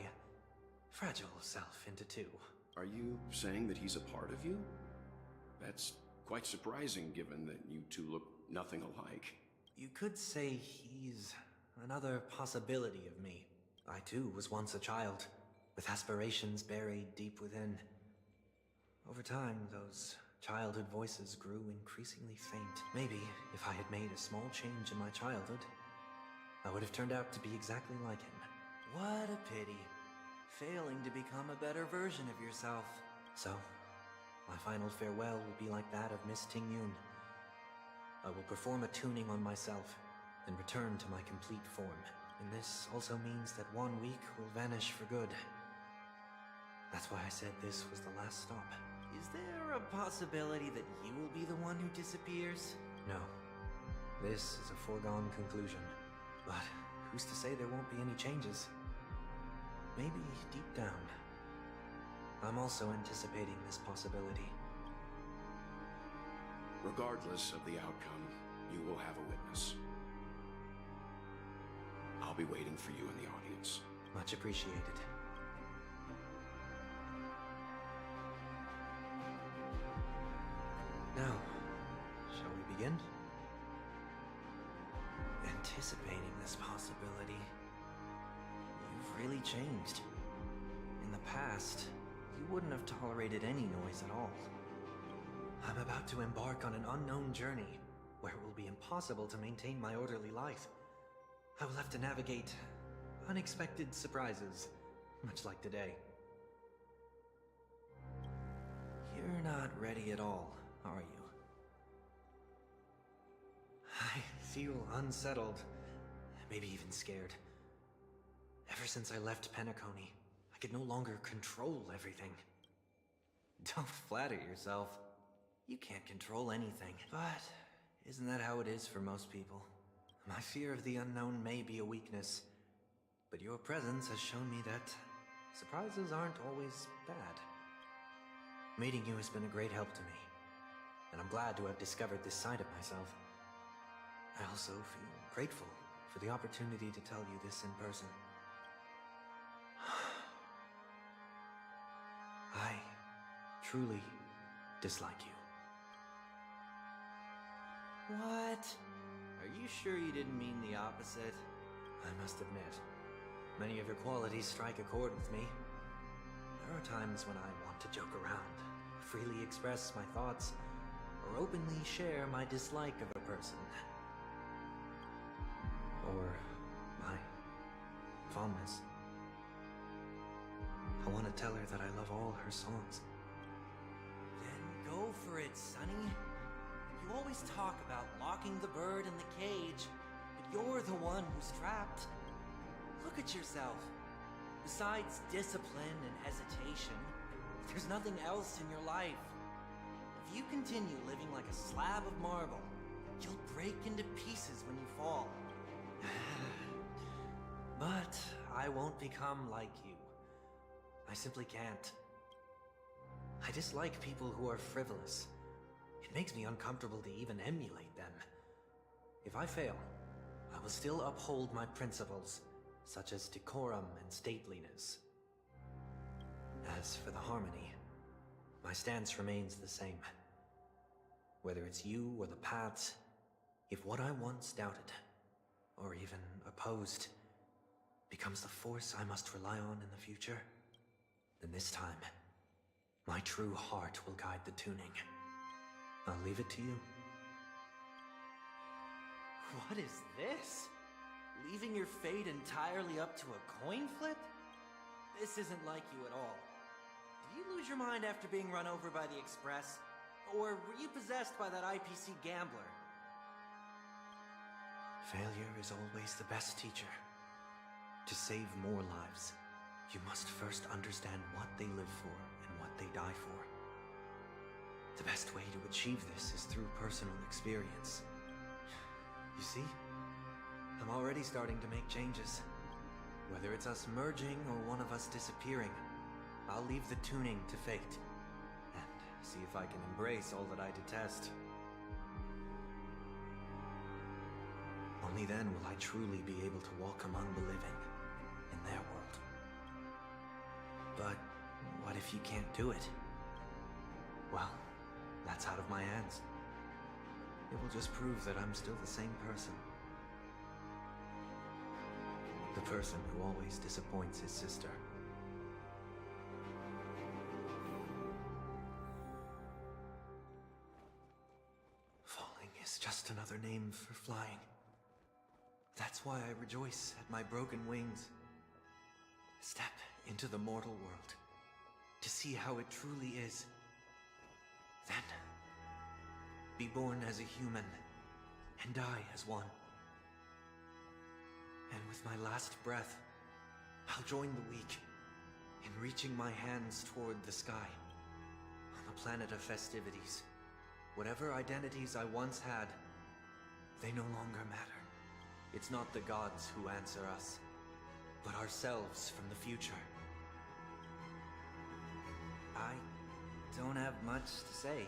fragile self into two. Are you saying that he's a part of you? That's quite surprising given that you two look nothing alike. You could say he's another possibility of me. I too was once a child, with aspirations buried deep within. Over time, those childhood voices grew increasingly faint. Maybe if I had made a small change in my childhood, I would have turned out to be exactly like him. What a pity. Failing to become a better version of yourself. So, my final farewell will be like that of Miss Ting-Yun. I will perform a tuning on myself and return to my complete form. And this also means that 1 week will vanish for good. That's why I said this was the last stop. Is there a possibility that you will be the one who disappears? No. This is a foregone conclusion. But who's to say there won't be any changes? Maybe deep down, I'm also anticipating this possibility. Regardless of the outcome, you will have a witness. I'll be waiting for you in the audience. Much appreciated. Now, shall we begin? Anticipating this possibility, you've really changed. In the past, you wouldn't have tolerated any noise at all. I'm about to embark on an unknown journey, where it will be impossible to maintain my orderly life. I will have to navigate unexpected surprises, much like today. You're not ready at all, are you? I feel unsettled, maybe even scared. Ever since I left Penacony, I could no longer control everything. Don't flatter yourself. You can't control anything. But isn't that how it is for most people? My fear of the unknown may be a weakness, but your presence has shown me that surprises aren't always bad. Meeting you has been a great help to me, and I'm glad to have discovered this side of myself. I also feel grateful for the opportunity to tell you this in person. I truly dislike you. What? Are you sure you didn't mean the opposite? I must admit, many of your qualities strike a chord with me. There are times when I want to joke around, freely express my thoughts, or openly share my dislike of a person. Or my fondness. I want to tell her that I love all her songs. Then go for it, Sonny. You always talk about locking the bird in the cage, but you're the one who's trapped. Look at yourself. Besides discipline and hesitation, there's nothing else in your life. If you continue living like a slab of marble, you'll break into pieces when you fall. But I won't become like you. I simply can't. I dislike people who are frivolous. It makes me uncomfortable to even emulate them. If I fail, I will still uphold my principles, such as decorum and stateliness. As for the harmony, my stance remains the same. Whether it's you or the paths, if what I once doubted, or even opposed, becomes the force I must rely on in the future, then this time, my true heart will guide the tuning. I'll leave it to you. What is this? Leaving your fate entirely up to a coin flip? This isn't like you at all. Did you lose your mind after being run over by the Express? Or were you possessed by that IPC gambler? Failure is always the best teacher. To save more lives, you must first understand what they live for and what they die for. The best way to achieve this is through personal experience. You see? I'm already starting to make changes. Whether it's us merging or one of us disappearing, I'll leave the tuning to fate. And see if I can embrace all that I detest. Only then will I truly be able to walk among the living in their world. But what if you can't do it? Well, that's out of my hands. It will just prove that I'm still the same person. The person who always disappoints his sister. Falling is just another name for flying. That's why I rejoice at my broken wings. Step into the mortal world to see how it truly is. Then, be born as a human and die as one. And with my last breath, I'll join the weak in reaching my hands toward the sky. On the planet of festivities, whatever identities I once had, they no longer matter. It's not the gods who answer us, but ourselves from the future. I don't have much to say.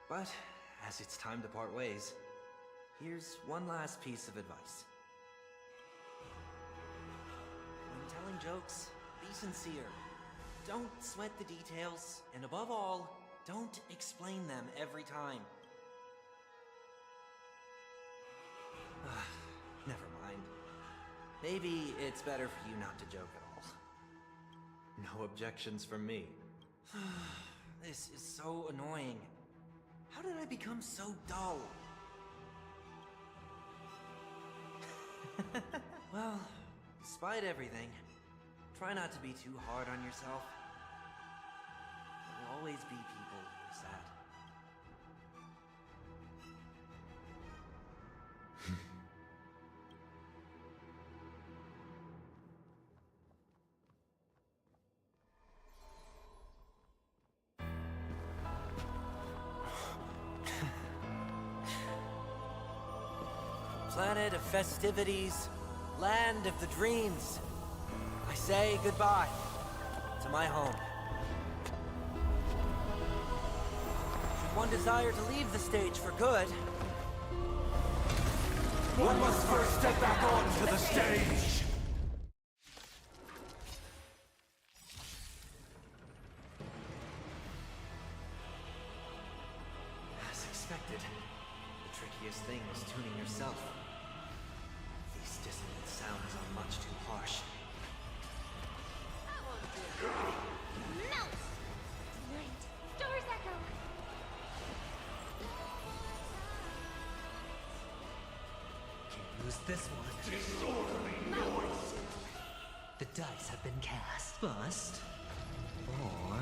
But, as it's time to part ways, here's one last piece of advice. When telling jokes, be sincere. Don't sweat the details, and above all, don't explain them every time. Never mind. Maybe it's better for you not to joke at all. No objections from me. This is so annoying. How did I become so dull? Well, despite everything, try not to be too hard on yourself. There will always be people who are sad. Planet of festivities, land of the dreams. I say goodbye to my home. Should one desire to leave the stage for good, One must first step back onto the stage! as expected, the trickiest thing was tuning yourself. These dissonant sounds are much too harsh. Melt! Tonight, stars echo! Can't lose this one. Disorderly noise! The dice have been cast. Bust. Or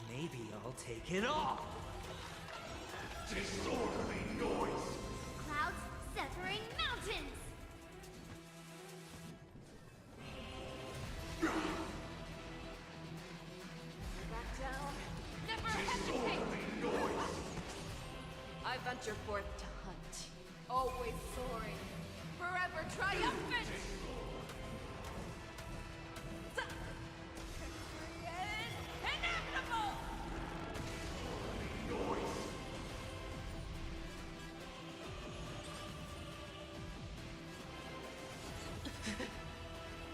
maybe I'll take it all. Disorderly noise! Clouds severing mountains! Back down. Never hesitate! I venture forth to hunt. Always soaring. Forever triumphant! Victory is inevitable!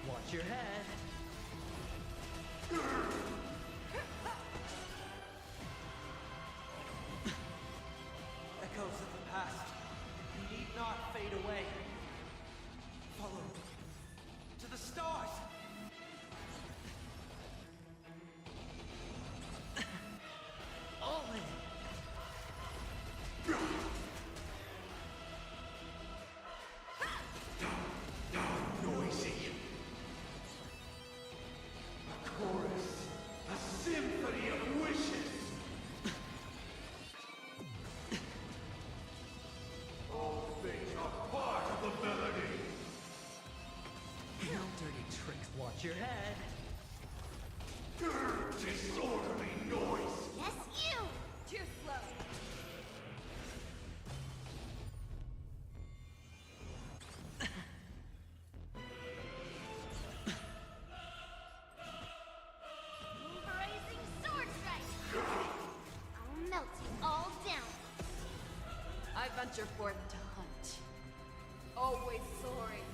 Watch your head. Echoes of the past need not fade away. Follow to the stars. All in. Noisy! A chorus! A symphony of wishes! All things are part of the melody! No dirty tricks. Watch your head. Disorderly noise! Yes, you! Too slow. Blazing sword strike! I'll melt you all down! I venture forth to hunt. Always soaring.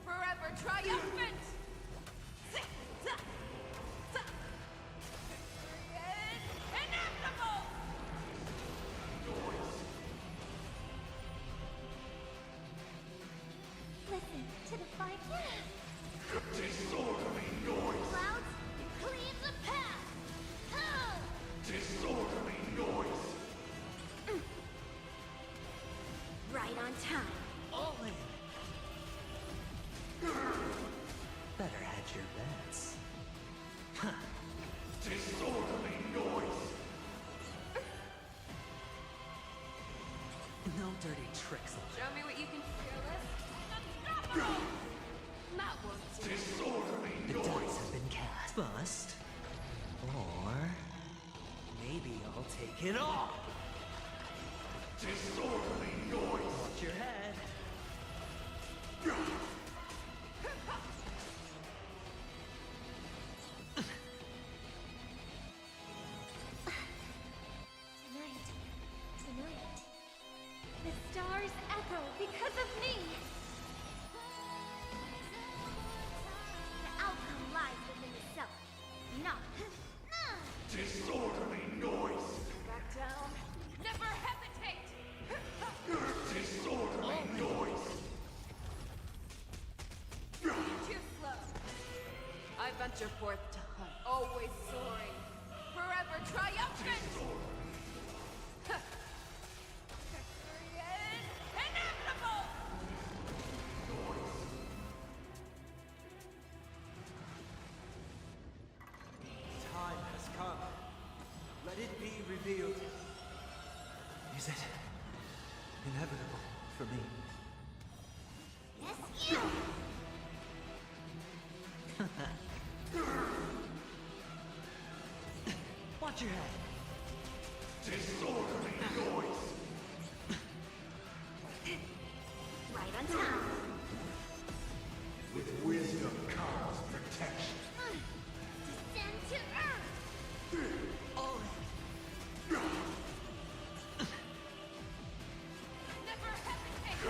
Forever triumphant! Victory is inevitable! Listen to the five Disorderly noise! clouds, cleave the path! Huh! Disorderly noise! Right on time. All in. Better hedge your bets. Huh. Disorderly noise! No dirty tricks. Show me what you can fearless. Unstoppable! That won't do. Disorderly The noise! dice have been cast. Bust. Or maybe I'll take it all. Disorderly noise! Watch your head. Tonight, the stars echo because of me! The outcome lies within the self, not... Disorderly noise! Back down. Never hesitate! Disorderly noise! Too slow. I venture forth to hunt. Always soaring. Forever triumphant! Victory is inevitable! revealed. Is it inevitable for me? Yes, you! Watch your head. Disorderly noise! Right on time. With wisdom comes protection. Descend to earth! All Never hesitate!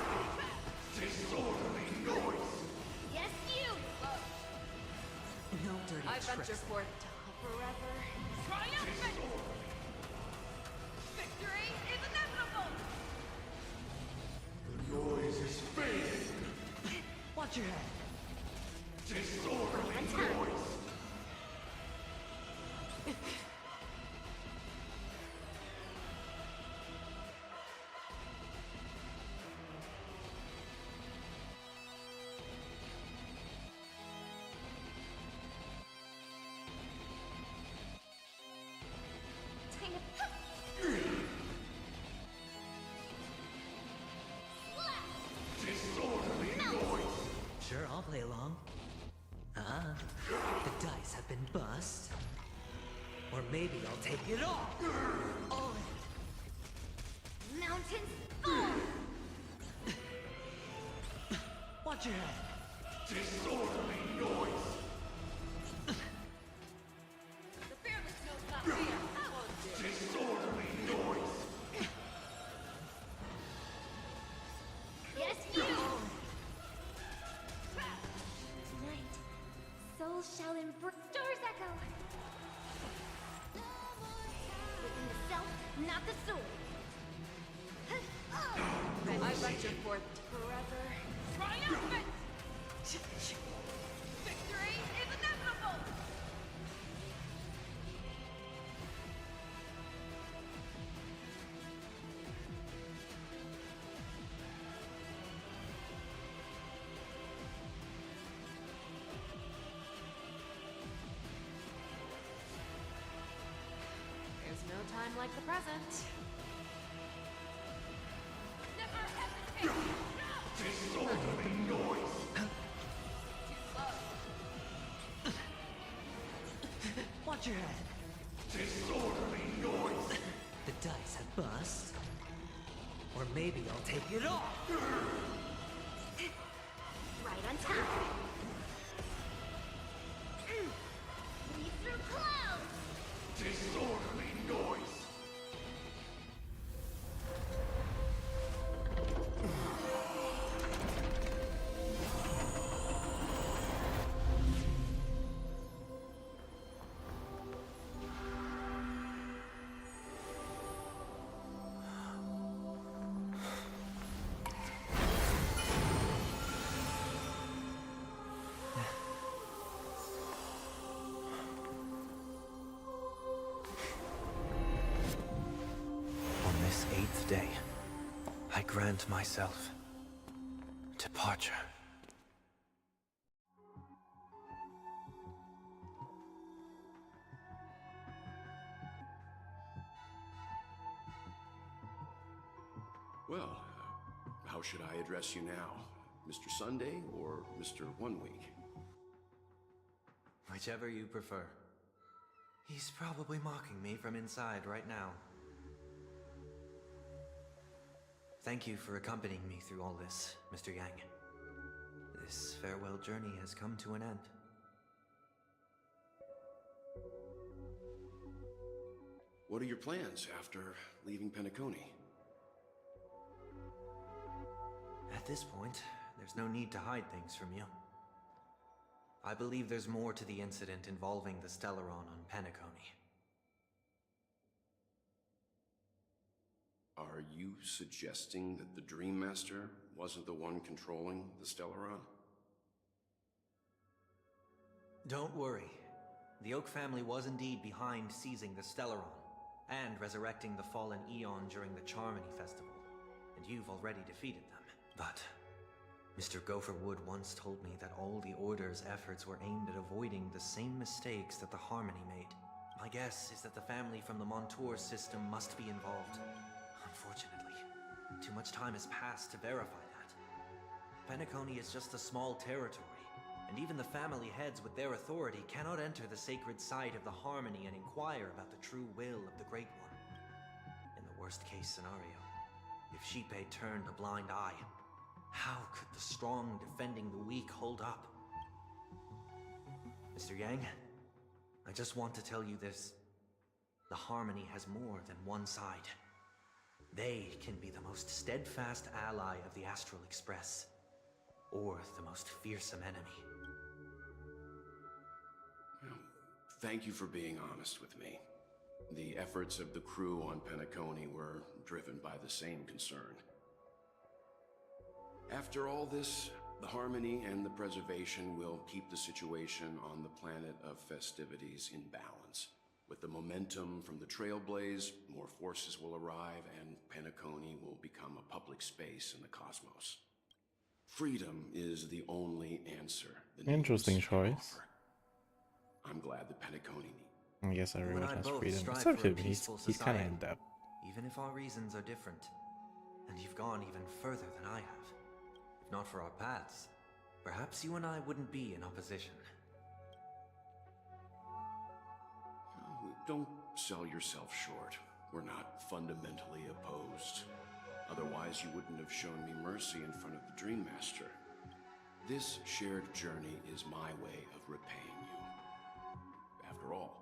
Disorderly noise! Yes, you! no dirty I venture tricks. forth to forever triumphant! Victory is inevitable! The noise is fading. Watch your head. Disorderly noise! Disorderly noise! Sure, I'll play along. The dice have been bust. Or maybe I'll take it all. All Mountains fall! Watch your head. Disorderly noise! The fearless knows not fear. How on Disorderly noise! Yes, you! Tonight, souls shall embrace. Stars echo! Within the self, not the soul. I venture forth to forever triumphant! Victory is inevitable! There's no time like the present. Never hesitate! Disorderly noise! Watch your head. Disorderly noise! The dice have bust. Or maybe I'll take it all. Right on time. Lead through clouds! Disorderly noise! On this 8th day, I grant myself departure. Well, how should I address you now? Mr. Sunday or Mr. 1 Week? Whichever you prefer. He's probably mocking me from inside right now. Thank you for accompanying me through all this, Mr. Yang. This farewell journey has come to an end. What are your plans after leaving Penacony? At this point, there's no need to hide things from you. I believe there's more to the incident involving the Stellaron on Penacony. Are you suggesting that the Dream Master wasn't the one controlling the Stellaron? Don't worry. The Oak family was indeed behind seizing the Stellaron and resurrecting the fallen Eon during the Charmony Festival, and you've already defeated them. But Mr. Gopherwood once told me that all the Order's efforts were aimed at avoiding the same mistakes that the Harmony made. My guess is that the family from the Montour system must be involved. Unfortunately, too much time has passed to verify that. Penacony is just a small territory, and even the family heads with their authority cannot enter the sacred site of the Harmony and inquire about the true will of the Great One. In the worst-case scenario, if Shippei turned a blind eye, how could the strong defending the weak hold up? Mr. Yang, I just want to tell you this. The Harmony has more than one side. They can be the most steadfast ally of the Astral Express, or the most fearsome enemy. Well, thank you for being honest with me. The efforts of the crew on Penacony were driven by the same concern. After all this, the Harmony and the Preservation will keep the situation on the planet of festivities in balance. With the momentum from the Trailblaze, more forces will arrive and Penacony will become a public space in the cosmos. Freedom is the only answer. Interesting choice. I'm glad the Penacony. I guess everyone You and I has both freedom. strive Except for a him, he's peaceful kind of society, in depth. even if our reasons are different. And you've gone even further than I have. If not for our paths, perhaps you and I wouldn't be in opposition. Don't sell yourself short. We're not fundamentally opposed. Otherwise, you wouldn't have shown me mercy in front of the Dream Master. This shared journey is my way of repaying you. After all,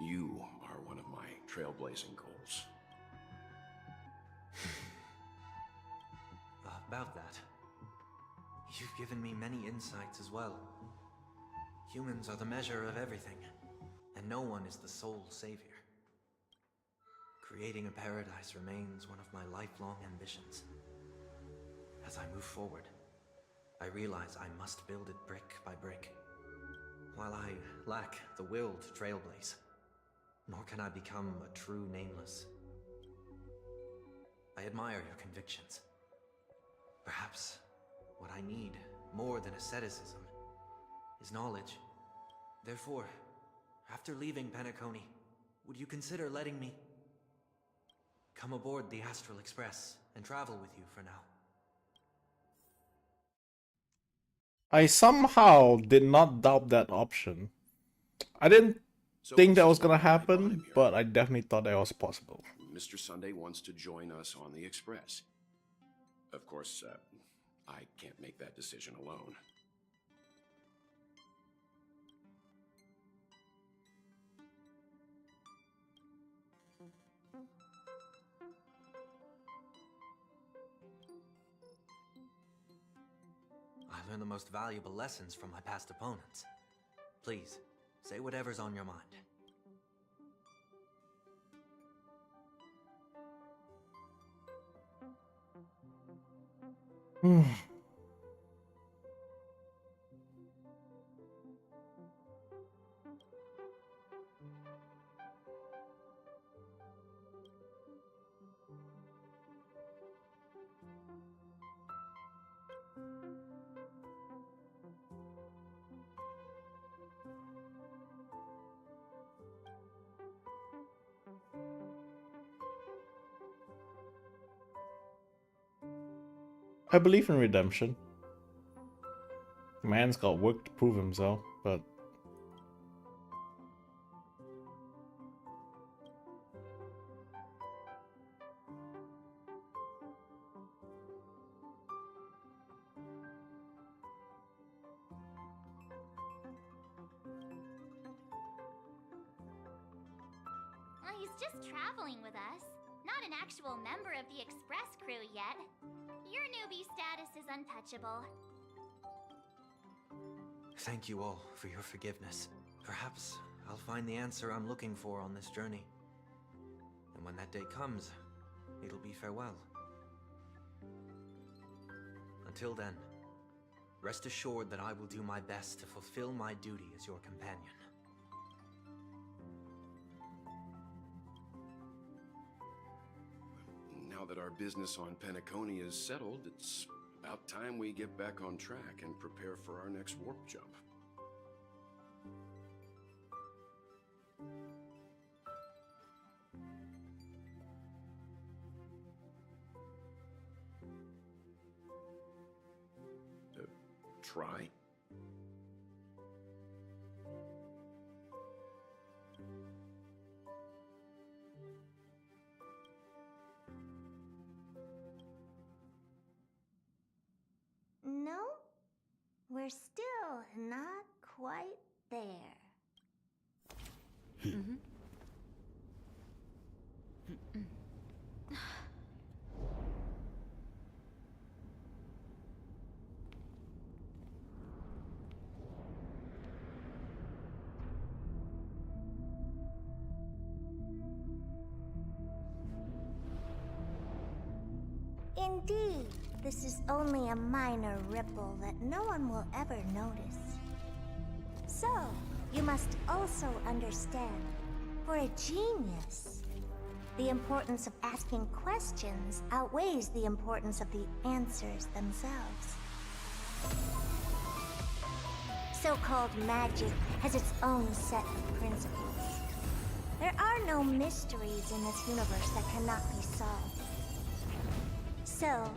you are one of my trailblazing goals. About that, you've given me many insights as well. Humans are the measure of everything, and no one is the sole savior. Creating a paradise remains one of my lifelong ambitions. As I move forward, I realize I must build it brick by brick. While I lack the will to trailblaze, nor can I become a true nameless. I admire your convictions. Perhaps what I need, more than asceticism, is knowledge. Therefore, after leaving Penacony, would you consider letting me come aboard the Astral Express and travel with you for now? I somehow did not doubt that option. I didn't think that was gonna happen, but I definitely thought that was possible. Mr. Sunday wants to join us on the Express. Of course, I can't make that decision alone. I learned the most valuable lessons from my past opponents. Please, say whatever's on your mind. I believe in redemption. Man's got work to prove himself, but Well, he's just traveling with us. Not an actual member of the Express crew yet. Your newbie status is untouchable. Thank you all for your forgiveness. Perhaps I'll find the answer I'm looking for on this journey. And when that day comes, it'll be farewell. Until then, rest assured that I will do my best to fulfill my duty as your companion. Now that our business on Penacony is settled, it's about time we get back on track and prepare for our next warp jump. try? No, we're still not quite there. Indeed, this is only a minor ripple that no one will ever notice. So, you must also understand, for a genius, the importance of asking questions outweighs the importance of the answers themselves. So-called magic has its own set of principles. There are no mysteries in this universe that cannot be solved. So,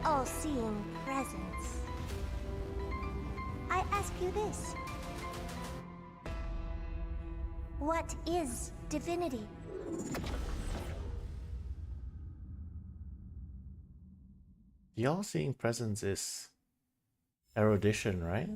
all-seeing presence, I ask you this. What is divinity? The all-seeing presence is erudition, right?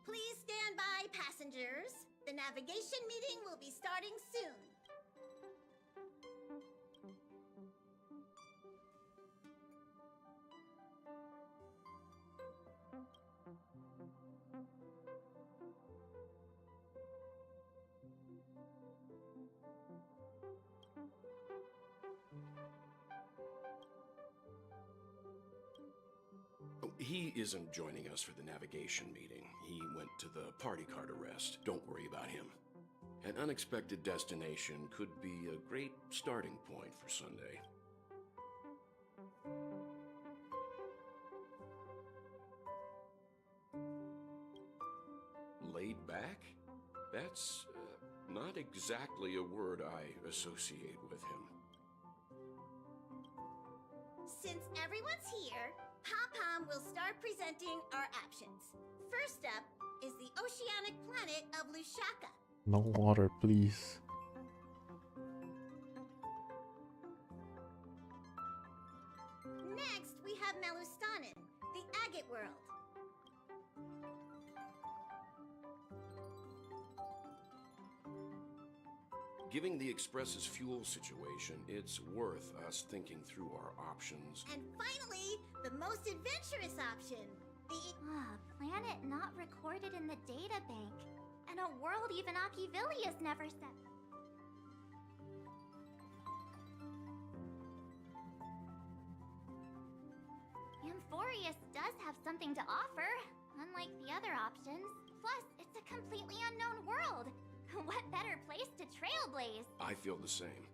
Please stand by, passengers. The navigation meeting will be starting soon. He isn't joining us for the navigation meeting. He went to the party card arrest. Don't worry about him. An unexpected destination could be a great starting point for Sunday. Laid back? That's not exactly a word I associate with him. Since everyone's here, Pom-Pom will start presenting our options. First up is the oceanic planet of Lucier. No water, please. Next, we have Melustanen, the agate world. Given the Express's fuel situation, it's worth us thinking through our options. And finally, the most adventurous option, the... planet not recorded in the databank. And a world even Akivilius never said. Amphorius does have something to offer, unlike the other options. Plus, it's a completely unknown world. What better place to trailblaze? I feel the same.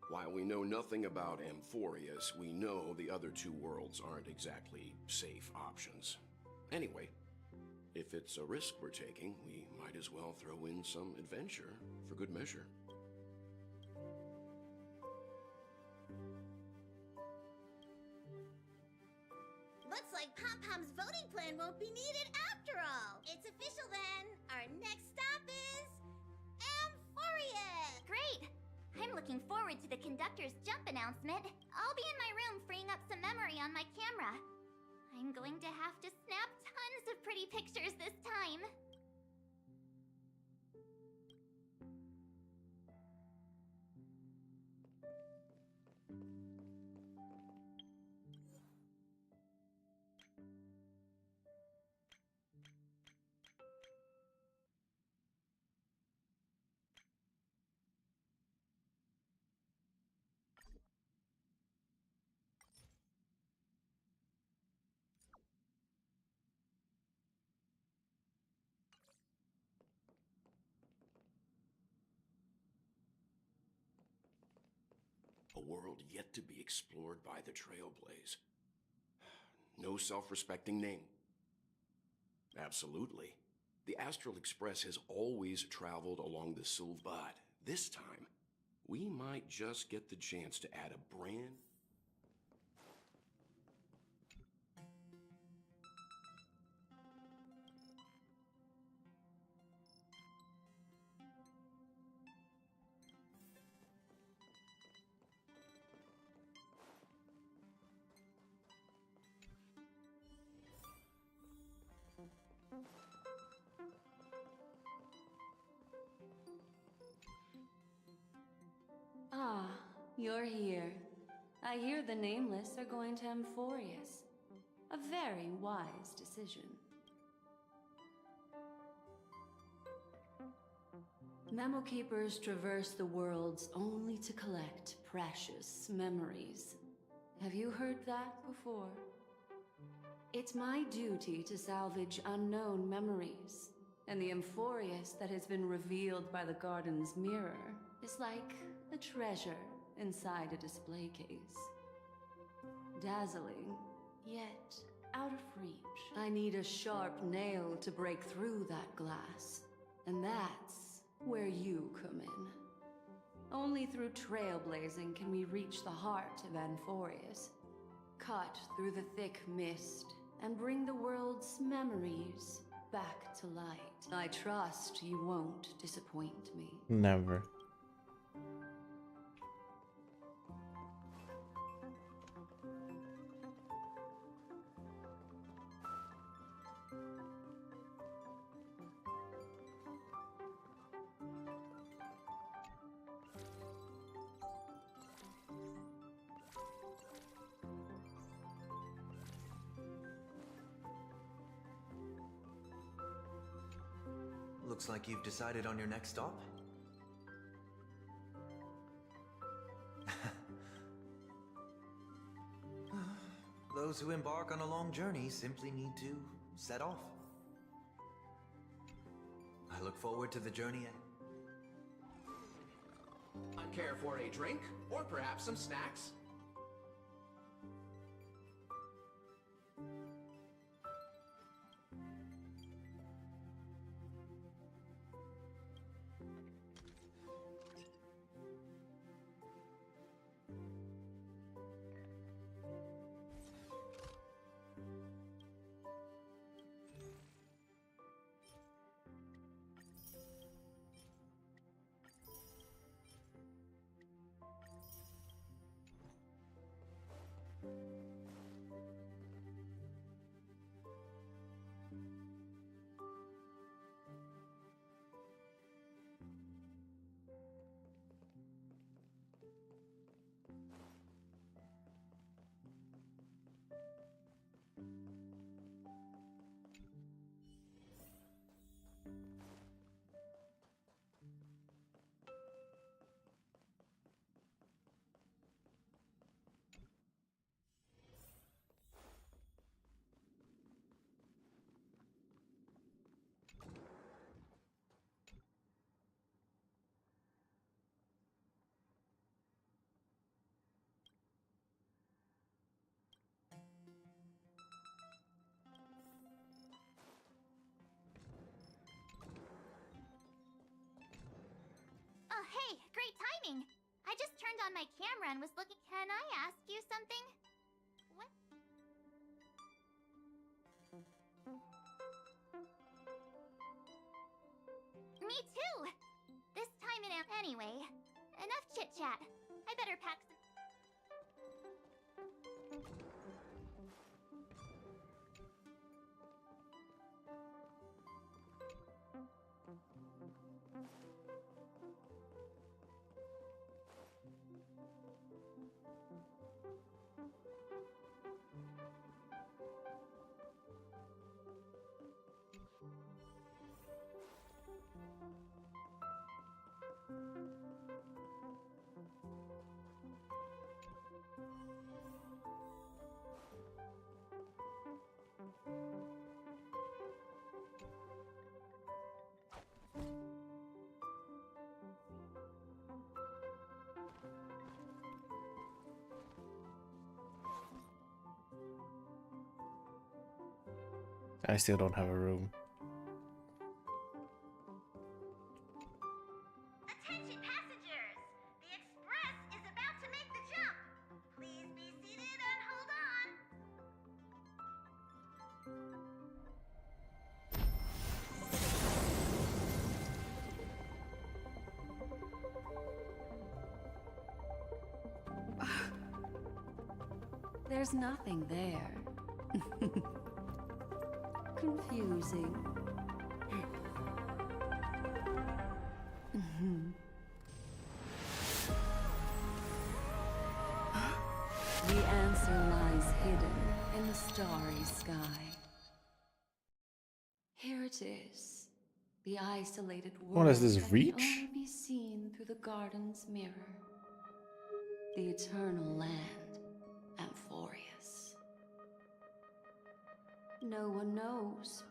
While we know nothing about Amphorius, we know the other two worlds aren't exactly safe options. Anyway, if it's a risk we're taking, we might as well throw in some adventure for good measure. Looks like Pom-Pom's voting plan won't be needed after all. It's official then. Our next stop is... Amphorius! Great! I'm looking forward to the conductor's jump announcement. I'll be in my room freeing up some memory on my camera. I'm going to have to snap tons of pretty pictures this time. yet to be explored by the Trailblaze. No self-respecting name. Absolutely. The Astral Express has always traveled along the Sylve, but this time, we might just get the chance to add a brand... Ah, you're here. I hear the Nameless are going to Amphorius. A very wise decision. Memo Keepers traverse the worlds only to collect precious memories. Have you heard that before? It's my duty to salvage unknown memories, and the Amphorius that has been revealed by the garden's mirror is like a treasure inside a display case. Dazzling, yet out of reach. I need a sharp nail to break through that glass, and that's where you come in. Only through trailblazing can we reach the heart of Amphorius, cut through the thick mist, and bring the world's memories back to light. I trust you won't disappoint me. Never. Looks like you've decided on your next stop. Those who embark on a long journey simply need to set off. I look forward to the journey ahead. Care for a drink? Or perhaps some snacks? Oh, hey, great timing. I just turned on my camera and was looking. Can I ask you something? What? Me too. This time in anyway. Enough chit-chat. I better pack some. I still don't have a room. Attention passengers! The express is about to make the jump. Please be seated and hold on. There's nothing there. Confusing. The answer lies hidden in the starry sky. Here it is. The isolated world What is this, that can Reach? only be seen through the garden's mirror. The eternal land, Amphorius. No one knows.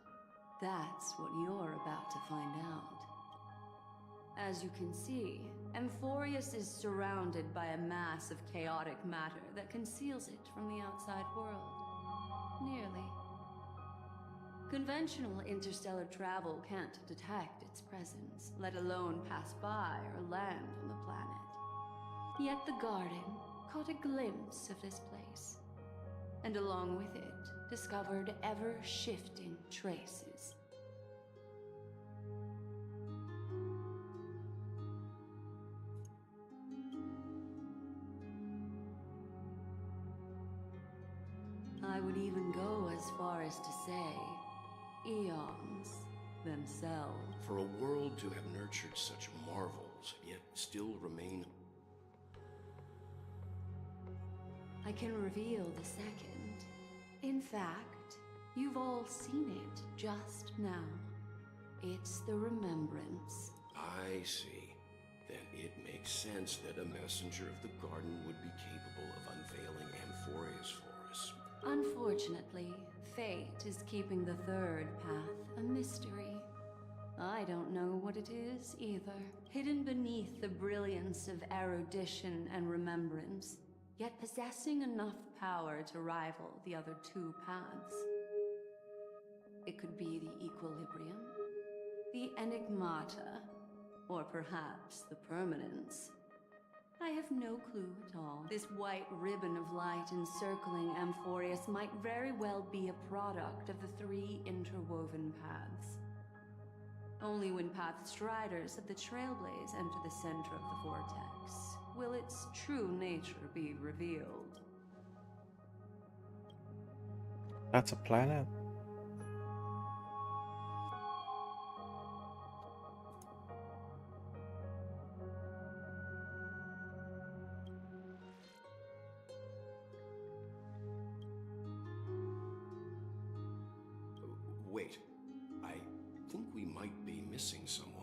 That's what you're about to find out. As you can see, Amphorius is surrounded by a mass of chaotic matter that conceals it from the outside world. Nearly. Conventional interstellar travel can't detect its presence, let alone pass by or land on the planet. Yet the garden caught a glimpse of this place, and along with it, discovered ever-shifting traces. I would even go as far as to say, eons themselves. For a world to have nurtured such marvels, yet still remain... I can reveal the second. In fact, you've all seen it just now. It's the remembrance. I see. Then it makes sense that a messenger of the garden would be capable of unveiling Amphorius for us. Unfortunately, fate is keeping the third path a mystery. I don't know what it is either. Hidden beneath the brilliance of erudition and remembrance, yet possessing enough power to rival the other two paths. It could be the equilibrium, the enigmata, or perhaps the permanence. I have no clue at all. This white ribbon of light encircling Amphorius might very well be a product of the three interwoven paths. Only when path striders of the Trailblaze enter the center of the vortex will its true nature be revealed. That's a planet? Wait, I think we might be missing someone.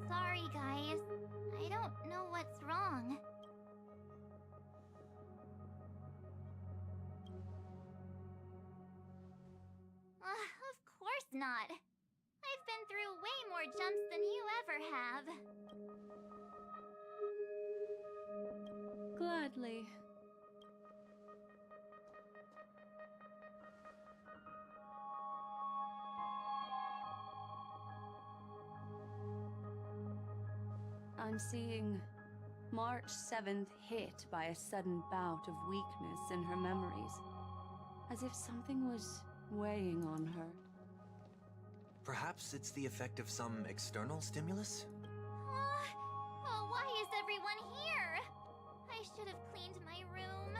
Sorry, guys. I don't know what's wrong. Of course not. I've been through way more jumps than you ever have. Gladly. I'm seeing March 7th hit by a sudden bout of weakness in her memories, as if something was weighing on her. Perhaps it's the effect of some external stimulus? Oh, why is everyone here? I should have cleaned my room.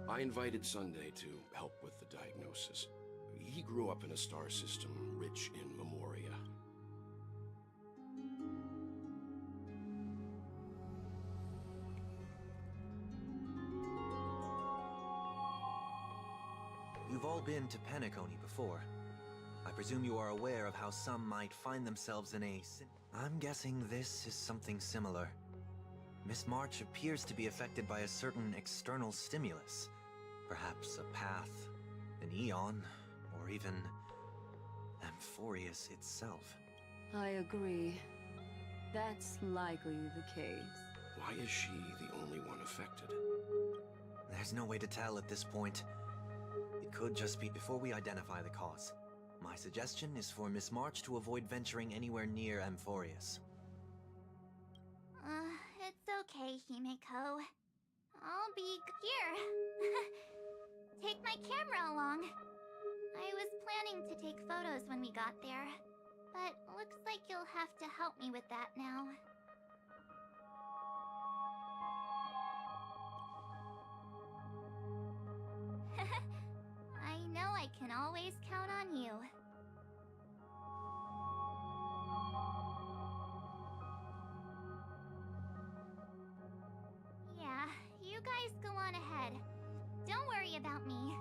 I invited Sunday to help with the diagnosis. He grew up in a star system rich in memoria. all been to Penacony before. I presume you are aware of how some might find themselves in a... I'm guessing this is something similar. Miss March appears to be affected by a certain external stimulus. Perhaps a path, an eon, or even Amphorius itself. I agree. That's likely the case. Why is she the only one affected? There's no way to tell at this point. It could just be before we identify the cause. My suggestion is for Miss March to avoid venturing anywhere near Amphorius. It's okay, Himeko. I'll be here. Take my camera along. I was planning to take photos when we got there, but looks like you'll have to help me with that now. I know I can always count on you. Yeah, you guys go on ahead. Don't worry about me.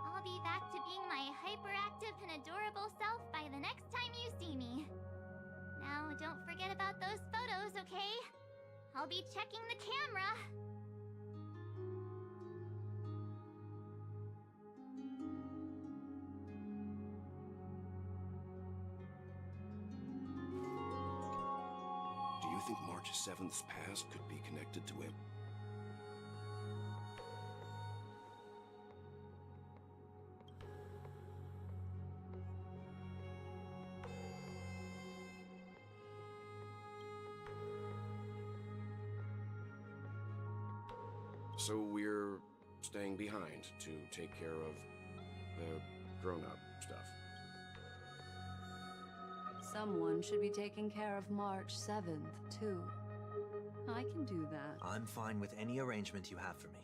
I'll be back to being my hyperactive and adorable self by the next time you see me. Now, don't forget about those photos, okay? I'll be checking the camera. Do you think March 7th's past could be connected to him? So we're staying behind to take care of the grown-up stuff. Someone should be taking care of March 7th, too. I can do that. I'm fine with any arrangement you have for me.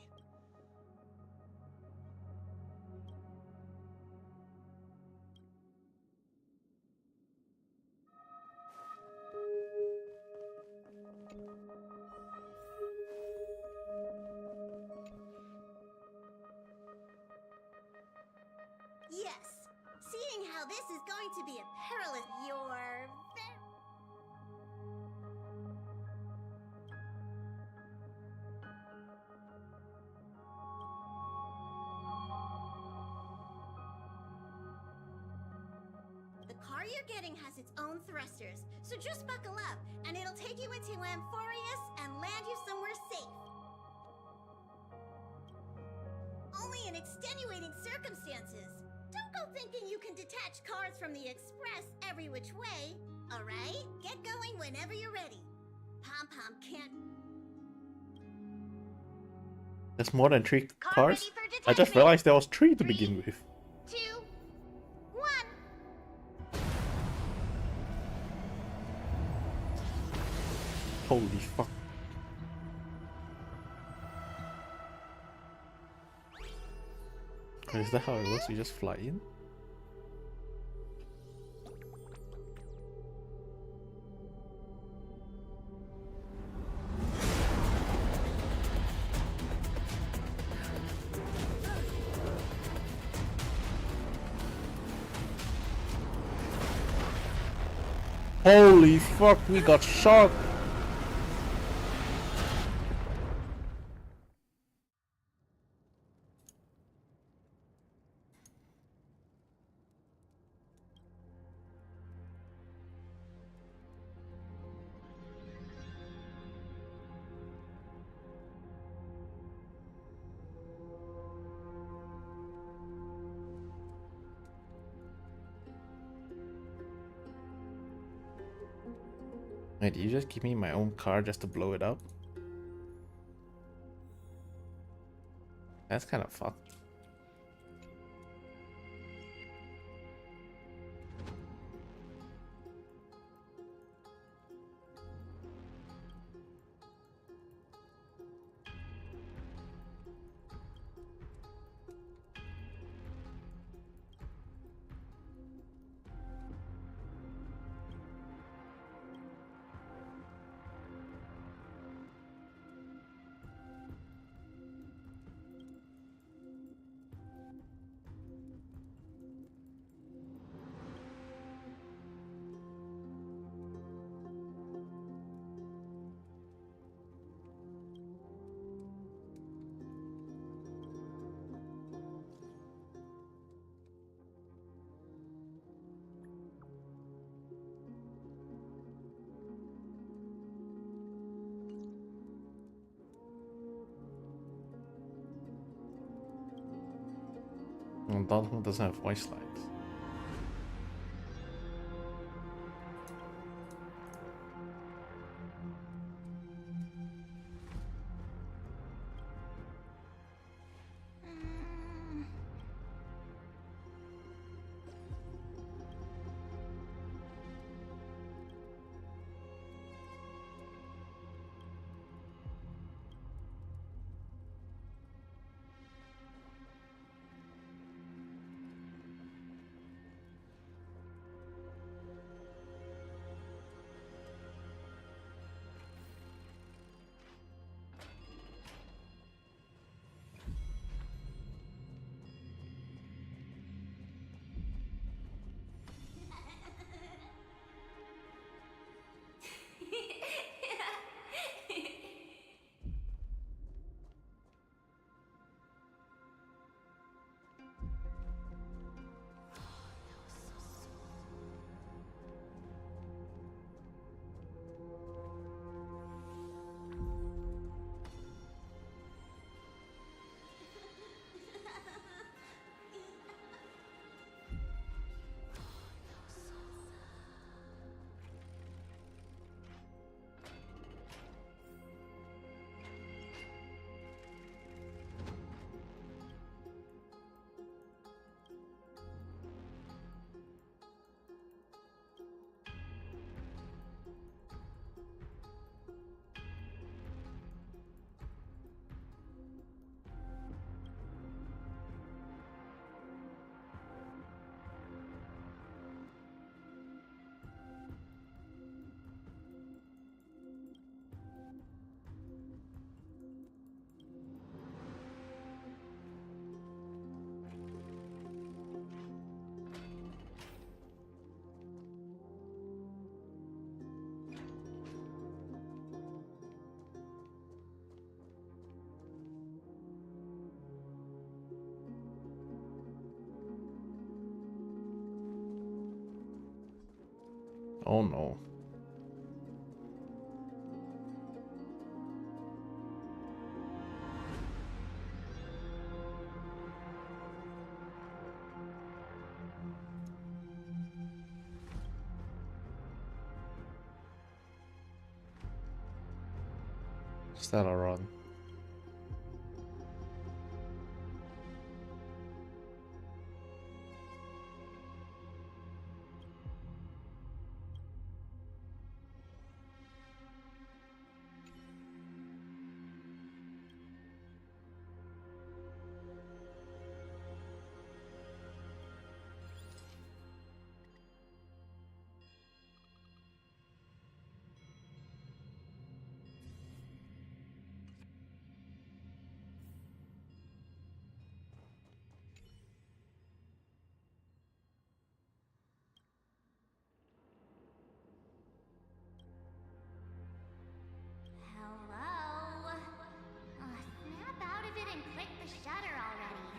Yes. Seeing how this is going to be a perilous... The car you're getting has its own thrusters, so just buckle up, and it'll take you into Amphorius and land you somewhere safe. Only in extenuating circumstances. Don't go thinking you can detach cars from the express every which way, alright? Get going whenever you're ready. Pom-Pom can't... There's more than 3 cars? I just realized there was 3 to begin with. 2, 1... Holy fuck. Is that how it works? You just fly in? Holy fuck, we got shot! Wait, did you just give me my own car just to blow it up? That's kind of fucked. Adulthood doesn't have voice lines. Oh no. Just that a run. Hello? Snap out of it and click the shutter already.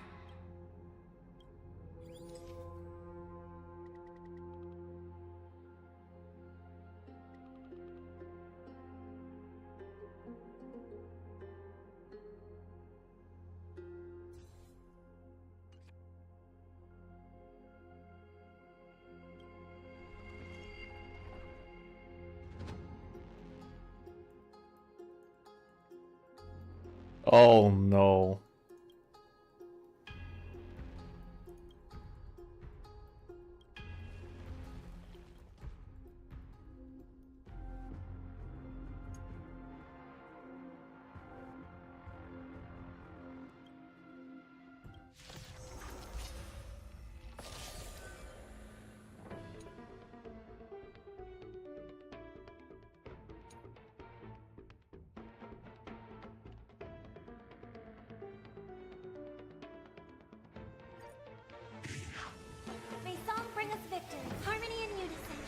Oh no. May song bring us victory, harmony and unison.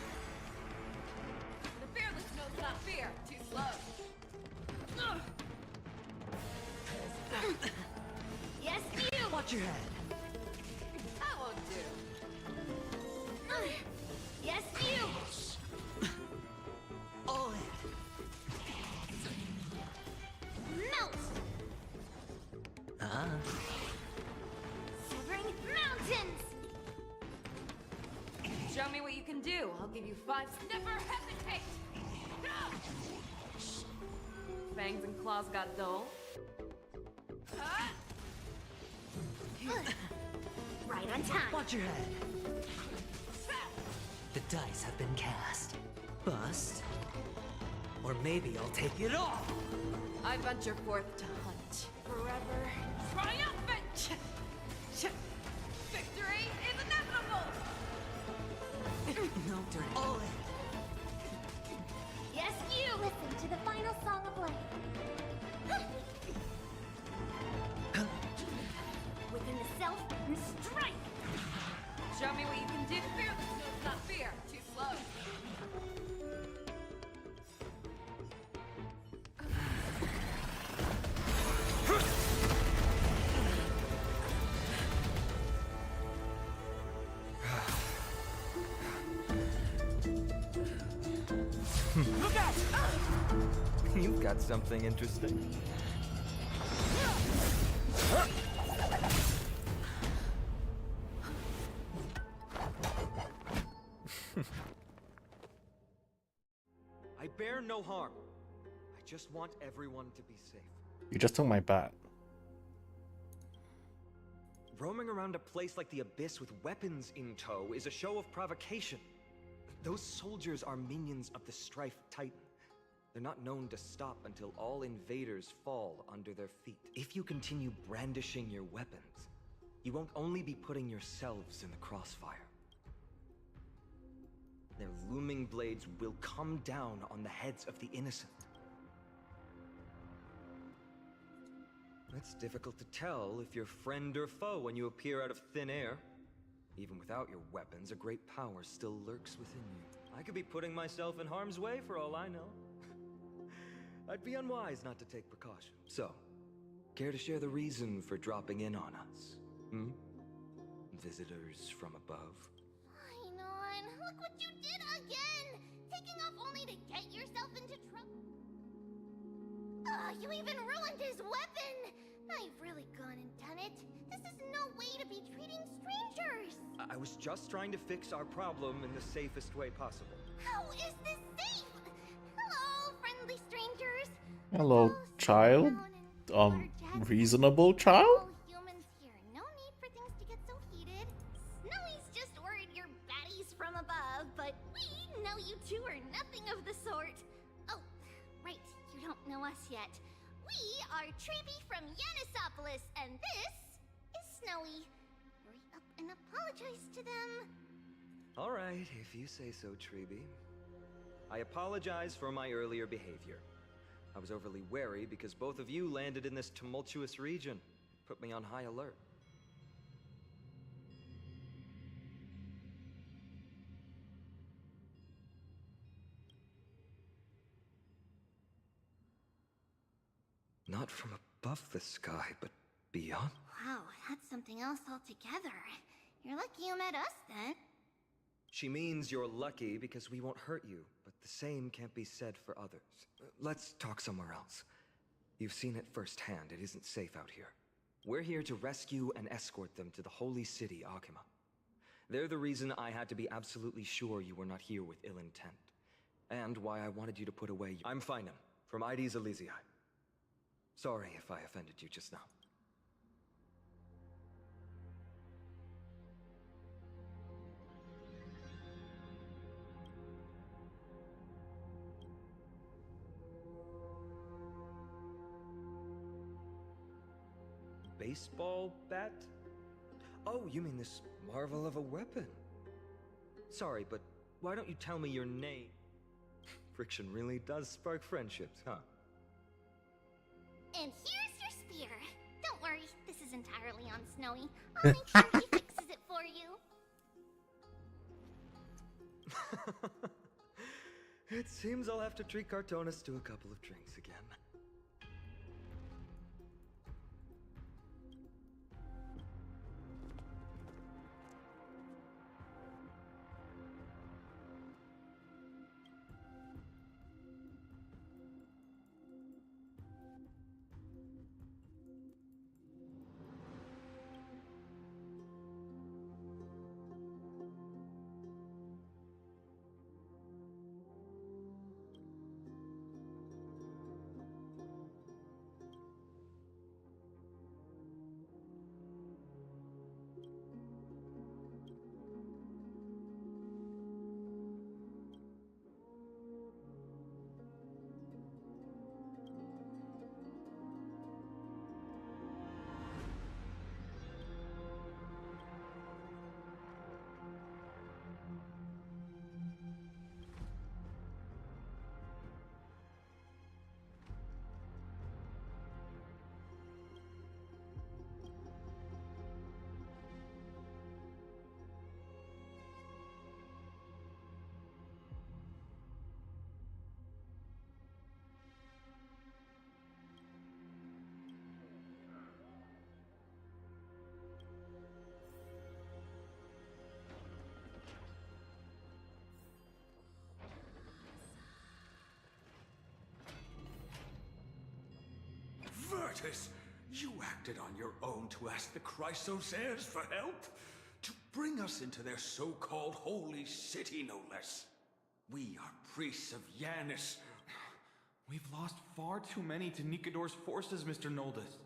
The fearless knows not fear. Too slow. Yes, you! Watch your head. That won't do. Yes, you! All in. Melt! Ah. Severing mountains! do. I'll give you 5. Never hesitate! Fangs and claws got dull. Right on time. Watch your head. The dice have been cast. Bust. Or maybe I'll take it all. I venture forth to hunt. Forever triumphant! Victory is inevitable! No, turn all in. Yes, you! Listen to the final song of life. Within the self and strike! Show me what you can do. Fearlessness, not fear. Too slow. Look out! You've got something interesting. I bear no harm. I just want everyone to be safe. You just took my bat. Roaming around a place like the Abyss with weapons in tow is a show of provocation. Those soldiers are minions of the Strife Titan. They're not known to stop until all invaders fall under their feet. If you continue brandishing your weapons, you won't only be putting yourselves in the crossfire. Their looming blades will come down on the heads of the innocent. It's difficult to tell if you're friend or foe when you appear out of thin air. Even without your weapons, a great power still lurks within you. I could be putting myself in harm's way for all I know. I'd be unwise not to take precaution. So, care to share the reason for dropping in on us? Visitors from above? Fine on. Look what you did again! Taking off only to get yourself into trouble. You even ruined his weapon! Now you've really gone and done it. This is no way to be treating strangers! I was just trying to fix our problem in the safest way possible. How is this safe? Hello, friendly strangers. Hello, child. Reasonable child? Humans here. No need for things to get so heated. Snowy's just worried you're baddies from above, but we know you two are nothing of the sort. Oh, right. You don't know us yet. We are Chibi from Yanisopolis, and this is Snowy. Hurry up and apologize to them. All right, if you say so, Chibi. I apologize for my earlier behavior. I was overly wary because both of you landed in this tumultuous region. It put me on high alert. Not from above the sky, but beyond. Wow, that's something else altogether. You're lucky you met us then. She means you're lucky because we won't hurt you, but the same can't be said for others. Let's talk somewhere else. You've seen it firsthand. It isn't safe out here. We're here to rescue and escort them to the holy city, Akima. They're the reason I had to be absolutely sure you were not here with ill intent. And why I wanted you to put away... I'm Feinem, from Ides Elysiae. Sorry if I offended you just now. Baseball bat? Oh, you mean this marvel of a weapon? Sorry, but why don't you tell me your name? Friction really does spark friendships, huh? And here's your spear. Don't worry, this is entirely on Snowy. I'll make sure he fixes it for you. It seems I'll have to treat Cartonis to a couple of drinks again. Virtus, you acted on your own to ask the Chrysosairs for help? To bring us into their so-called holy city, no less. We are priests of Yanis. We've lost far too many to Nikador's forces, Mr. Noldus.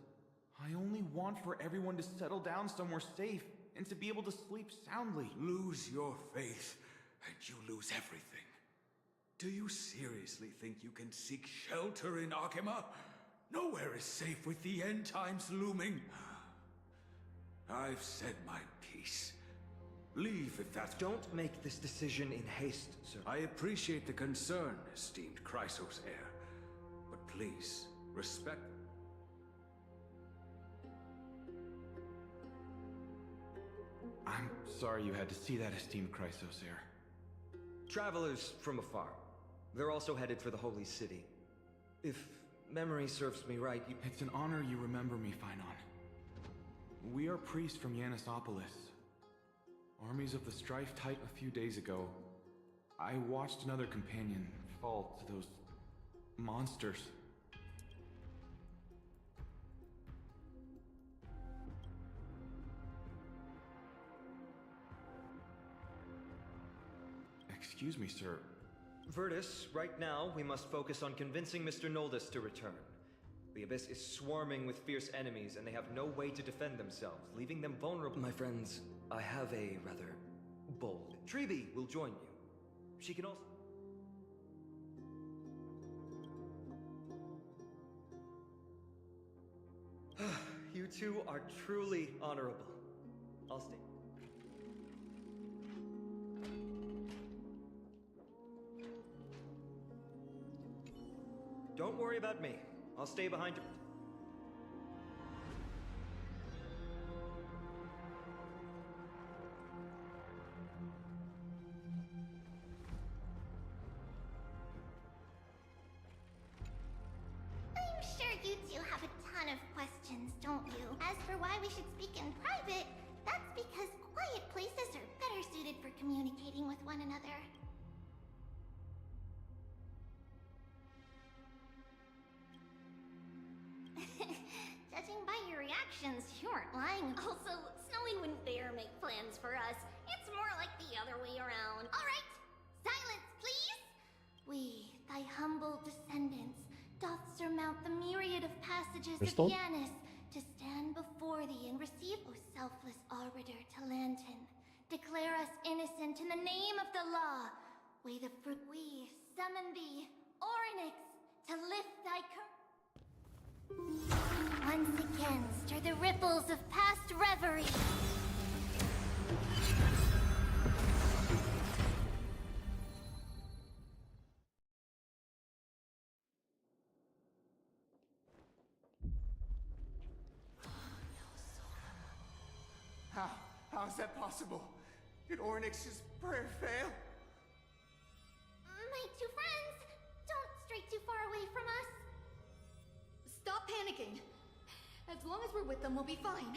I only want for everyone to settle down somewhere safe and to be able to sleep soundly. Lose your faith, and you lose everything. Do you seriously think you can seek shelter in Akima? Nowhere is safe with the end times looming. I've said my piece. Leave if that's... Don't make this decision in haste, sir. I appreciate the concern, esteemed Chrysosair. But please, respect... I'm sorry you had to see that, esteemed Chrysosair. Travelers from afar. They're also headed for the holy city. If memory serves me right, It's an honor you remember me, Phynon. We are priests from Yanisopolis. Armies of the Strife Tight a few days ago. I watched another companion fall to those monsters. Excuse me, sir. Virtus, right now, we must focus on convincing Mr. Noldus to return. The Abyss is swarming with fierce enemies, and they have no way to defend themselves, leaving them vulnerable. My friends, I have a rather bold... Chibi will join you. She can also... You two are truly honorable. I'll stay. Don't worry about me. I'll stay behind to... I'm sure you two have a ton of questions, don't you? As for why we should speak in private, that's because quiet places are better suited for communicating with one another. Judging by your reactions, you aren't lying. Also, Snowy wouldn't dare make plans for us. It's more like the other way around. Alright, silence, please! We, thy humble descendants, doth surmount the myriad of passages Crystal? of Yanis to stand before thee and receive, O selfless arbiter Talantin. Declare us innocent in the name of the law. We summon thee, Orynyx, to lift thy once again, stir the ripples of past reverie. How is that possible? Did Orynyx's prayer fail? My two friends, don't stray too far away from us. Stop panicking. As long as we're with them, we'll be fine.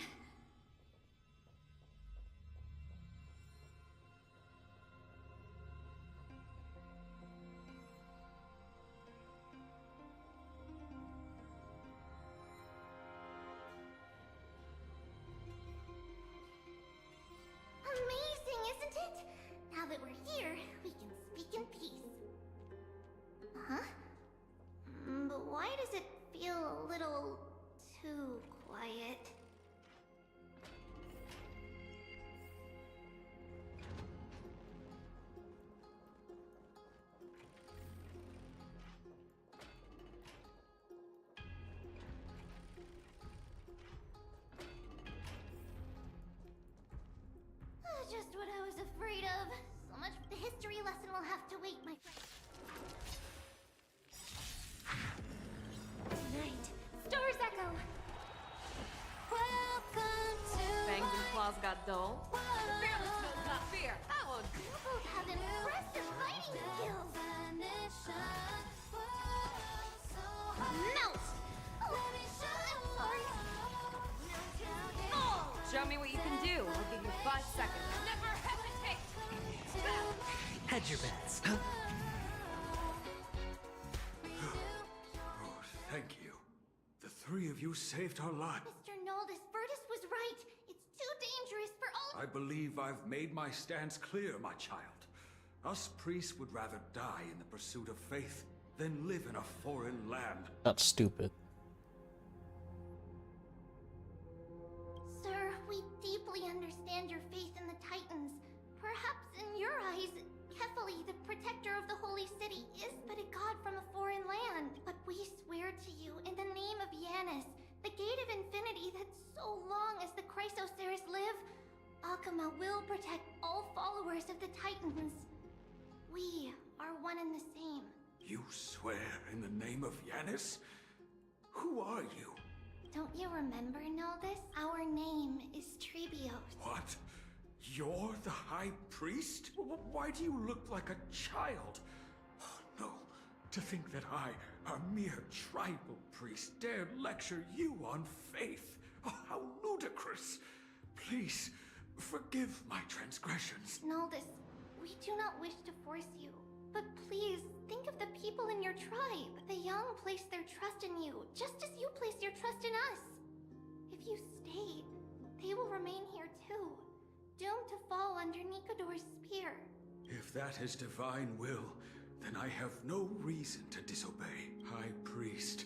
Amazing, isn't it? Now that we're here, we can speak in peace. Huh? But why does it feel a little too quiet? Just what I was afraid of. So much the history lesson will have to wait, my friend. Night. Stars echo. Welcome to Fangs and claws got dull. Fearless knows not fear. That one. You both have impressive fighting skills. Melt! Oh, I'm sorry. Oh, show me what you can do. I'll give you 5 seconds. Never hesitate. Hedge your bets. Oh, thank you. The 3 of you saved our lives. Mr. Noldus, Virtus was right. It's too dangerous for all— I believe I've made my stance clear, my child. Us priests would rather die in the pursuit of faith than live in a foreign land. That's stupid. Sir, we deeply understand your faith in the Titans. Perhaps in your eyes, Kefali, the protector of the Holy City, is but a god from a foreign land. But we swear to you, in the name of Yanis, the Gate of Infinity, that so long as the Chrysoceres live, Akama will protect all followers of the Titans. We are one and the same. You swear in the name of Yanis? Who are you? Don't you remember, Noldus? Our name is Trebios. What? You're the High Priest? Why do you look like a child? Oh, no. To think that I, a mere tribal priest, dare lecture you on faith. Oh, how ludicrous. Please, forgive my transgressions. Noldus, we do not wish to force you, but please think of the people in your tribe. The young place their trust in you, just as you place your trust in us. If you stay, they will remain here too, doomed to fall under Nikodor's spear. If that is divine will, then I have no reason to disobey. High Priest,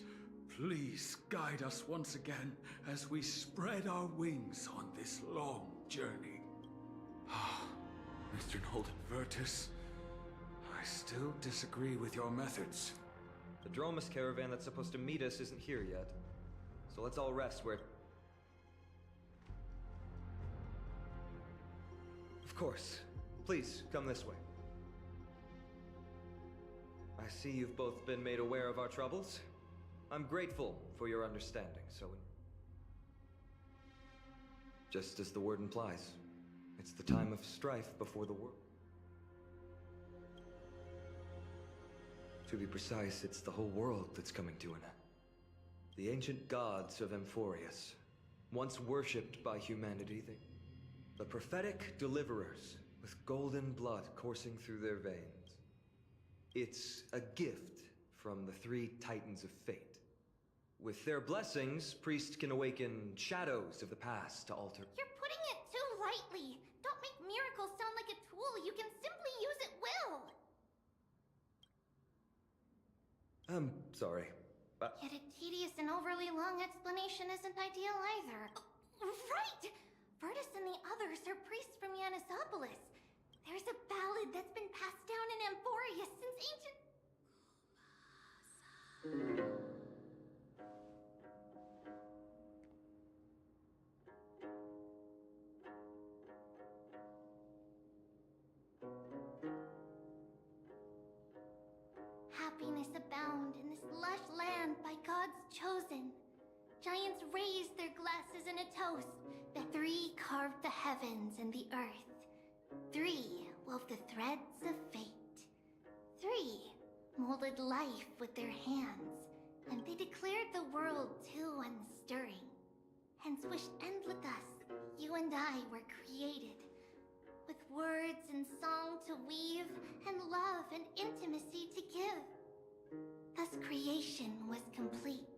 please guide us once again as we spread our wings on this long journey. Ah, Mr. Nolden. Virtus, I still disagree with your methods. The Dromus caravan that's supposed to meet us isn't here yet. So let's all rest where... Of course. Please, come this way. I see you've both been made aware of our troubles. I'm grateful for your understanding, so... Just as the word implies, it's the time of strife before the world. To be precise, it's the whole world that's coming to an end. The ancient gods of Amphorius, once worshipped by humanity, the prophetic deliverers with golden blood coursing through their veins. It's a gift from the 3 Titans of Fate. With their blessings, priests can awaken shadows of the past to alter... You're putting it too lightly. Don't make miracles sound like a tool you can simply use at will. I'm sorry, but... Yet a tedious and overly long explanation isn't ideal either. Right! Virtus and the others are priests from Yanisopolis. There's a ballad that's been passed down in Amphorius since ancient... Happiness abound in this lush land by God's chosen. Giants raised their glasses in a toast. The 3 carved the heavens and the earth. 3 wove the threads of fate. 3 molded life with their hands. And they declared the world too unstirring. Hence wished end with us, you and I were created. With words and song to weave, and love and intimacy to give. Thus creation was complete.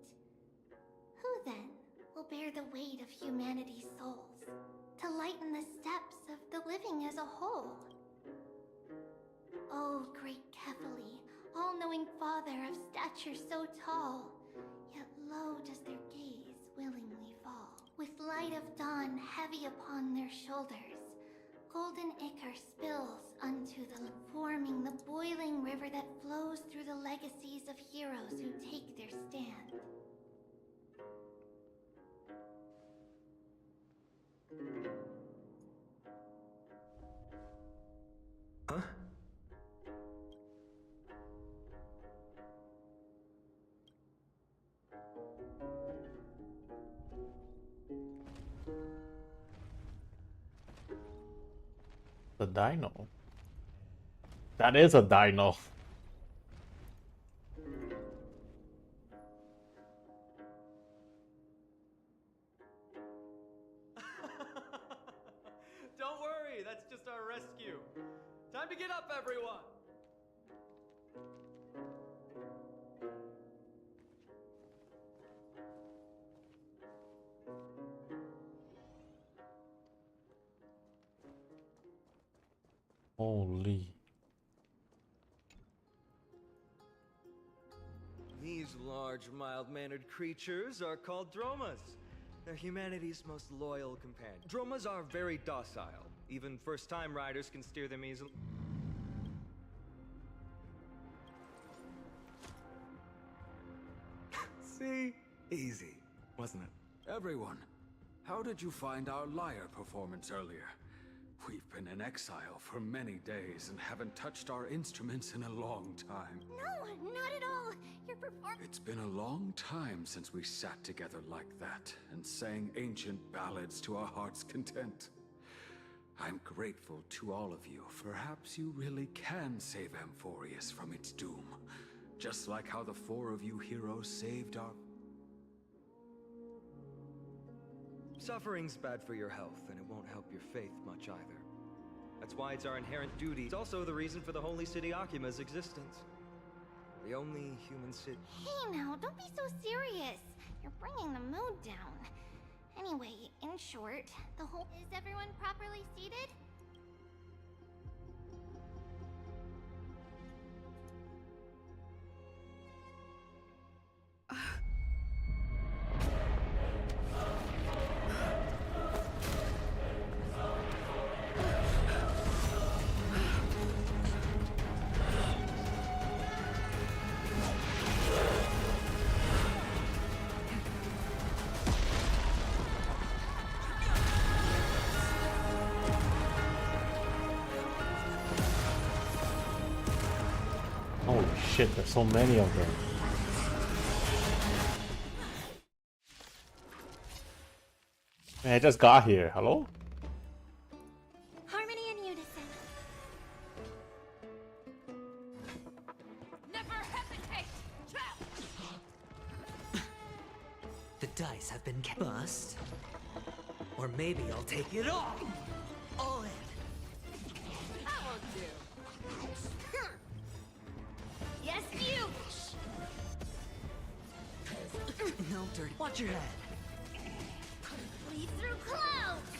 Who then will bear the weight of humanity's souls, to lighten the steps of the living as a whole? O great Kefali, all-knowing father of stature so tall, yet low does their gaze willingly fall. With light of dawn heavy upon their shoulders, golden ichor spills unto the forming the boiling river that flows through the legacies of heroes who take their stand. Huh? The dino. That is a dino. Don't worry, that's just our rescue. Time to get up, everyone! Holy. These large, mild-mannered creatures are called dromas. They're humanity's most loyal companion. Dromas are very docile. Even first-time riders can steer them easily. See? Easy, wasn't it? Everyone, how did you find our lyre performance earlier? We've been in exile for many days and haven't touched our instruments in a long time. No, not at all. Your performance. It's been a long time since we sat together like that and sang ancient ballads to our heart's content. I'm grateful to all of you. Perhaps you really can save Amphorius from its doom. Just like how the four of you heroes saved our... Suffering's bad for your health, and it won't help your faith much either. That's why it's our inherent duty. It's also the reason for the Holy City Akima's existence. The only human city... Hey now, don't be so serious. You're bringing the mood down. Anyway, in short, the whole... Is everyone properly seated? Holy shit, there's so many of them. Man, I just got here. Hello? Harmony and unison. Never hesitate! The dice have been bust. Or maybe I'll take it all. All in. That won't do. Yes, you! No dirty. Watch your head. Lead through clouds!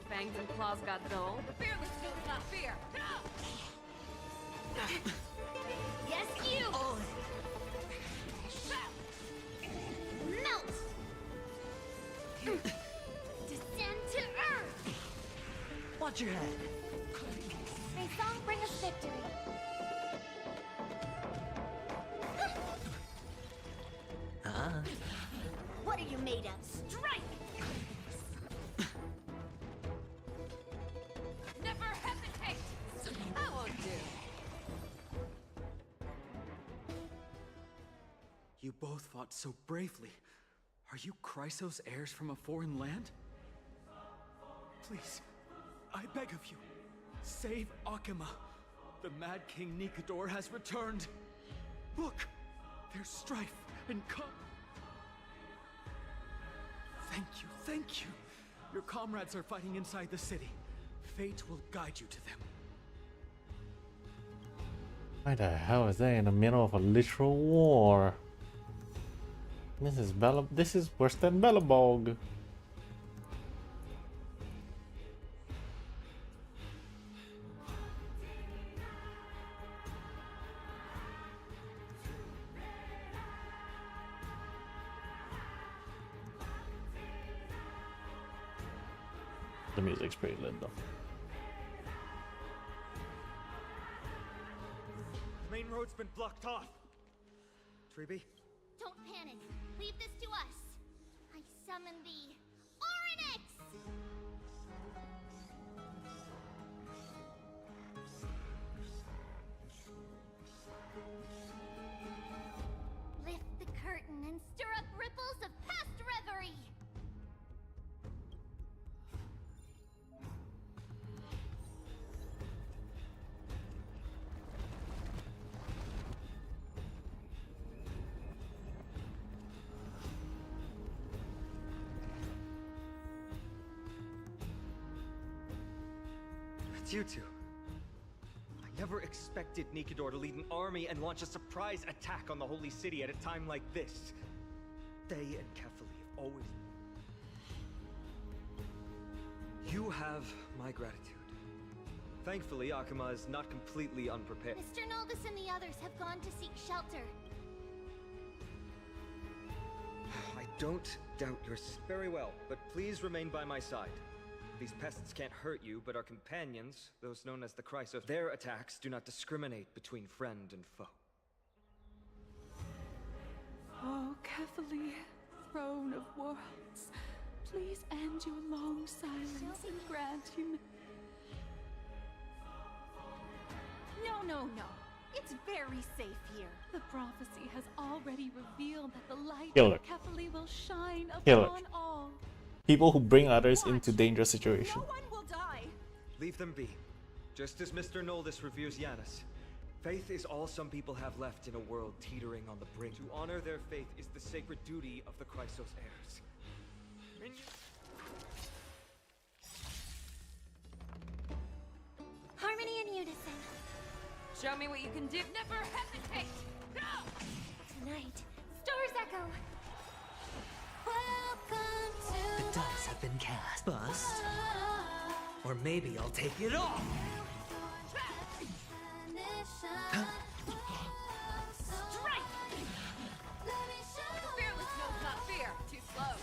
Fangs and claws got dull. The fearless feels not fear. Yes, you! All in. Melt! Descend to earth! Watch your head. May song bring us victory. What are you made of? Strike! Never hesitate! That won't do. You both fought so bravely. Are you Chrysos heirs from a foreign land? Please, I beg of you, save Akima. The Mad King Nikador has returned. Look, there's strife and Thank you. Your comrades are fighting inside the city. Fate will guide you to them. Why the hell is that in the middle of a literal war? This is worse than Bellabog. The music's pretty lit though. The main road's been blocked off. Chibi? Don't panic. Leave this to us. I summon the Oryx! Lift the curtain and stir up ripples of past reverie. It's you two. I never expected Nikador to lead an army and launch a surprise attack on the Holy City at a time like this. They and Kefali have always... You have my gratitude. Thankfully, Akuma is not completely unprepared. Mr. Noldus and the others have gone to seek shelter. I don't doubt your very well, but please remain by my side. These pests can't hurt you, but our companions, those known as the Chrysos, their attacks do not discriminate between friend and foe. Oh, Kefali, throne of worlds, please end your long silence and grant him. No. It's very safe here. The prophecy has already revealed that the light Kill of her. Kefali will shine Kill her. upon all. People who bring others into dangerous situations. No one will die. Leave them be. Just as Mr. Noldus reveres Yanis, faith is all some people have left in a world teetering on the brink. To honor their faith is the sacred duty of the Chrysos heirs. Harmony and unison. Show me what you can do. Never hesitate! Tonight, stars echo. Welcome The to dice have been cast. Bust. Or maybe I'll take it off. Strike! Fearless knows not fear. Too slow.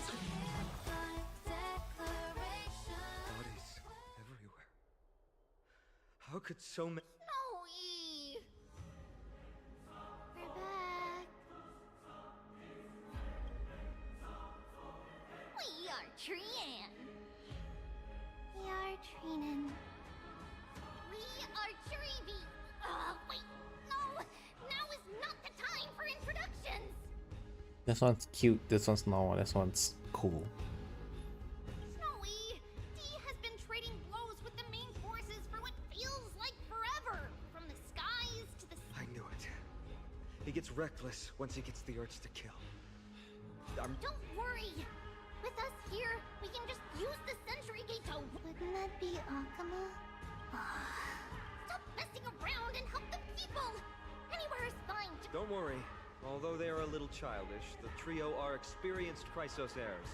Bodies everywhere. How could so many... Snowy. We're back. We are Trian. We are Trinan. We are Chibi. Wait, no. Now is not the time for introductions. This one's cute, this one's normal, this one's cool. Snowy, D has been trading blows with the main forces for what feels like forever. From the skies to the... I knew it. He gets reckless once he gets the urge to kill. Don't worry. With us here, we can just use the Century Gate to... Wouldn't that be Akuma? Stop messing around and help the people! Anywhere is fine. Don't worry. Although they are a little childish, the trio are experienced Chrysos heirs,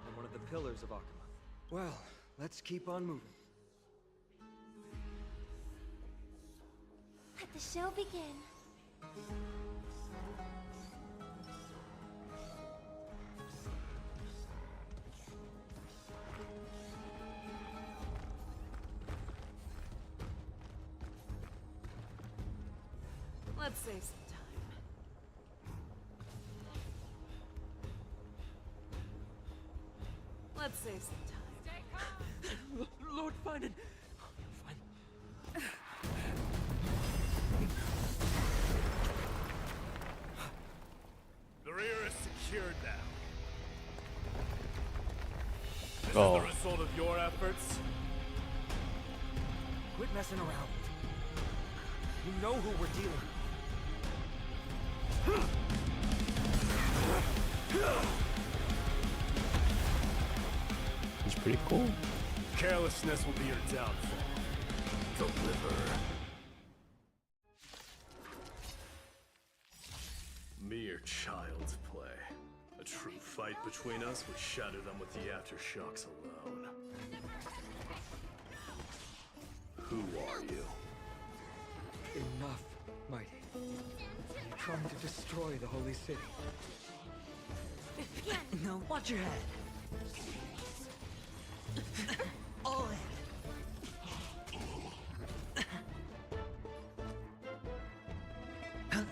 and one of the pillars of Akuma. Well, let's keep on moving. Let the show begin. Let's save some time. Let's save some time. Stay calm. Lord Finan. The rear is secured now. This Oh. is the result of your efforts. Quit messing around. You know who we're dealing with. It's pretty cool. Carelessness will be your downfall. Deliver. Mere child's play. A true fight between us would shatter them with the aftershocks alone. Who are you? Enough, Mighty. You're trying to destroy the Holy City. No, watch your head. All in. The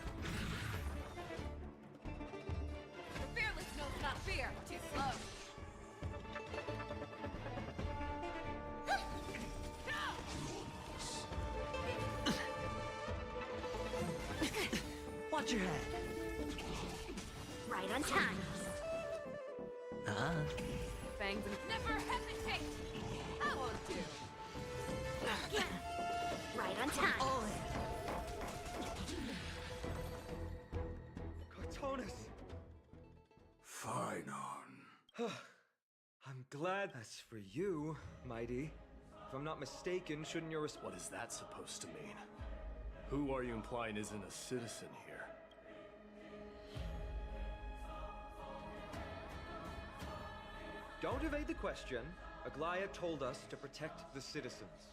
fearless knows not fear. Too slow. Watch your head. Right on time. Fangs and never hesitate. That won't do. Right on time. All in. Cartonus! Finon. I'm glad. As for you, Mighty, if I'm not mistaken, shouldn't your What is that supposed to mean? Who are you implying isn't a citizen here? Don't evade the question. Aglaya told us to protect the citizens.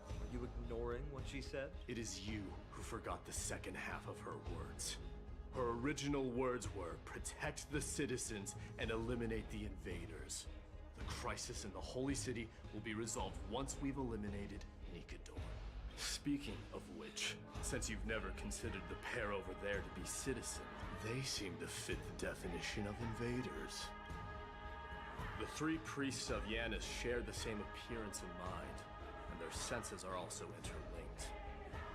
Are you ignoring what she said? It is you who forgot the second half of her words. Her original words were, protect the citizens and eliminate the invaders. The crisis in the Holy City will be resolved once we've eliminated Nikador. Speaking of which, since you've never considered the pair over there to be citizens, they seem to fit the definition of invaders. The three priests of Yanis share the same appearance in mind, and their senses are also interlinked.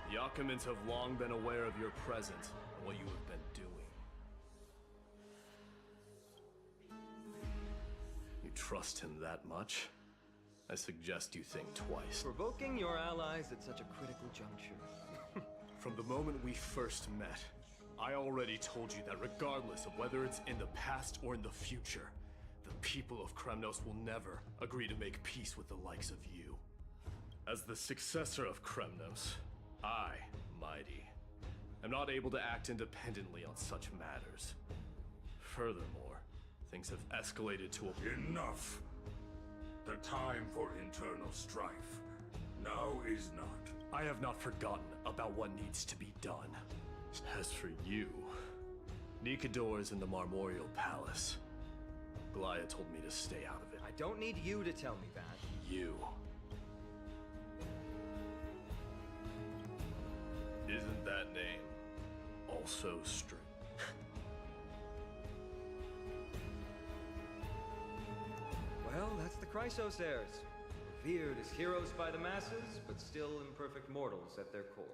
The Akamans have long been aware of your presence and what you have been doing. You trust him that much? I suggest you think twice. Provoking your allies at such a critical juncture. From the moment we first met, I already told you that regardless of whether it's in the past or in the future, the people of Kremnos will never agree to make peace with the likes of you. As the successor of Kremnos, I, Mighty, am not able to act independently on such matters. Furthermore, things have escalated to a— Enough! The time for internal strife now is not. I have not forgotten about what needs to be done. As for you, Nikador is in the Marmorial Palace. Glaya told me to stay out of it. I don't need you to tell me that. You. Isn't that name also strange? Well, that's the Chrysos heirs. Revered as heroes by the masses, but still imperfect mortals at their core.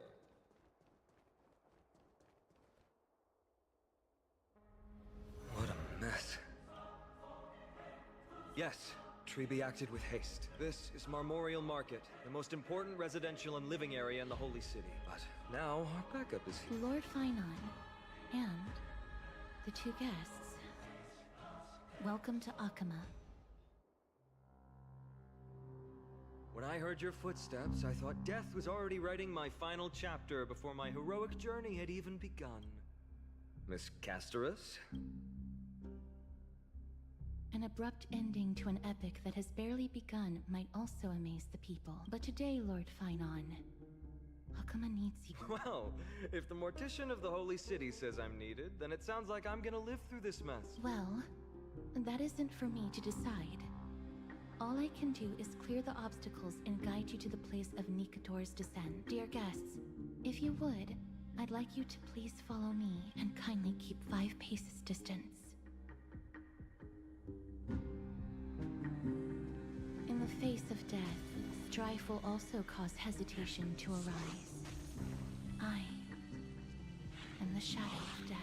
What a mess. Yes, Chibi acted with haste. This is Marmorial Market, the most important residential and living area in the Holy City. But now our backup is here. Lord Finon and the two guests. Welcome to Akama. When I heard your footsteps, I thought death was already writing my final chapter before my heroic journey had even begun. Miss Casterus? An abrupt ending to an epic that has barely begun might also amaze the people. But today, Lord Finon, Akama needs you. Well, if the Mortician of the Holy City says I'm needed, then it sounds like I'm gonna live through this mess. Well, that isn't for me to decide. All I can do is clear the obstacles and guide you to the place of Nikador's descent. Dear guests, if you would, I'd like you to please follow me and kindly keep 5 paces distance. In the face of death, strife will also cause hesitation to arise. I am the shadow of death.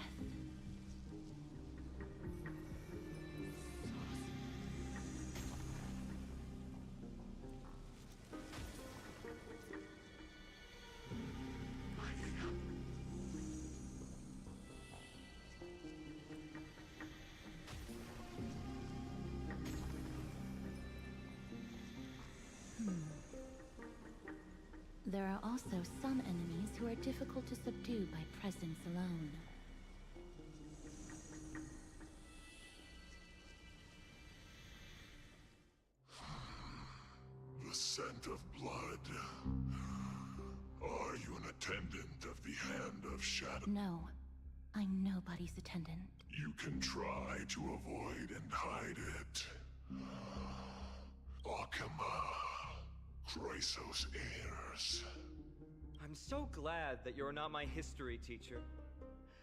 There are also some enemies who are difficult to subdue by presence alone. The scent of blood. Are you an attendant of the Hand of Shadow? No, I'm nobody's attendant. You can try to avoid and hide it. Akama. Chrysos heirs. I'm so glad that you're not my history teacher.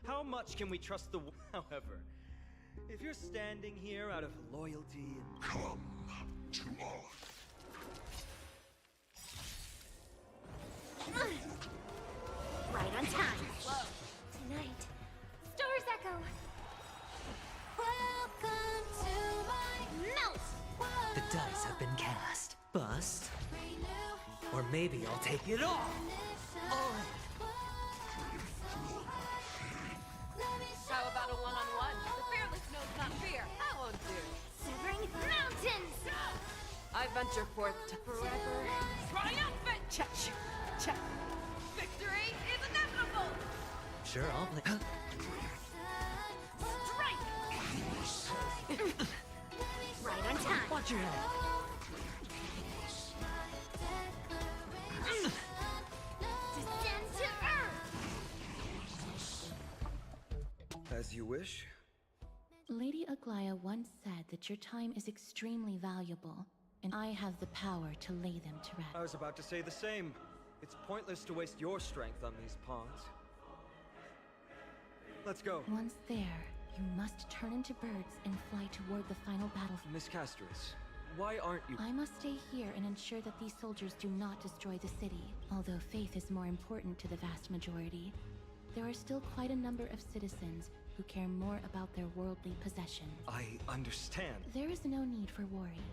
How much can we trust the... However, if you're standing here out of loyalty and... Come to all. Right on time. Whoa. Tonight, Stars Echo. Welcome to my melt. The dice have been cast. Bust. Or maybe I'll take it all. How about a one-on-one? The fearless knows not fear. That won't do. Severing mountains. I venture forth to forever triumphant. Check. Victory is inevitable. Sure, I'll play. Strike. Right on time. Watch your head. wish? Lady Aglaya once said that your time is extremely valuable, and I have the power to lay them to rest. I was about to say the same. It's pointless to waste your strength on these pawns. Let's go. Once there, you must turn into birds and fly toward the final battle. Miss Castris, why aren't you— I must stay here and ensure that these soldiers do not destroy the city. Although faith is more important to the vast majority, there are still quite a number of citizens who care more about their worldly possessions. I understand. There is no need for worry.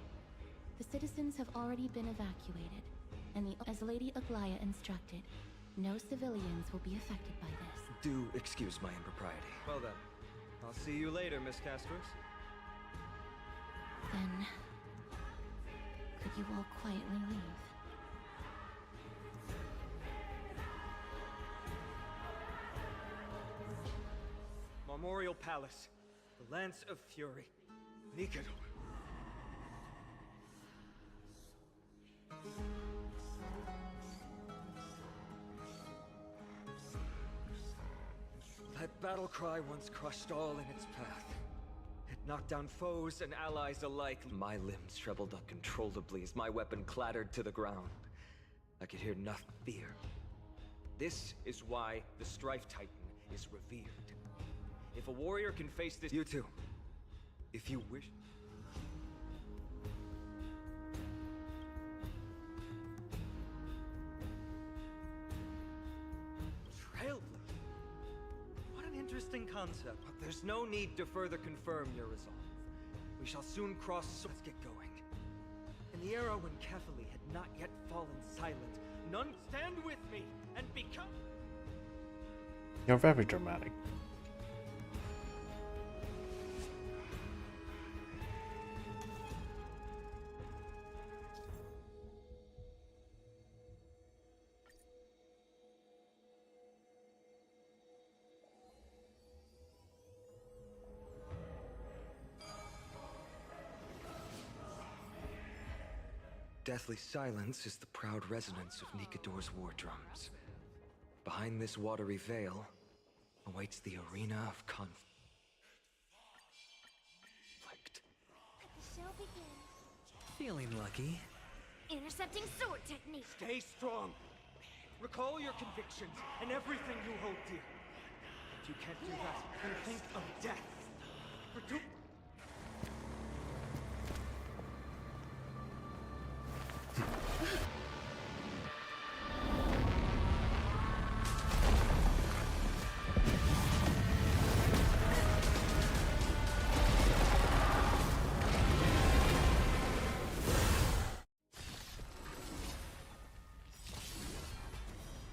The citizens have already been evacuated, and as Lady Aglaya instructed, no civilians will be affected by this. Do excuse my impropriety. Well then, I'll see you later, Miss Castris. Then, could you all quietly leave? Memorial Palace, the Lance of Fury, Nikado. That battle cry once crushed all in its path. It knocked down foes and allies alike. My limbs trembled uncontrollably as my weapon clattered to the ground. I could hear nothing but fear. This is why the Strife Titan is revered. If a warrior can face this— You too, if you wish. Trailblazer. What an interesting concept. But there's no need to further confirm your resolve. We shall soon cross, so let's get going. In the era when Kefali had not yet fallen silent, none— Stand with me and become— You're very dramatic. Deathly silence is the proud resonance of Nikador's war drums. Behind this watery veil awaits the arena of conflict. Let the show begin. Feeling lucky. Intercepting sword technique. Stay strong. Recall your convictions and everything you hold dear. If you can't do that, then think of death. For two—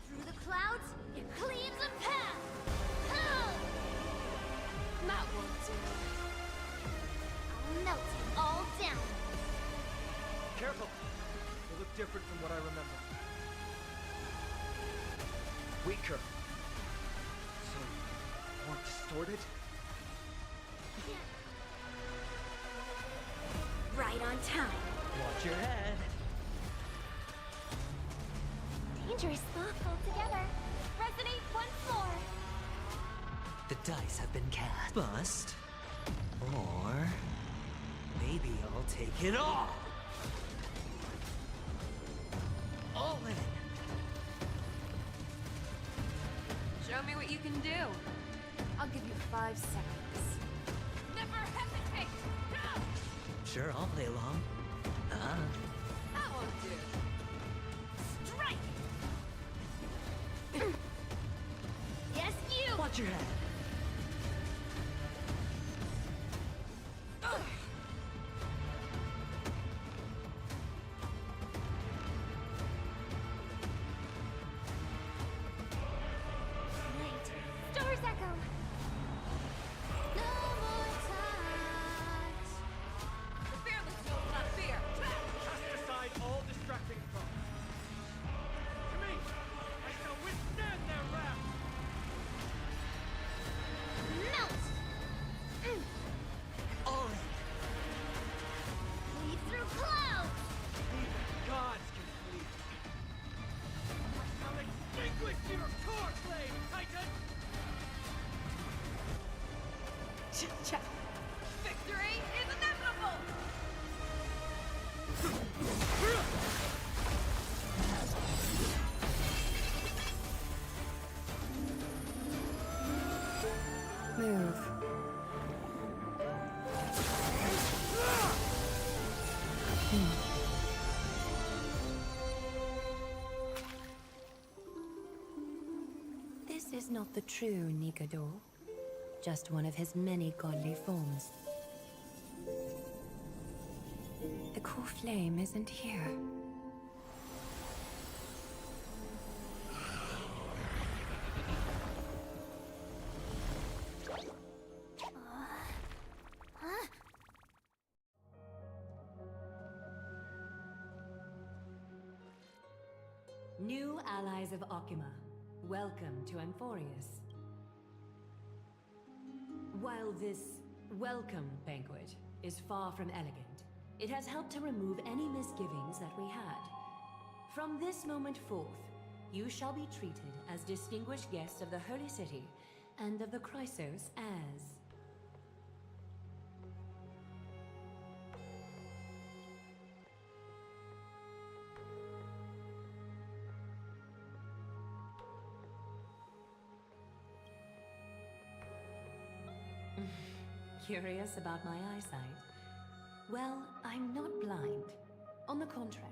Through the clouds, it cleaves a path. That won't do. I'll melt it all down. Careful! You look different from what I remember. Weaker. So, more distorted? Right on time. Watch your head. Dangerous stuff altogether. Resonate once more. The dice have been cast. Bust. Or maybe I'll take it all. All in. Show me what you can do. I'll give you 5 seconds. Never hesitate! Go! Sure, I'll play along. That won't do. Strike! Yes, you! Watch your head. Right. Stars echo! No more times. The fearless knows not fear. Cast aside all distracting thoughts. To me, I shall withstand their wrath! Melt! All in. Lead through clouds! Even gods can flee. I shall extinguish your core flame, Titan! Cha-cha. Victory is inevitable! Move. This is not the true Nikador, just one of his many godly forms. The core flame isn't here. New allies of Okima, welcome to Amphorius. While this welcome banquet is far from elegant, it has helped to remove any misgivings that we had. From this moment forth, you shall be treated as distinguished guests of the Holy City and of the Chrysos as... Curious about my eyesight? Well, I'm not blind. On the contrary,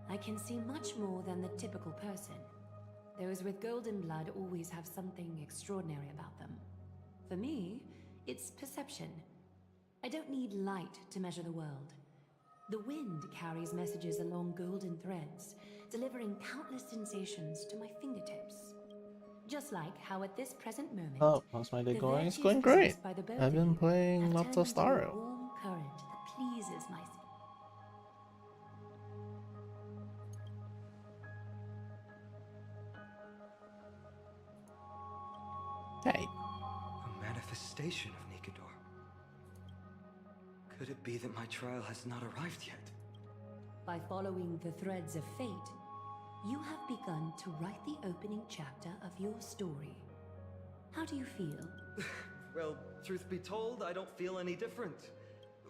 I can see much more than the typical person. Those with golden blood always have something extraordinary about them. For me, it's perception. I don't need light to measure the world. The wind carries messages along golden threads, delivering countless sensations to my fingertips. Just like how at this present moment, Oh, how's my day going? It's going great. I've been playing lots of Starro. Warm current that pleases my Hey. A manifestation of Nikador. Could it be that my trial has not arrived yet? By following the threads of fate, you have begun to write the opening chapter of your story. How do you feel? Well, truth be told, I don't feel any different.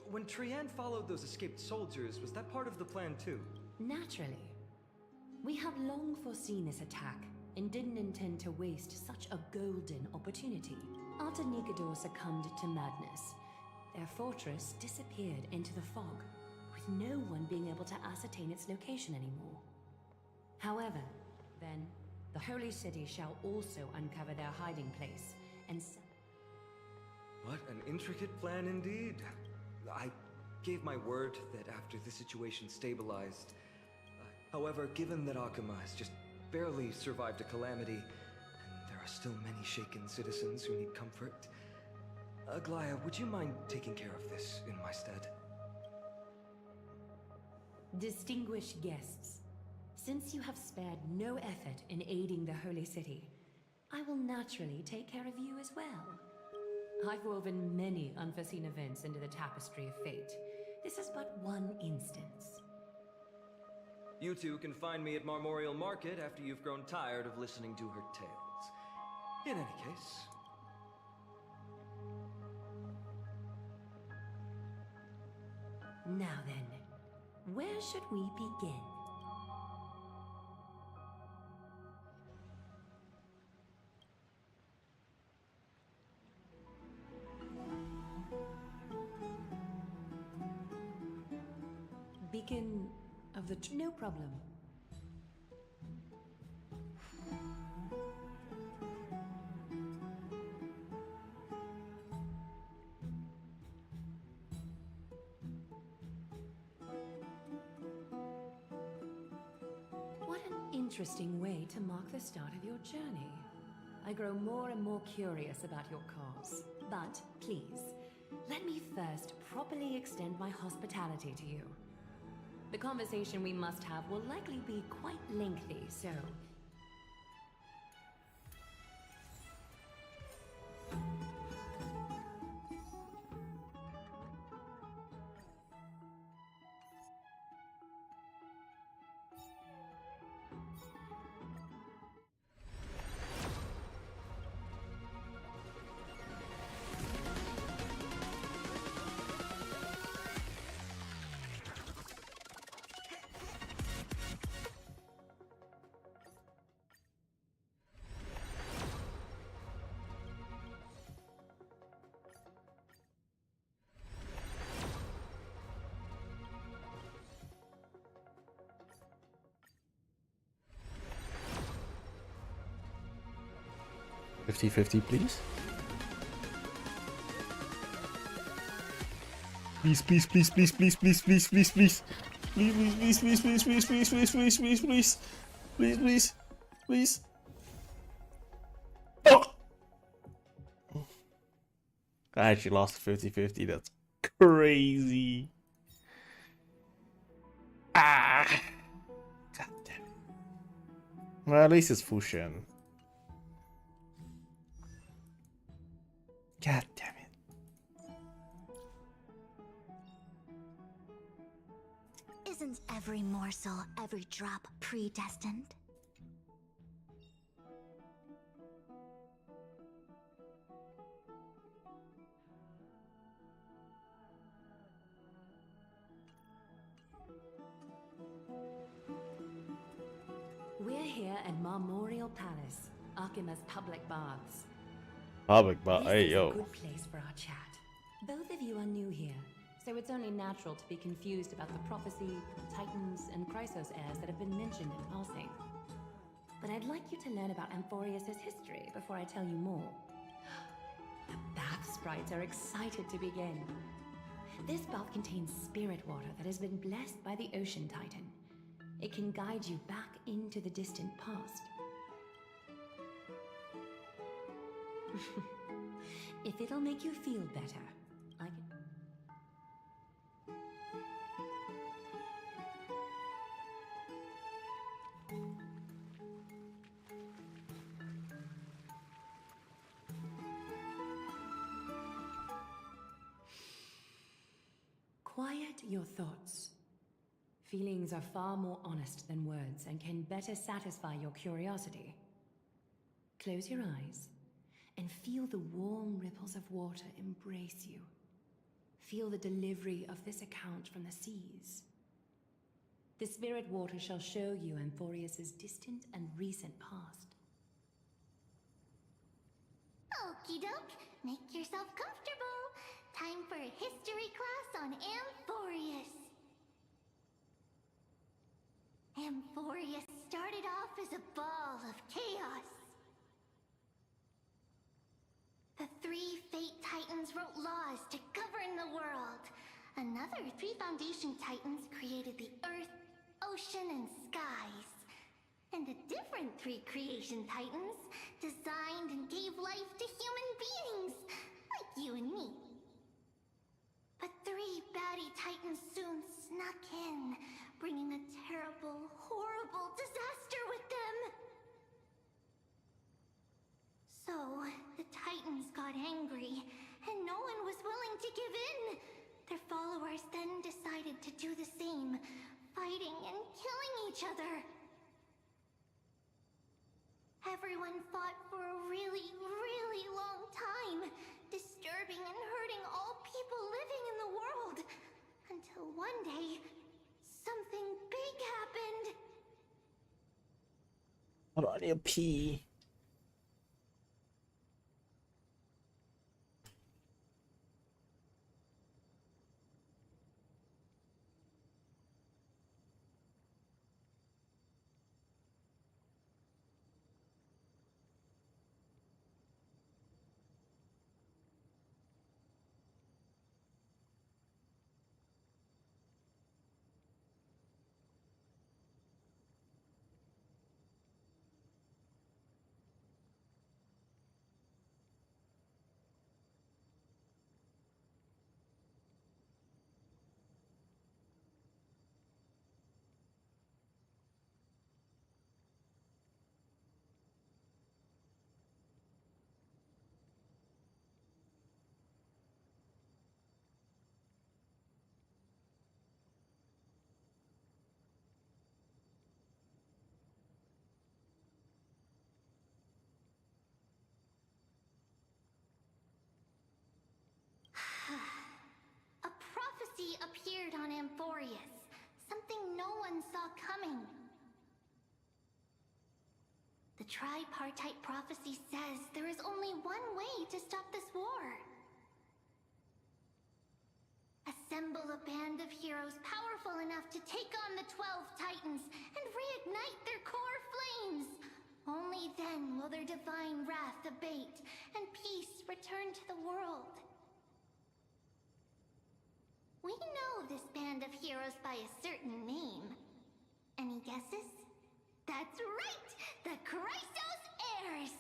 When Trian followed those escaped soldiers, was that part of the plan too? Naturally. We have long foreseen this attack and didn't intend to waste such a golden opportunity. After Nikador succumbed to madness, their fortress disappeared into the fog, with no one being able to ascertain its location anymore. However, then, the Holy City shall also uncover their hiding place, and What an intricate plan indeed. I gave my word that after the situation stabilized. However, given that Akuma has just barely survived a calamity, and there are still many shaken citizens who need comfort, Aglaya, would you mind taking care of this in my stead? distinguished guests, since you have spared no effort in aiding the Holy City, I will naturally take care of you as well. I've woven many unforeseen events into the tapestry of fate. This is but one instance. You two can find me at Marmorial Market after you've grown tired of listening to her tales. In any case... Now then, where should we begin? Beacon of the... No problem. What an interesting way to mark the start of your journey. I grow more and more curious about your cause. But, please, let me first properly extend my hospitality to you. The conversation we must have will likely be quite lengthy, so... 50-50, please. Please, please, please, please, please, please, please, please, please. Please, please, please, please, please, please, please, please, please, please. Please, please, please. Oh! I actually lost 50-50. That's crazy. Ah! God damn it. Well, at least it's Fushin. God damn it. Isn't every morsel, every drop predestined? We're here at Memorial Palace, Akima's public baths. Public bath, This hey is yo. a good place for our chat. Both of you are new here, so it's only natural to be confused about the prophecy, titans, and Chrysos heirs that have been mentioned in passing. But I'd like you to learn about Amphorius' history before I tell you more. The bath sprites are excited to begin. This bath contains spirit water that has been blessed by the Ocean Titan. It can guide you back into the distant past. If it'll make you feel better, I can... Quiet your thoughts. Feelings are far more honest than words and can better satisfy your curiosity. Close your eyes and feel the warm ripples of water embrace you. Feel the delivery of this account from the seas. The spirit water shall show you Amphorius' distant and recent past. Okie doke, make yourself comfortable. Time for a history class on Amphorius. Amphorius started off as a ball of chaos. The three Fate Titans wrote laws to govern the world. Another three Foundation Titans created the Earth, Ocean, and Skies. And the different three Creation Titans designed and gave life to human beings, like you and me. But three baddie Titans soon snuck in, bringing a terrible, horrible disaster with them. So, the Titans got angry, and no one was willing to give in. Their followers then decided to do the same, fighting and killing each other. Everyone fought for a really, really long time, disturbing and hurting all people living in the world. Until one day, something big happened. Hold on, I need a pee. A prophecy appeared on Amphorius, something no one saw coming. The tripartite prophecy says there is only one way to stop this war. Assemble a band of heroes powerful enough to take on the 12 Titans and reignite their core flames. Only then will their divine wrath abate and peace return to the world. We know this band of heroes by a certain name. Any guesses? That's right! The Chrysos Heirs!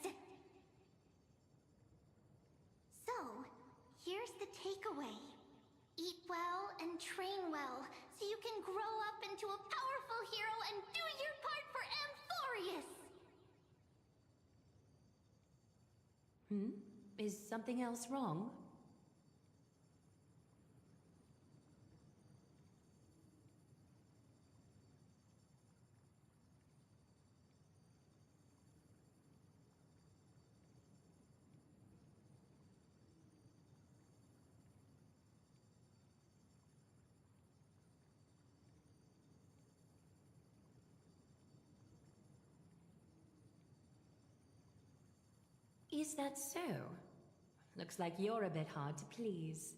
So, here's the takeaway. Eat well and train well, so you can grow up into a powerful hero and do your part for Amphorius! Is something else wrong? Is that so? Looks like you're a bit hard to please.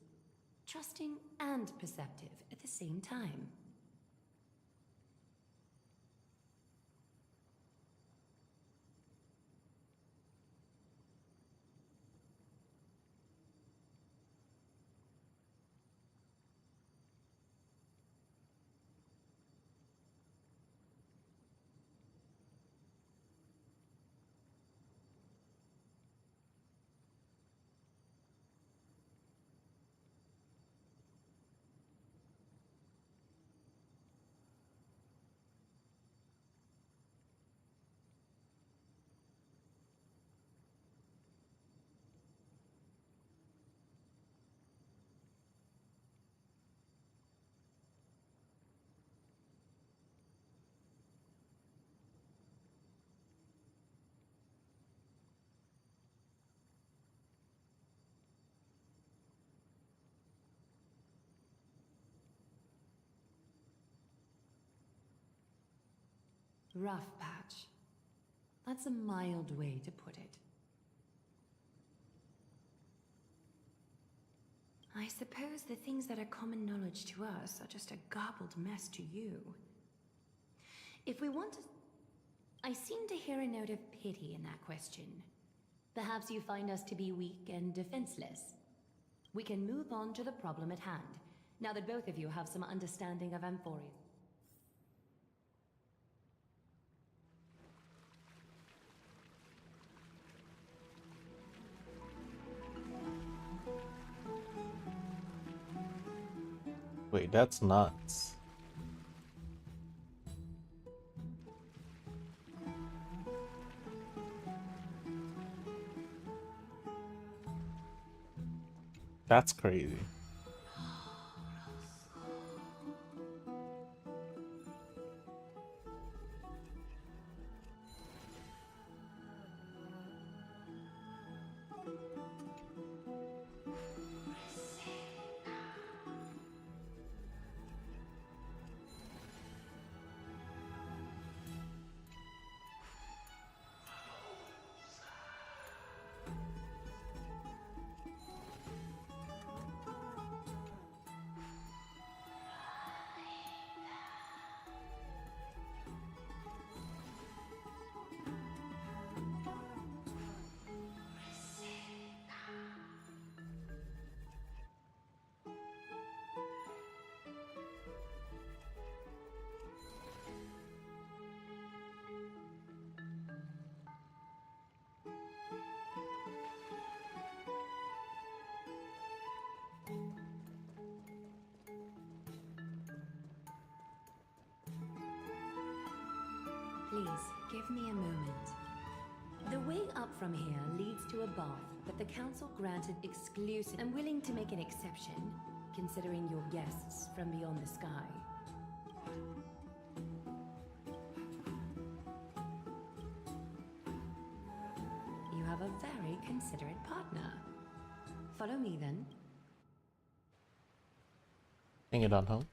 Trusting and perceptive at the same time. Rough patch. That's a mild way to put it. I suppose the things that are common knowledge to us are just a garbled mess to you. If we want to... I seem to hear a note of pity in that question. Perhaps you find us to be weak and defenseless. We can move on to the problem at hand, now that both of you have some understanding of Amphorius. Wait, that's nuts. That's crazy. Please, give me a moment. The way up from here leads to a bath that the council granted exclusive. I'm willing to make an exception, considering your guests from beyond the sky. You have a very considerate partner. Follow me then. Bring it on home.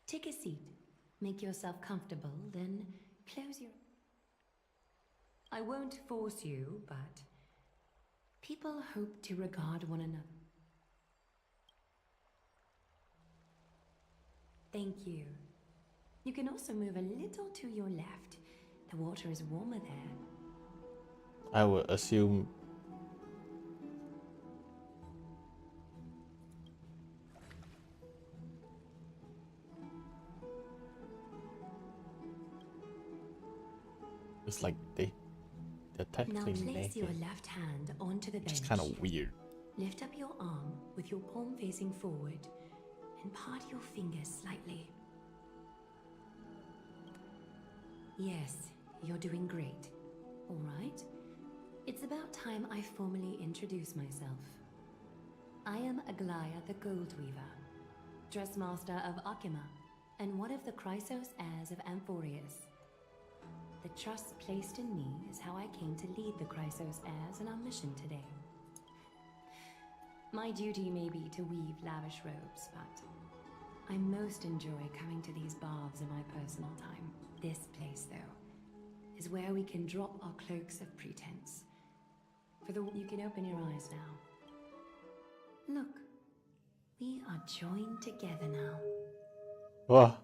Take a seat. Make yourself comfortable, then Close your... I won't force you, but people hope to regard one another. Thank you. You can also move a little to your left. The water is warmer there. I would assume. It's like they're technically now place naked. your left hand onto the bench. Which is kind of weird. Lift up your arm with your palm facing forward and part your fingers slightly. Yes, you're doing great. All right. It's about time I formally introduce myself. I am Aglaya the Gold Weaver, Dressmaster of Akima, and one of the Chrysos heirs of Amphorius. The trust placed in me is how I came to lead the Chrysos heirs in our mission today. My duty may be to weave lavish robes, but I most enjoy coming to these baths in my personal time. This place, though, is where we can drop our cloaks of pretense. You can open your eyes now. Look, we are joined together now. Whoa.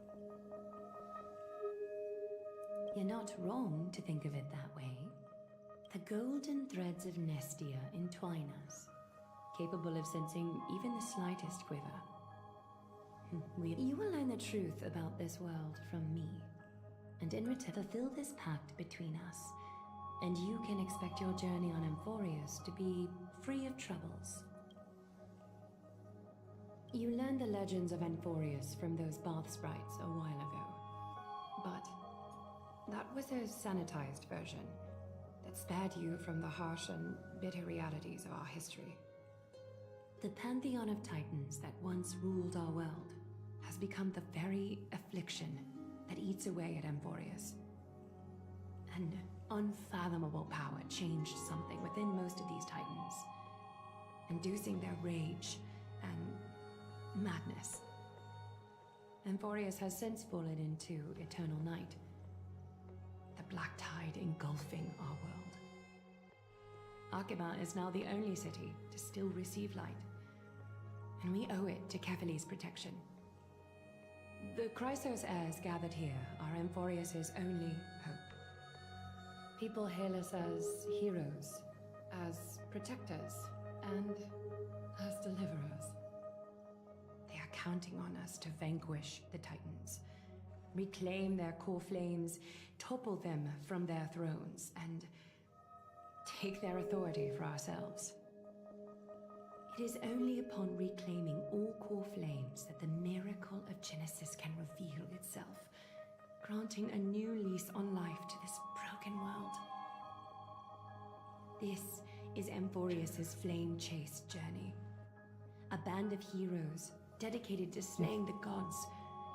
You're not wrong to think of it that way. The golden threads of Nestia entwine us, capable of sensing even the slightest quiver. You will learn the truth about this world from me, and in return fulfill this pact between us, and you can expect your journey on Amphorius to be free of troubles. You learned the legends of Amphorius from those bath sprites a while ago, but that was a sanitized version that spared you from the harsh and bitter realities of our history. The pantheon of titans that once ruled our world has become the very affliction that eats away at Amphorius. An unfathomable power changed something within most of these titans, inducing their rage and madness. Amphorius has since fallen into eternal night, the black tide engulfing our world. Akima is now the only city to still receive light, and we owe it to Kefali's protection. The Chrysos heirs gathered here are Amphorius' only hope. People hail us as heroes, as protectors, and as deliverers. They are counting on us to vanquish the Titans, reclaim their core flames, topple them from their thrones, and take their authority for ourselves. It is only upon reclaiming all core flames that the miracle of Genesis can reveal itself, granting a new lease on life to this broken world. This is Amphorius' flame-chased journey. A band of heroes dedicated to slaying the gods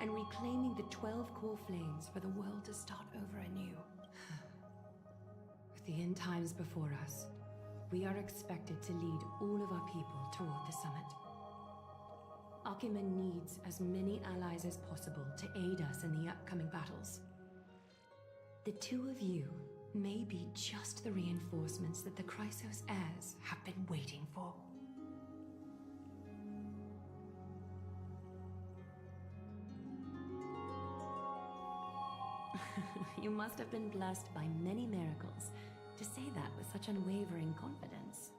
and reclaiming the 12 core flames for the world to start over anew. With the end times before us, we are expected to lead all of our people toward the summit. Akima needs as many allies as possible to aid us in the upcoming battles. The two of you may be just the reinforcements that the Chrysos heirs have been waiting for. You must have been blessed by many miracles to say that with such unwavering confidence.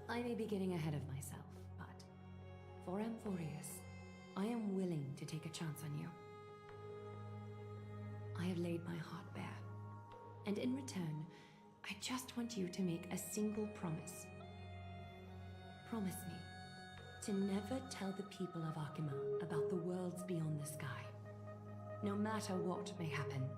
I may be getting ahead of myself, but for Amphorius, I am willing to take a chance on you. I have laid my heart bare, and in return, I just want you to make a single promise. Promise me to never tell the people of Akima about the worlds beyond the sky, no matter what may happen.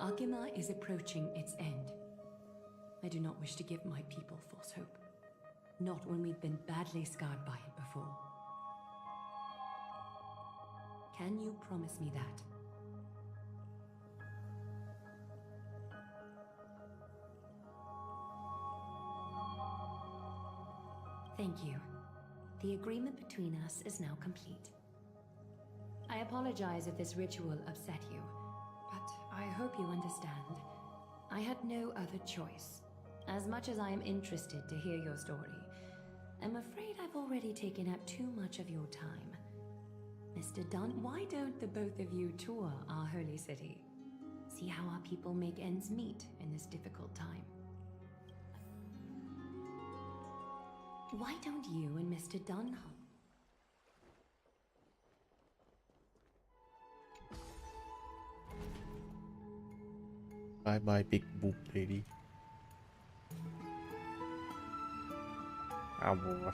Akima is approaching its end. I do not wish to give my people false hope. Not when we've been badly scarred by it before. Can you promise me that? Thank you. The agreement between us is now complete. I apologize if this ritual upset you, but I hope you understand. I had no other choice. As much as I am interested to hear your story, I'm afraid I've already taken up too much of your time. Mr. Dunn, why don't the both of you tour our holy city? See how our people make ends meet in this difficult time. Why don't you and Mr. Dunn Bye bye, big boob lady. Ow.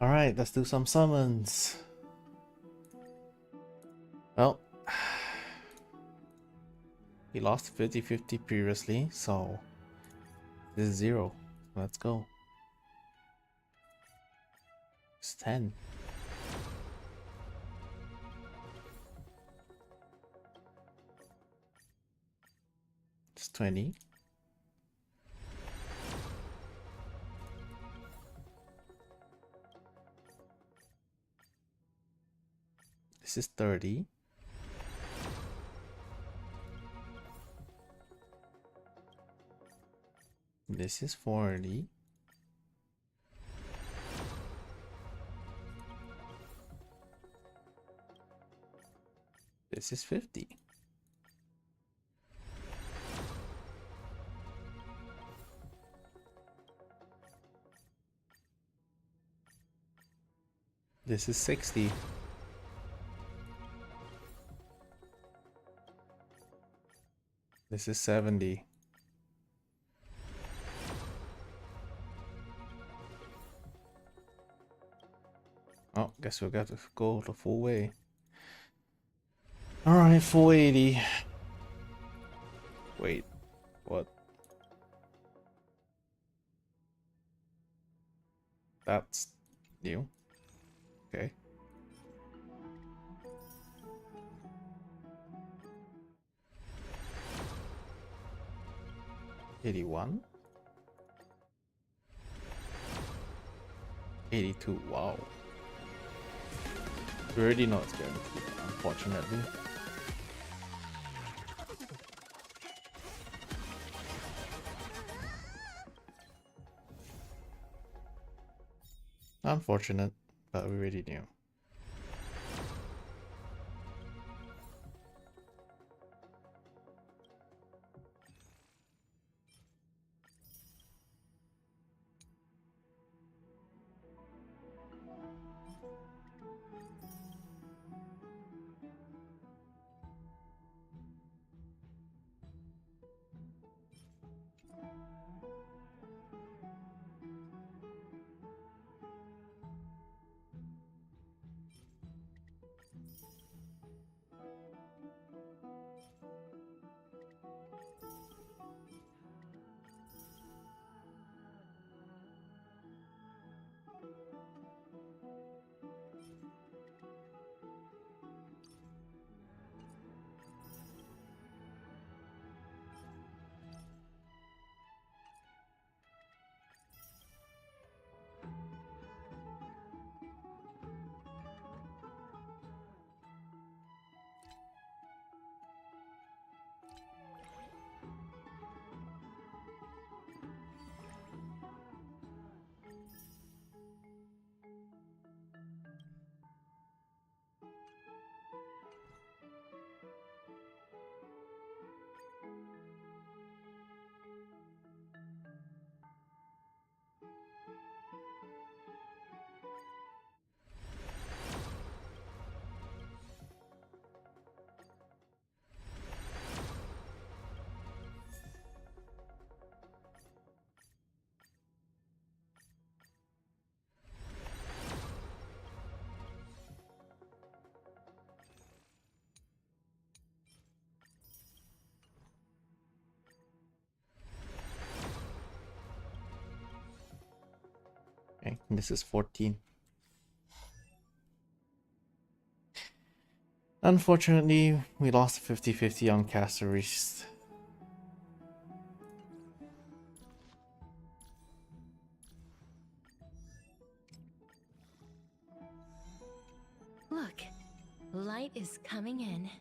Alright, let's do some summons. Well, he lost 50-50 previously, so this is 0. Let's go. It's 10. It's 20. This is 30. This is 40. This is 50. This is 60. This is 70. Oh, guess we got to go the full way. Alright, 480. Wait, what? That's new. Okay. $81. 82. Wow. We already know it's going to be, unfortunately. Unfortunate, but we already knew. Okay, this is 14. Unfortunately, we lost 50-50 on Casteries. Look, light is coming in.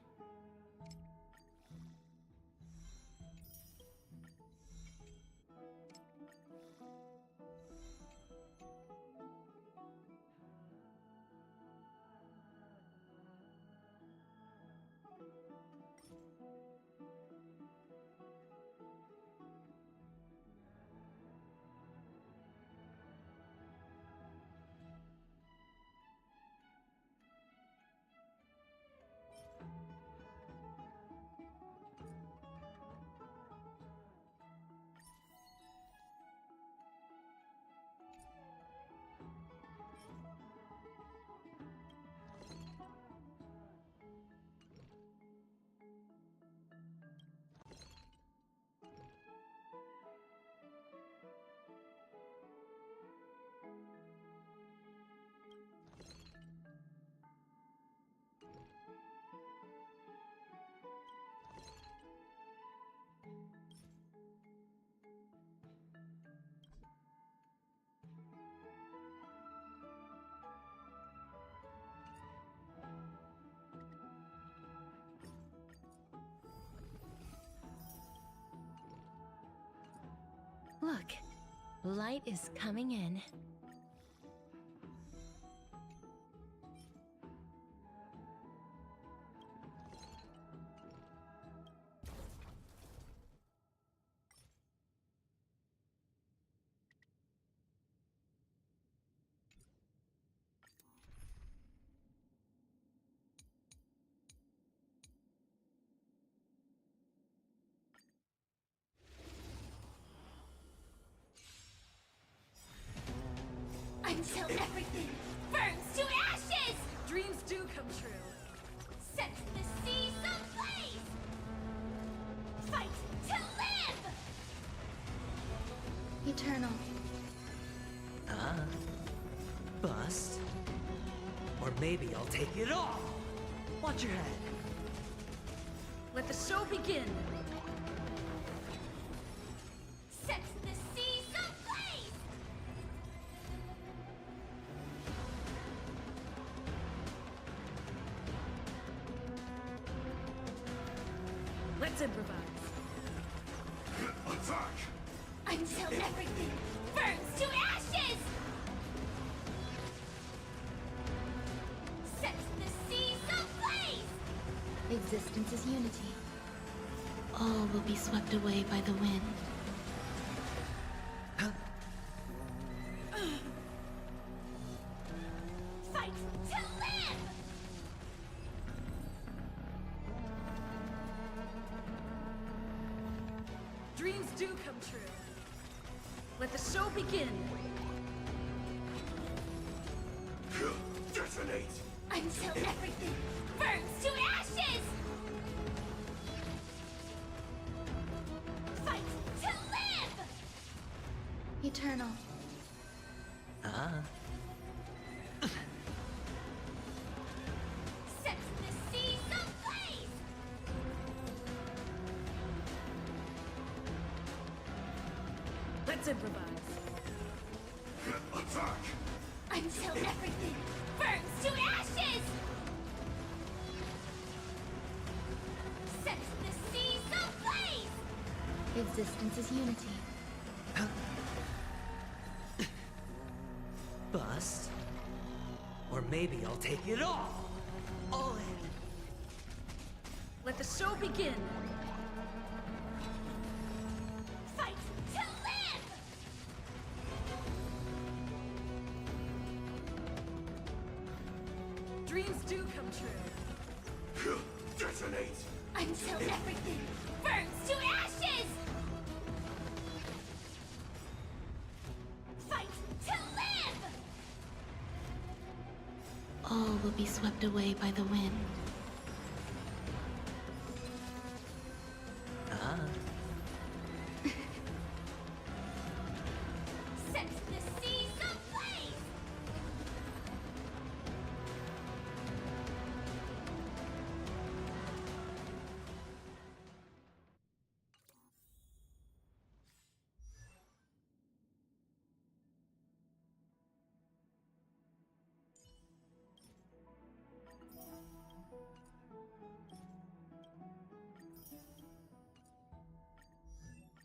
Look, light is coming in. Until everything burns to ashes! Dreams do come true. Set the seas ablaze! Fight to live! Eternal. Bust. Or maybe I'll take it all! Watch your head. Let the show begin! Set the seas ablaze! Let's improvise. Attack! Until everything burns to ashes! Set the seas ablaze! Existence is unity. All will be swept away by the wind. Fight to live! Dreams do come true. Let the show begin. Detonate! Until everything burns to ashes! Fight to live! Eternal. Set the seas ablaze! Let's improvise. Attack! Until everything burns to ashes! Set the seas ablaze! Existence is unity. Bust. Or maybe I'll take it all! All in! Let the show begin! Fight to live! Dreams do come true. Detonate! Until everything burns to ashes! Fight to live! All will be swept away by the wind. Set the seas ablaze!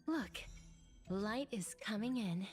Look, light is coming in.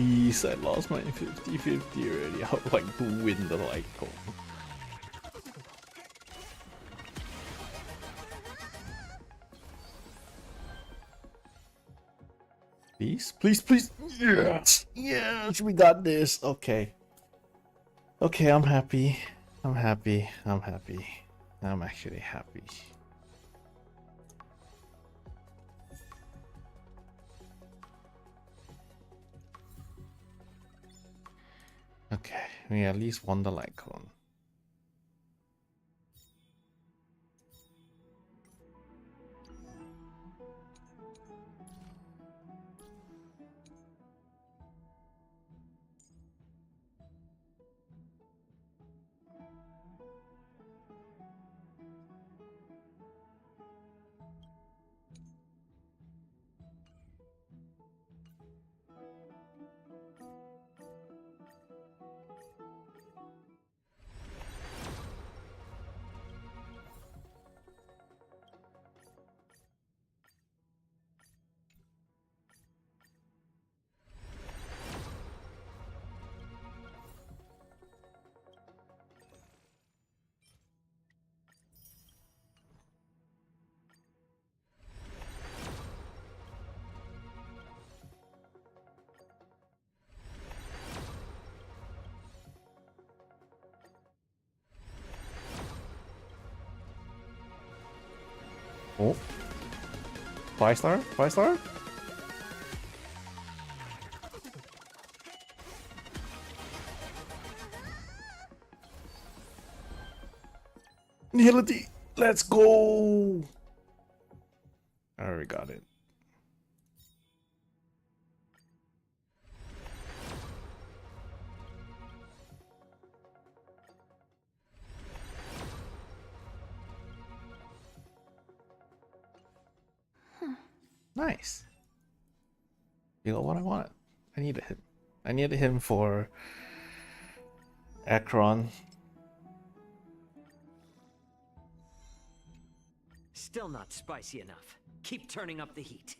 Please, I lost my 50-50 already. I would like to win the light cone. Please, please, please. Yes, yes, we got this. Okay. Okay, I'm happy. I'm happy. I'm happy. I'm actually happy. Okay, we at least won the light cone. Oh. 5-star? 5-star? Nihility! Let's go! I already got it. Nice. You know what I want? I needed him. I needed him for Akron. Still not spicy enough. Keep turning up the heat.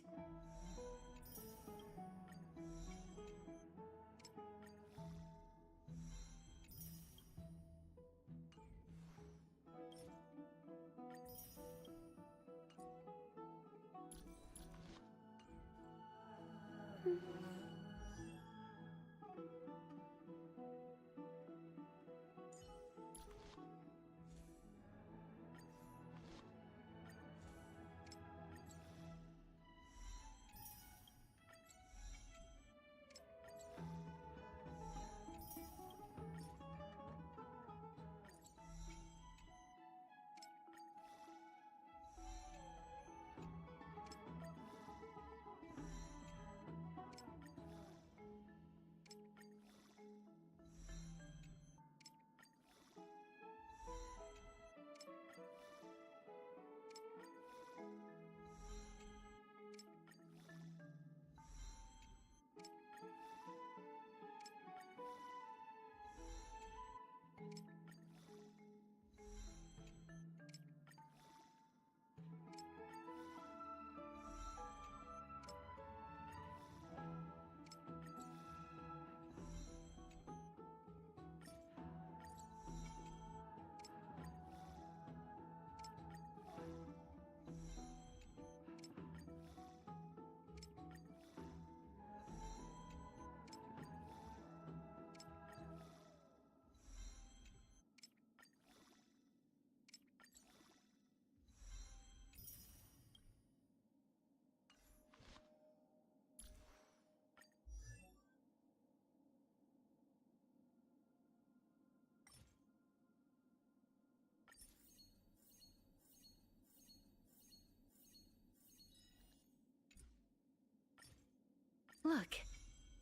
Look,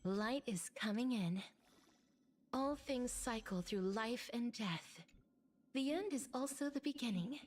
light is coming in. All things cycle through life and death. The end is also the beginning.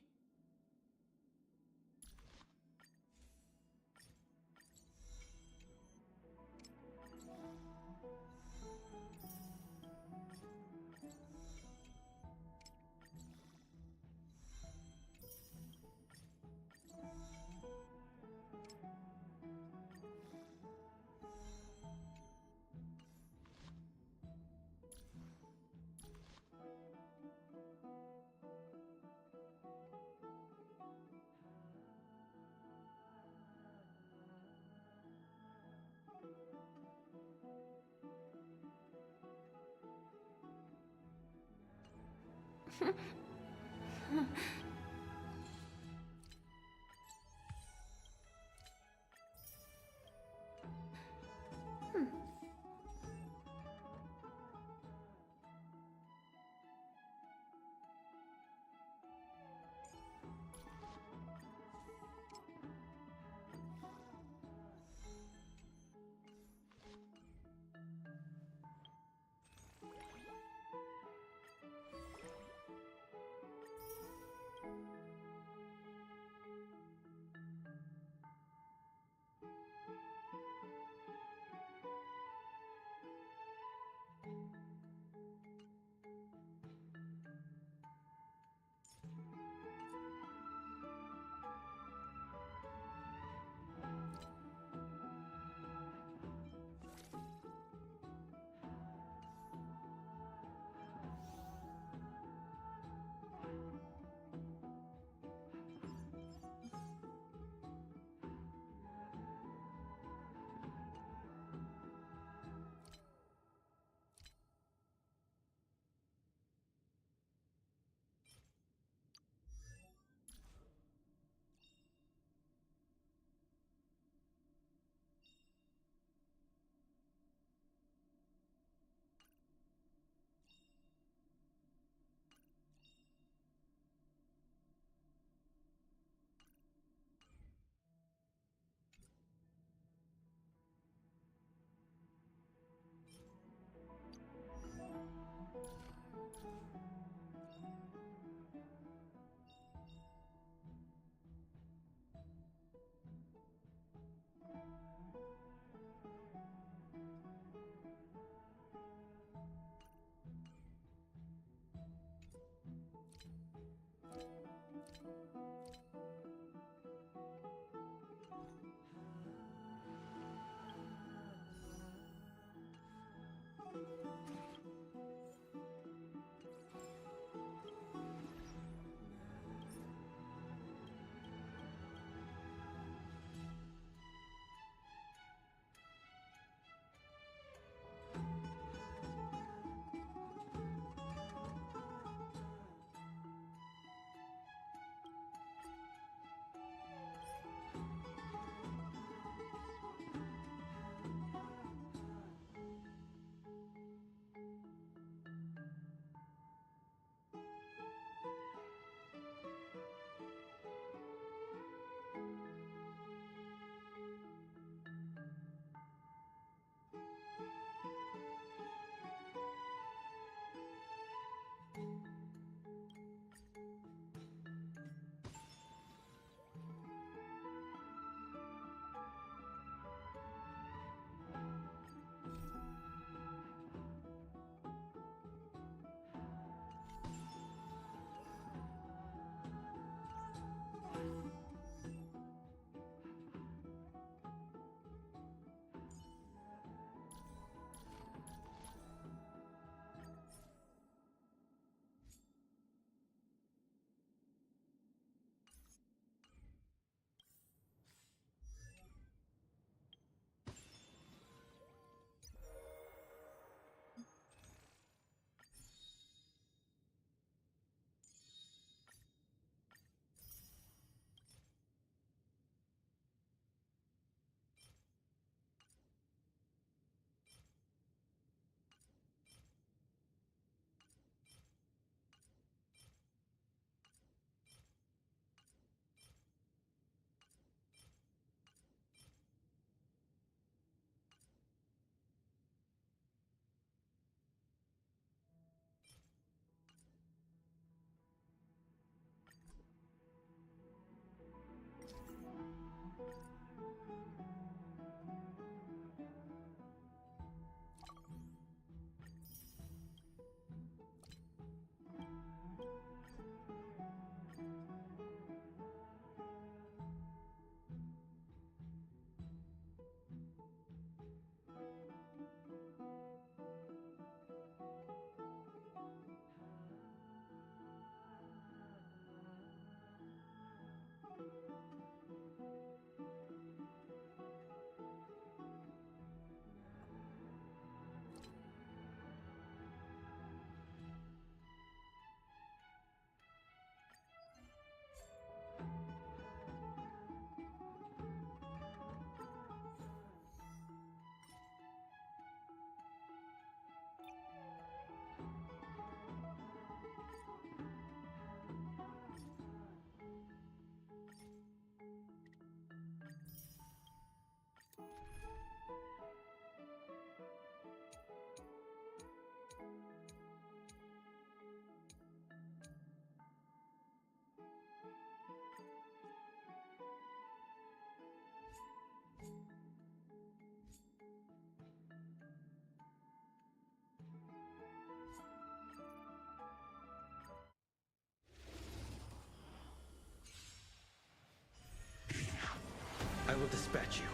I will dispatch you.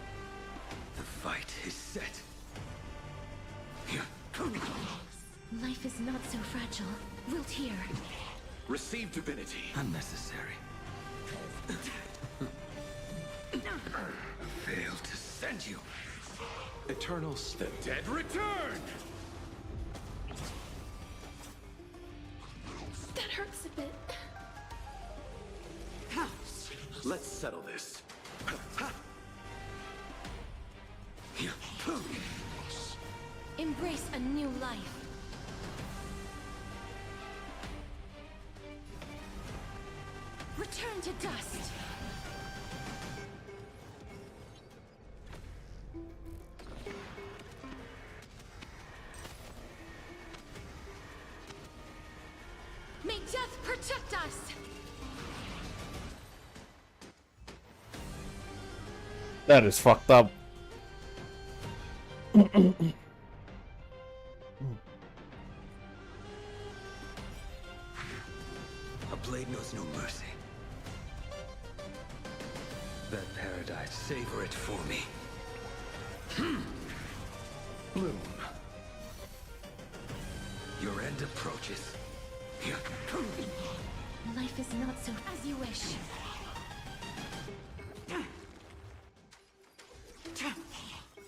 The fight is set. Life is not so fragile. Wilt here. Receive divinity. Unnecessary. Failed to send you. Eternal the dead return! That hurts a bit. Let's settle this. Embrace a new life. Return to dust. May death protect us. That is fucked up. A blade knows no mercy. That paradise, savor it for me. Bloom. Your end approaches. Life is not so as you wish.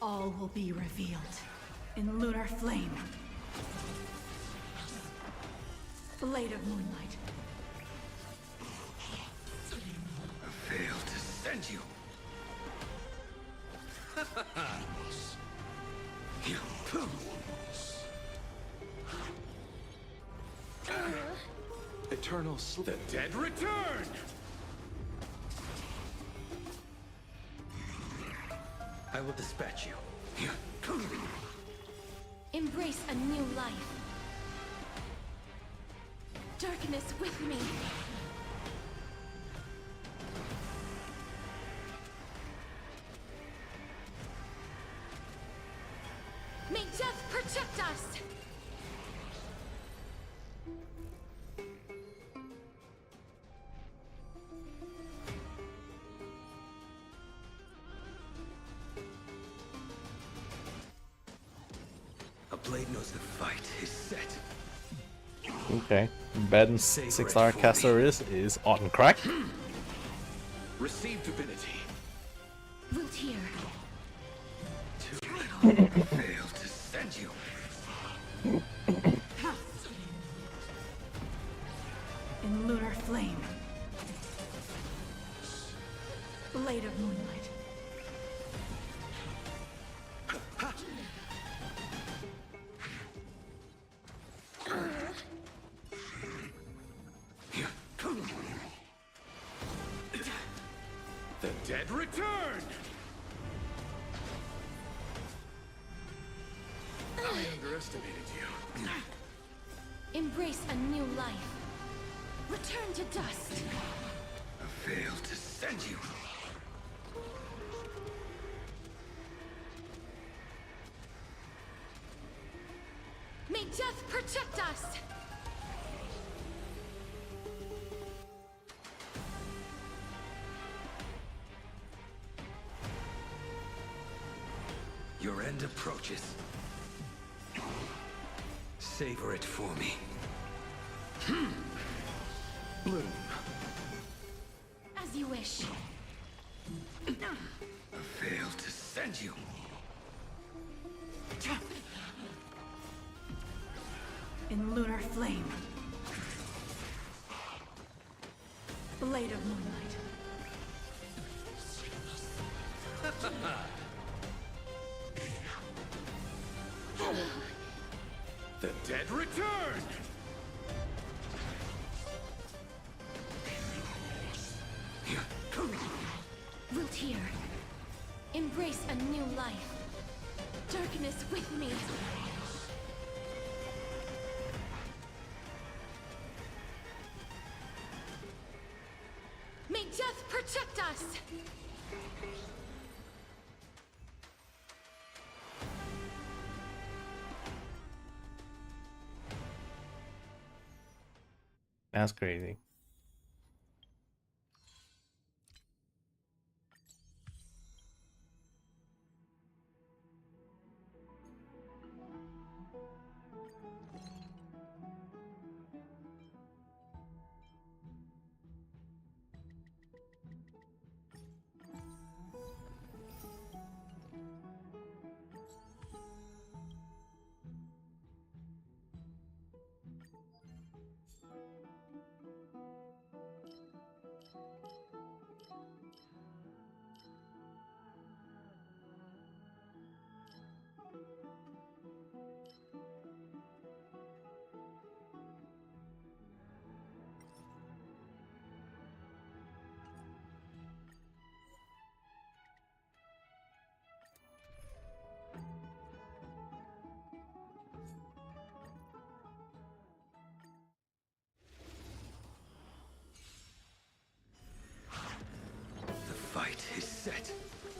All will be revealed in lunar flame. Blade of moonlight. Fail to send you. Eternal sleep. The dead return! I will dispatch you. Embrace a new life. Darkness with me. May death protect us. A blade knows the fight is set. Okay. Ben 6-star caster is on crack. Receive divinity. Wilt here. Fail to send you. In lunar flame. Blade of moonlight. The dead return! I underestimated you. Embrace a new life. Return to dust. Fail to send you. May death protect us. Your end approaches. Savor it for me. Bloom. As you wish. Fail to send you. In lunar flame. Blade of moonlight. The dead return! Wilt here. Embrace a new life. Darkness with me. May death protect us! That's crazy.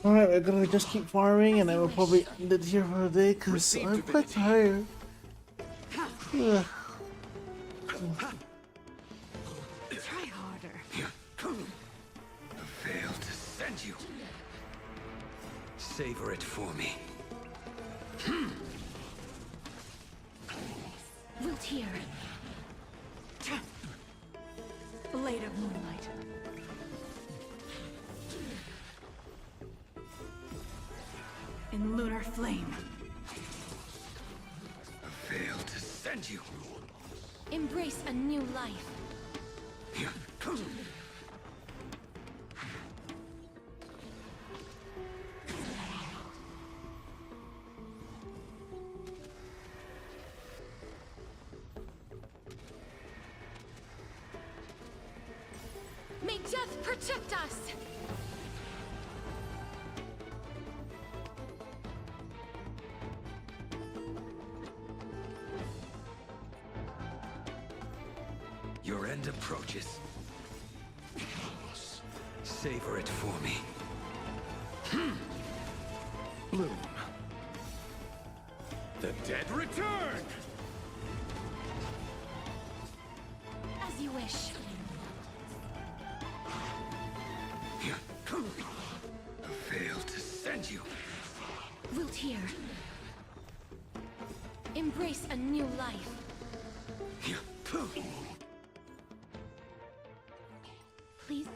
Alright, we're gonna just keep farming and I will probably end it here for the day because I'm quite tired. Ugh. Try harder. I failed to send you. Savor it for me. Lucier. Blade of moonlight. In lunar flame. I failed to send you. Embrace a new life. May death protect us! Your end approaches. Savor it for me. Bloom. The dead return! As you wish. I failed to send you. Lucier. Embrace a new life. Please.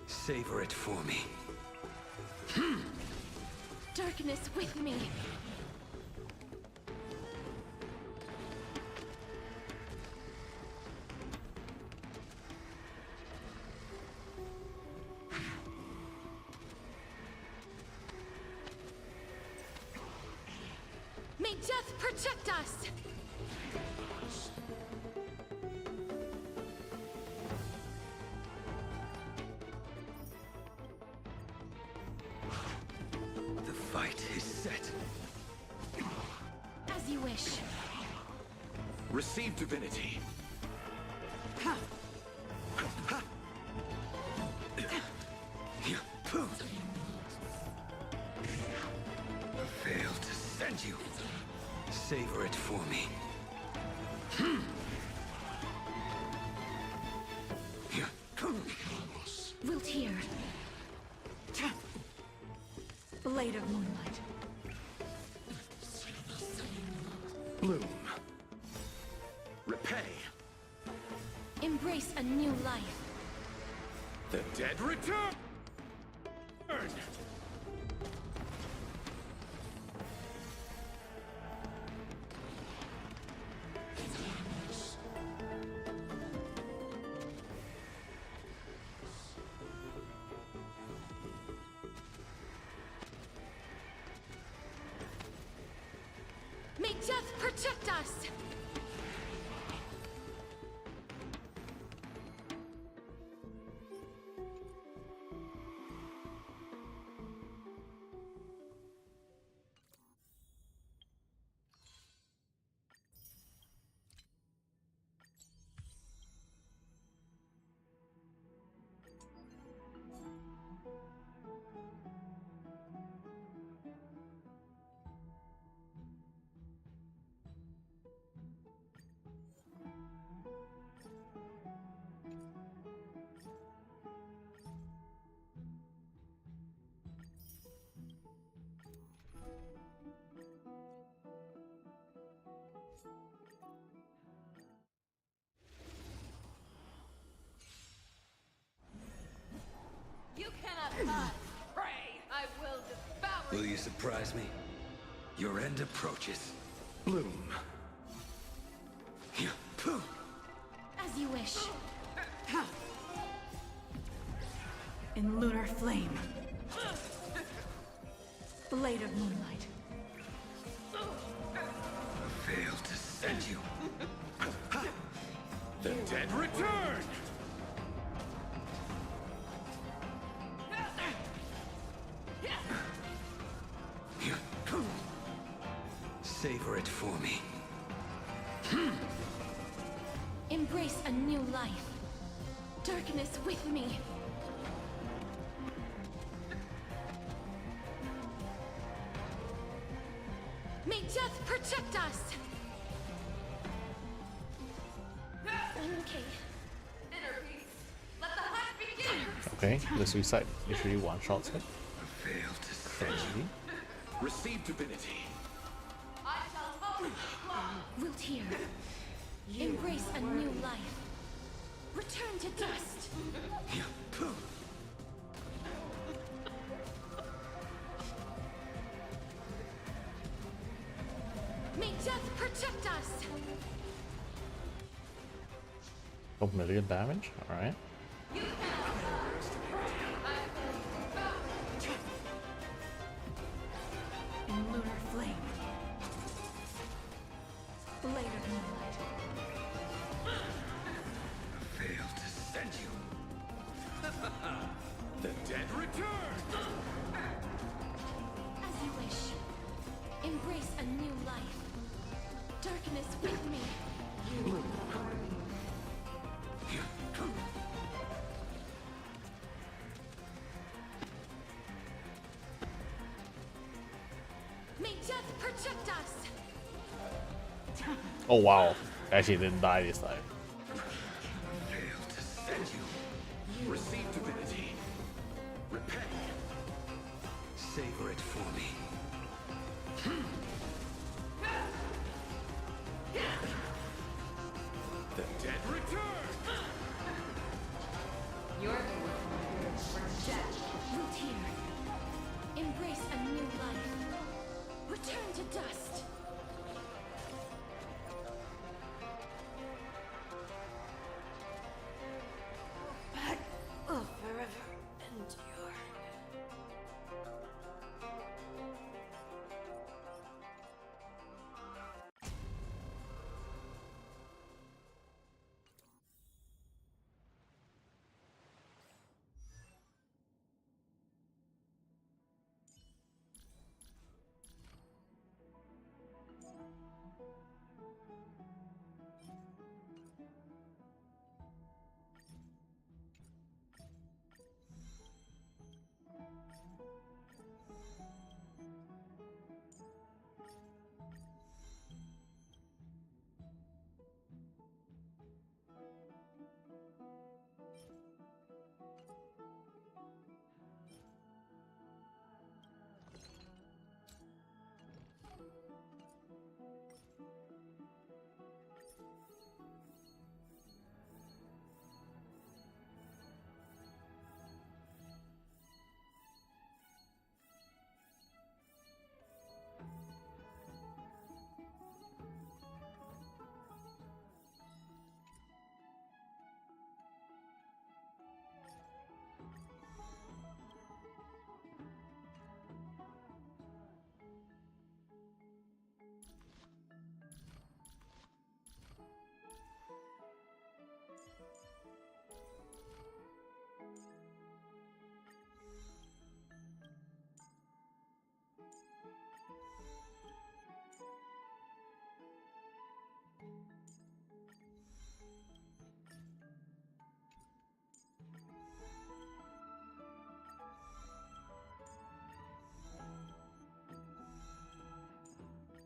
Savor it for me. Darkness with me. May death protect us! The fight is set. As you wish. Receive divinity. I failed to send you. Savor it for me. Lucier. Blade of moonlight. Bloom. Repay. Embrace a new life. The dead return! May death protect us! You cannot hide. Pray, I will devour Will you surprise me? Your end approaches. Bloom. As you wish. In lunar flame. Blade of moonlight. I failed to send you. The dead return! Savor it for me. Embrace a new life. Darkness with me. May death protect us! Okay. Inner peace. Let the hunt begin. Okay, the suicide literally one-shots it. Failed to send you. Receive divinity. I shall hope Lucier. Embrace a new life. Return to dust. May death protect us. 12 million damage. All right. In lunar flame. Later moonlight. Failed to send you. The dead return. As you wish. Embrace a new life. Darkness with me. May death protect us. Oh wow, actually didn't die this time. Failed to send you. Receive divinity. Repent. Savor it for me. The dead return. Your death. Lucier. Embrace a new life. Return to dust. But will forever endure.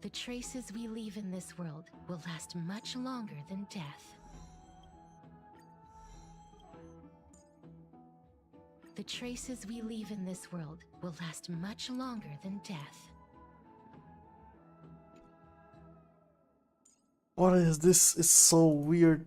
The traces we leave in this world will last much longer than death. The traces we leave in this world will last much longer than death. What is this? It's so weird.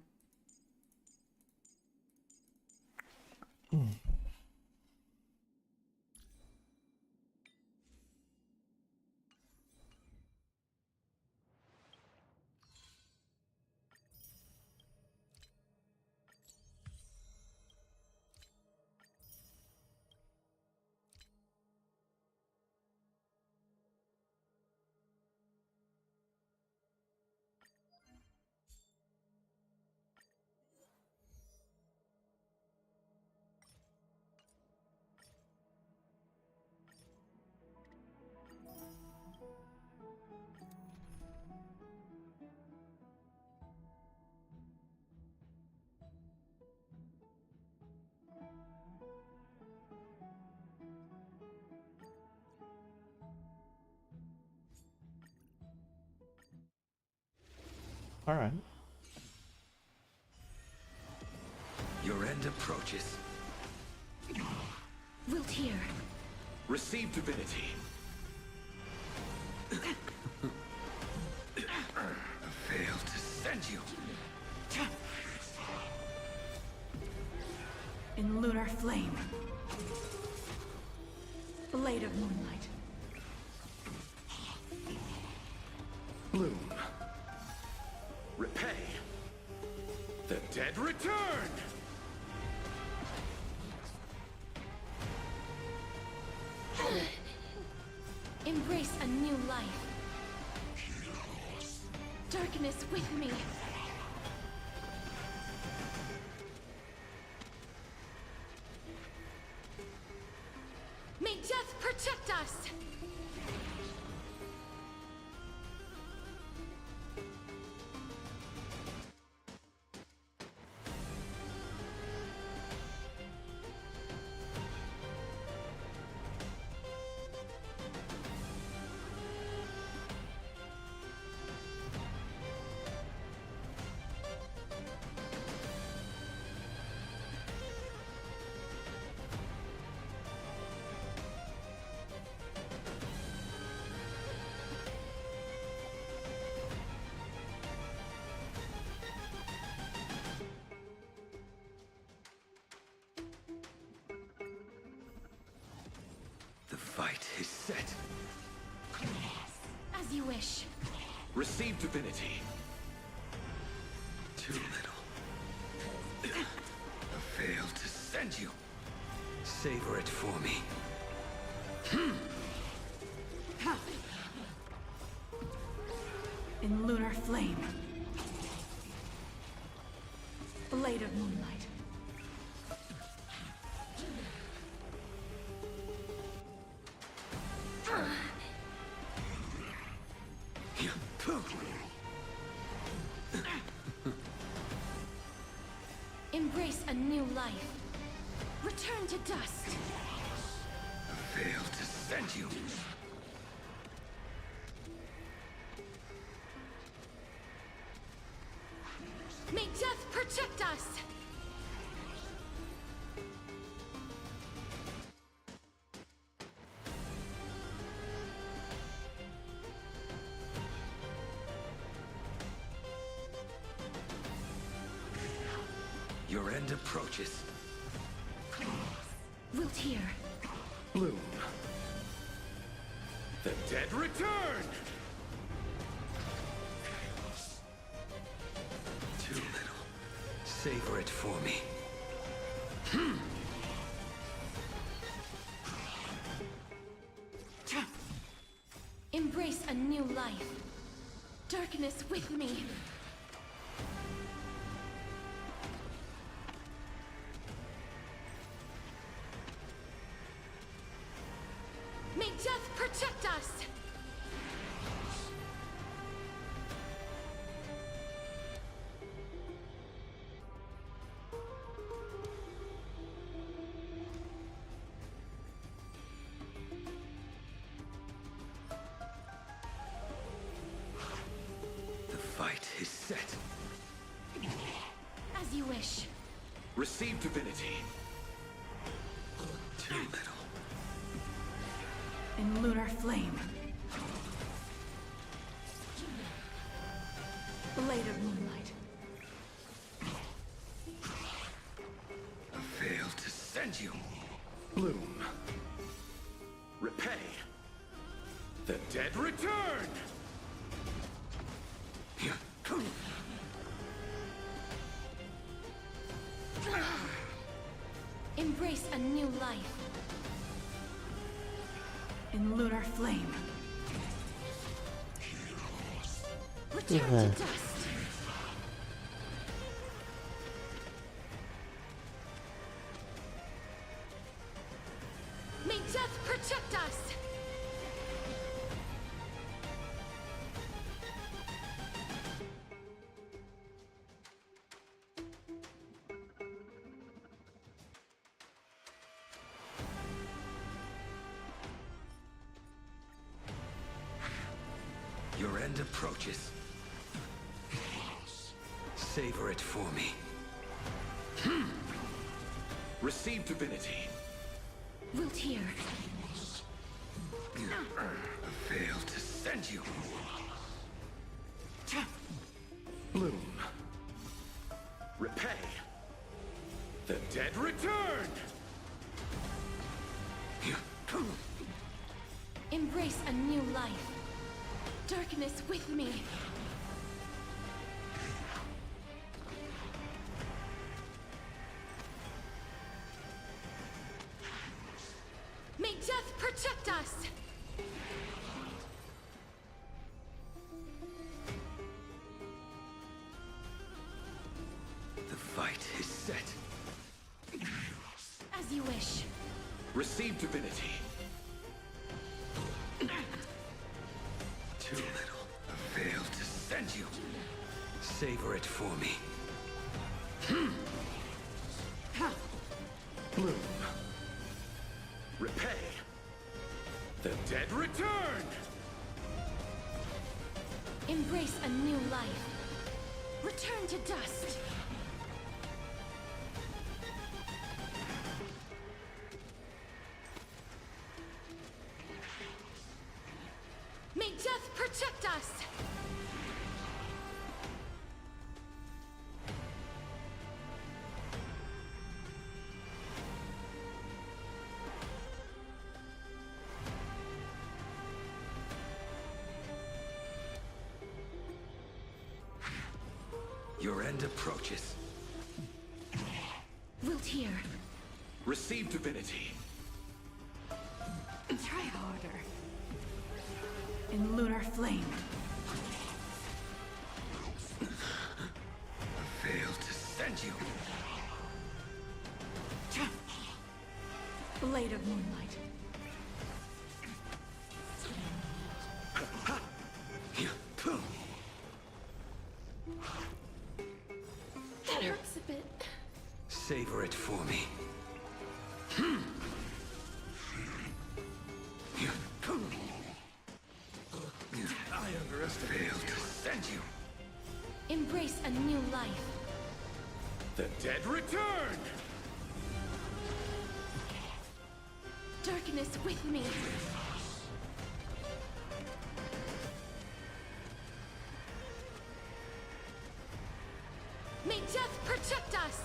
Alright. Your end approaches. Lucier. Receive divinity. I failed to send you. In lunar flame. Blade of moonlight. Bloom. Repay. The dead return! Embrace a new life. Darkness with me. May death protect us! The fight is set. As you wish. Receive divinity. Too little. I failed to send you. Savor it for me. In lunar flame. Blade of moonlight. Embrace a new life. Return to dust. I failed to send you. May death protect us! Your end approaches. Lucier. Bloom. The dead return! Too little. Savor it for me. Embrace a new life. Darkness with me. May death protect us! The fight is set. As you wish. Receive divinity. Too little. In lunar flame. Blade of moonlight. I failed to send you. Bloom. Repay. The dead return! Embrace a new life. In lunar flame. Return to dust. May death protect us! Your end approaches. Savor it for me. Receive divinity. Lucier. I failed to send you. Bloom. Repay. The dead return! Embrace a new life. Darkness with me. May death protect us! The fight is set. As you wish. Receive divinity. Too little. I failed to send you. Savor it for me. Bloom. Repay. The dead return! Embrace a new life. Return to dust. May death protect us! Your end approaches. Lucier. Receive divinity. Try harder. In lunar flame. I failed to send you. Blade of moonlight. That hurts a bit. Savor it for me. I failed to send you. Embrace a new life. The dead return! Darkness with me. May death protect us!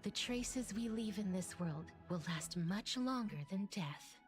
The traces we leave in this world will last much longer than death.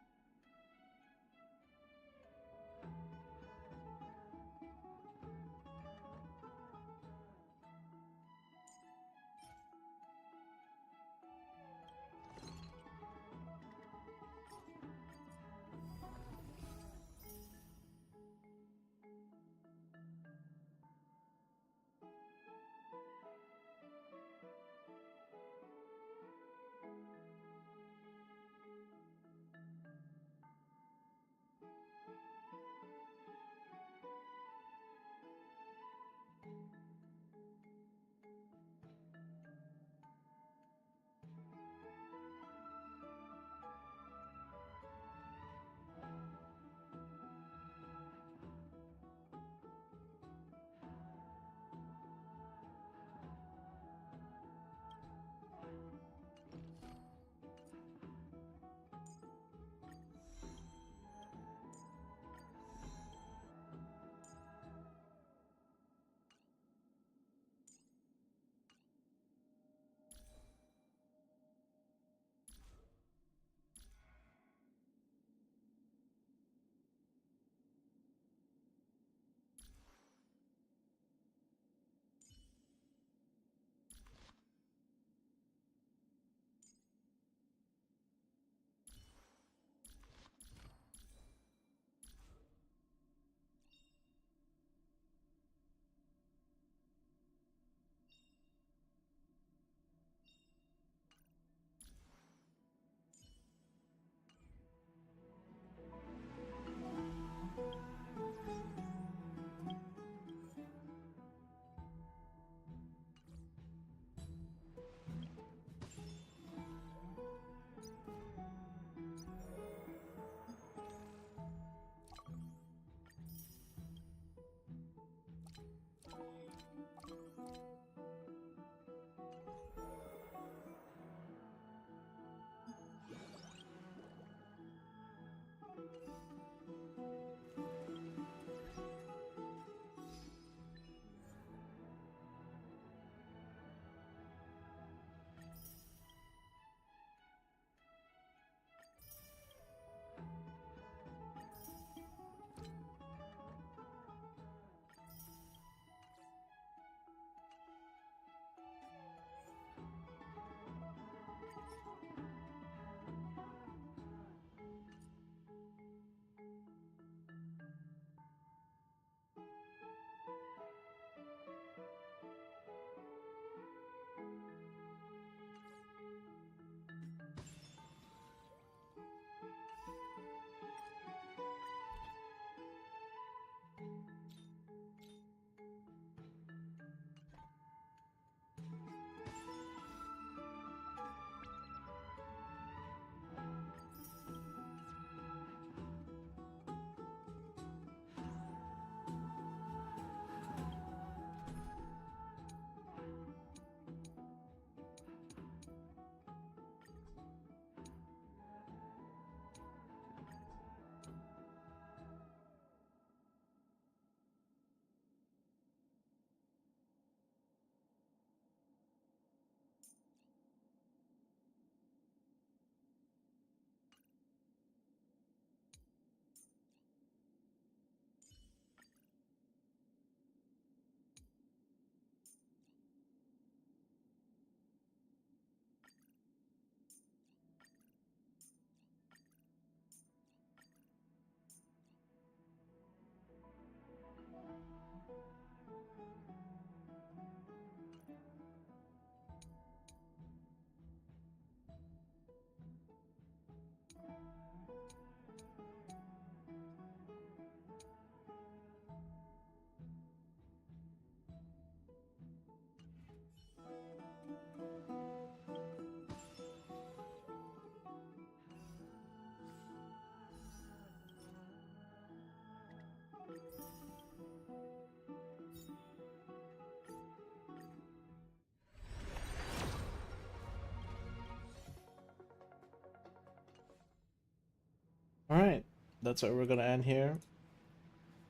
Alright, that's where we're gonna end here.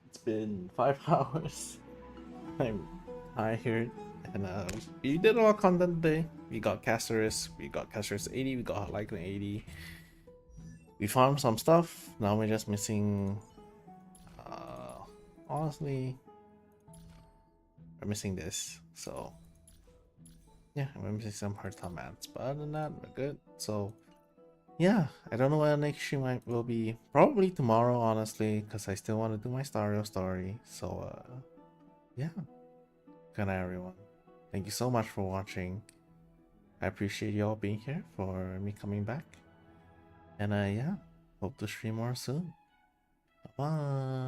It's been 5 hours. I'm tired. And we did a lot of content today. We got Casterus, 80, we got Lycan 80. We farmed some stuff. Now we're just missing honestly, we're missing this. So yeah, we're missing some hard mats. But other than that, we're good. So yeah, I don't know when the next stream will be. Probably tomorrow, honestly, because I still want to do my Stario story. So yeah. Good night, everyone. Thank you so much for watching. I appreciate you all being here, for me coming back. And yeah, hope to stream more soon. Bye-bye.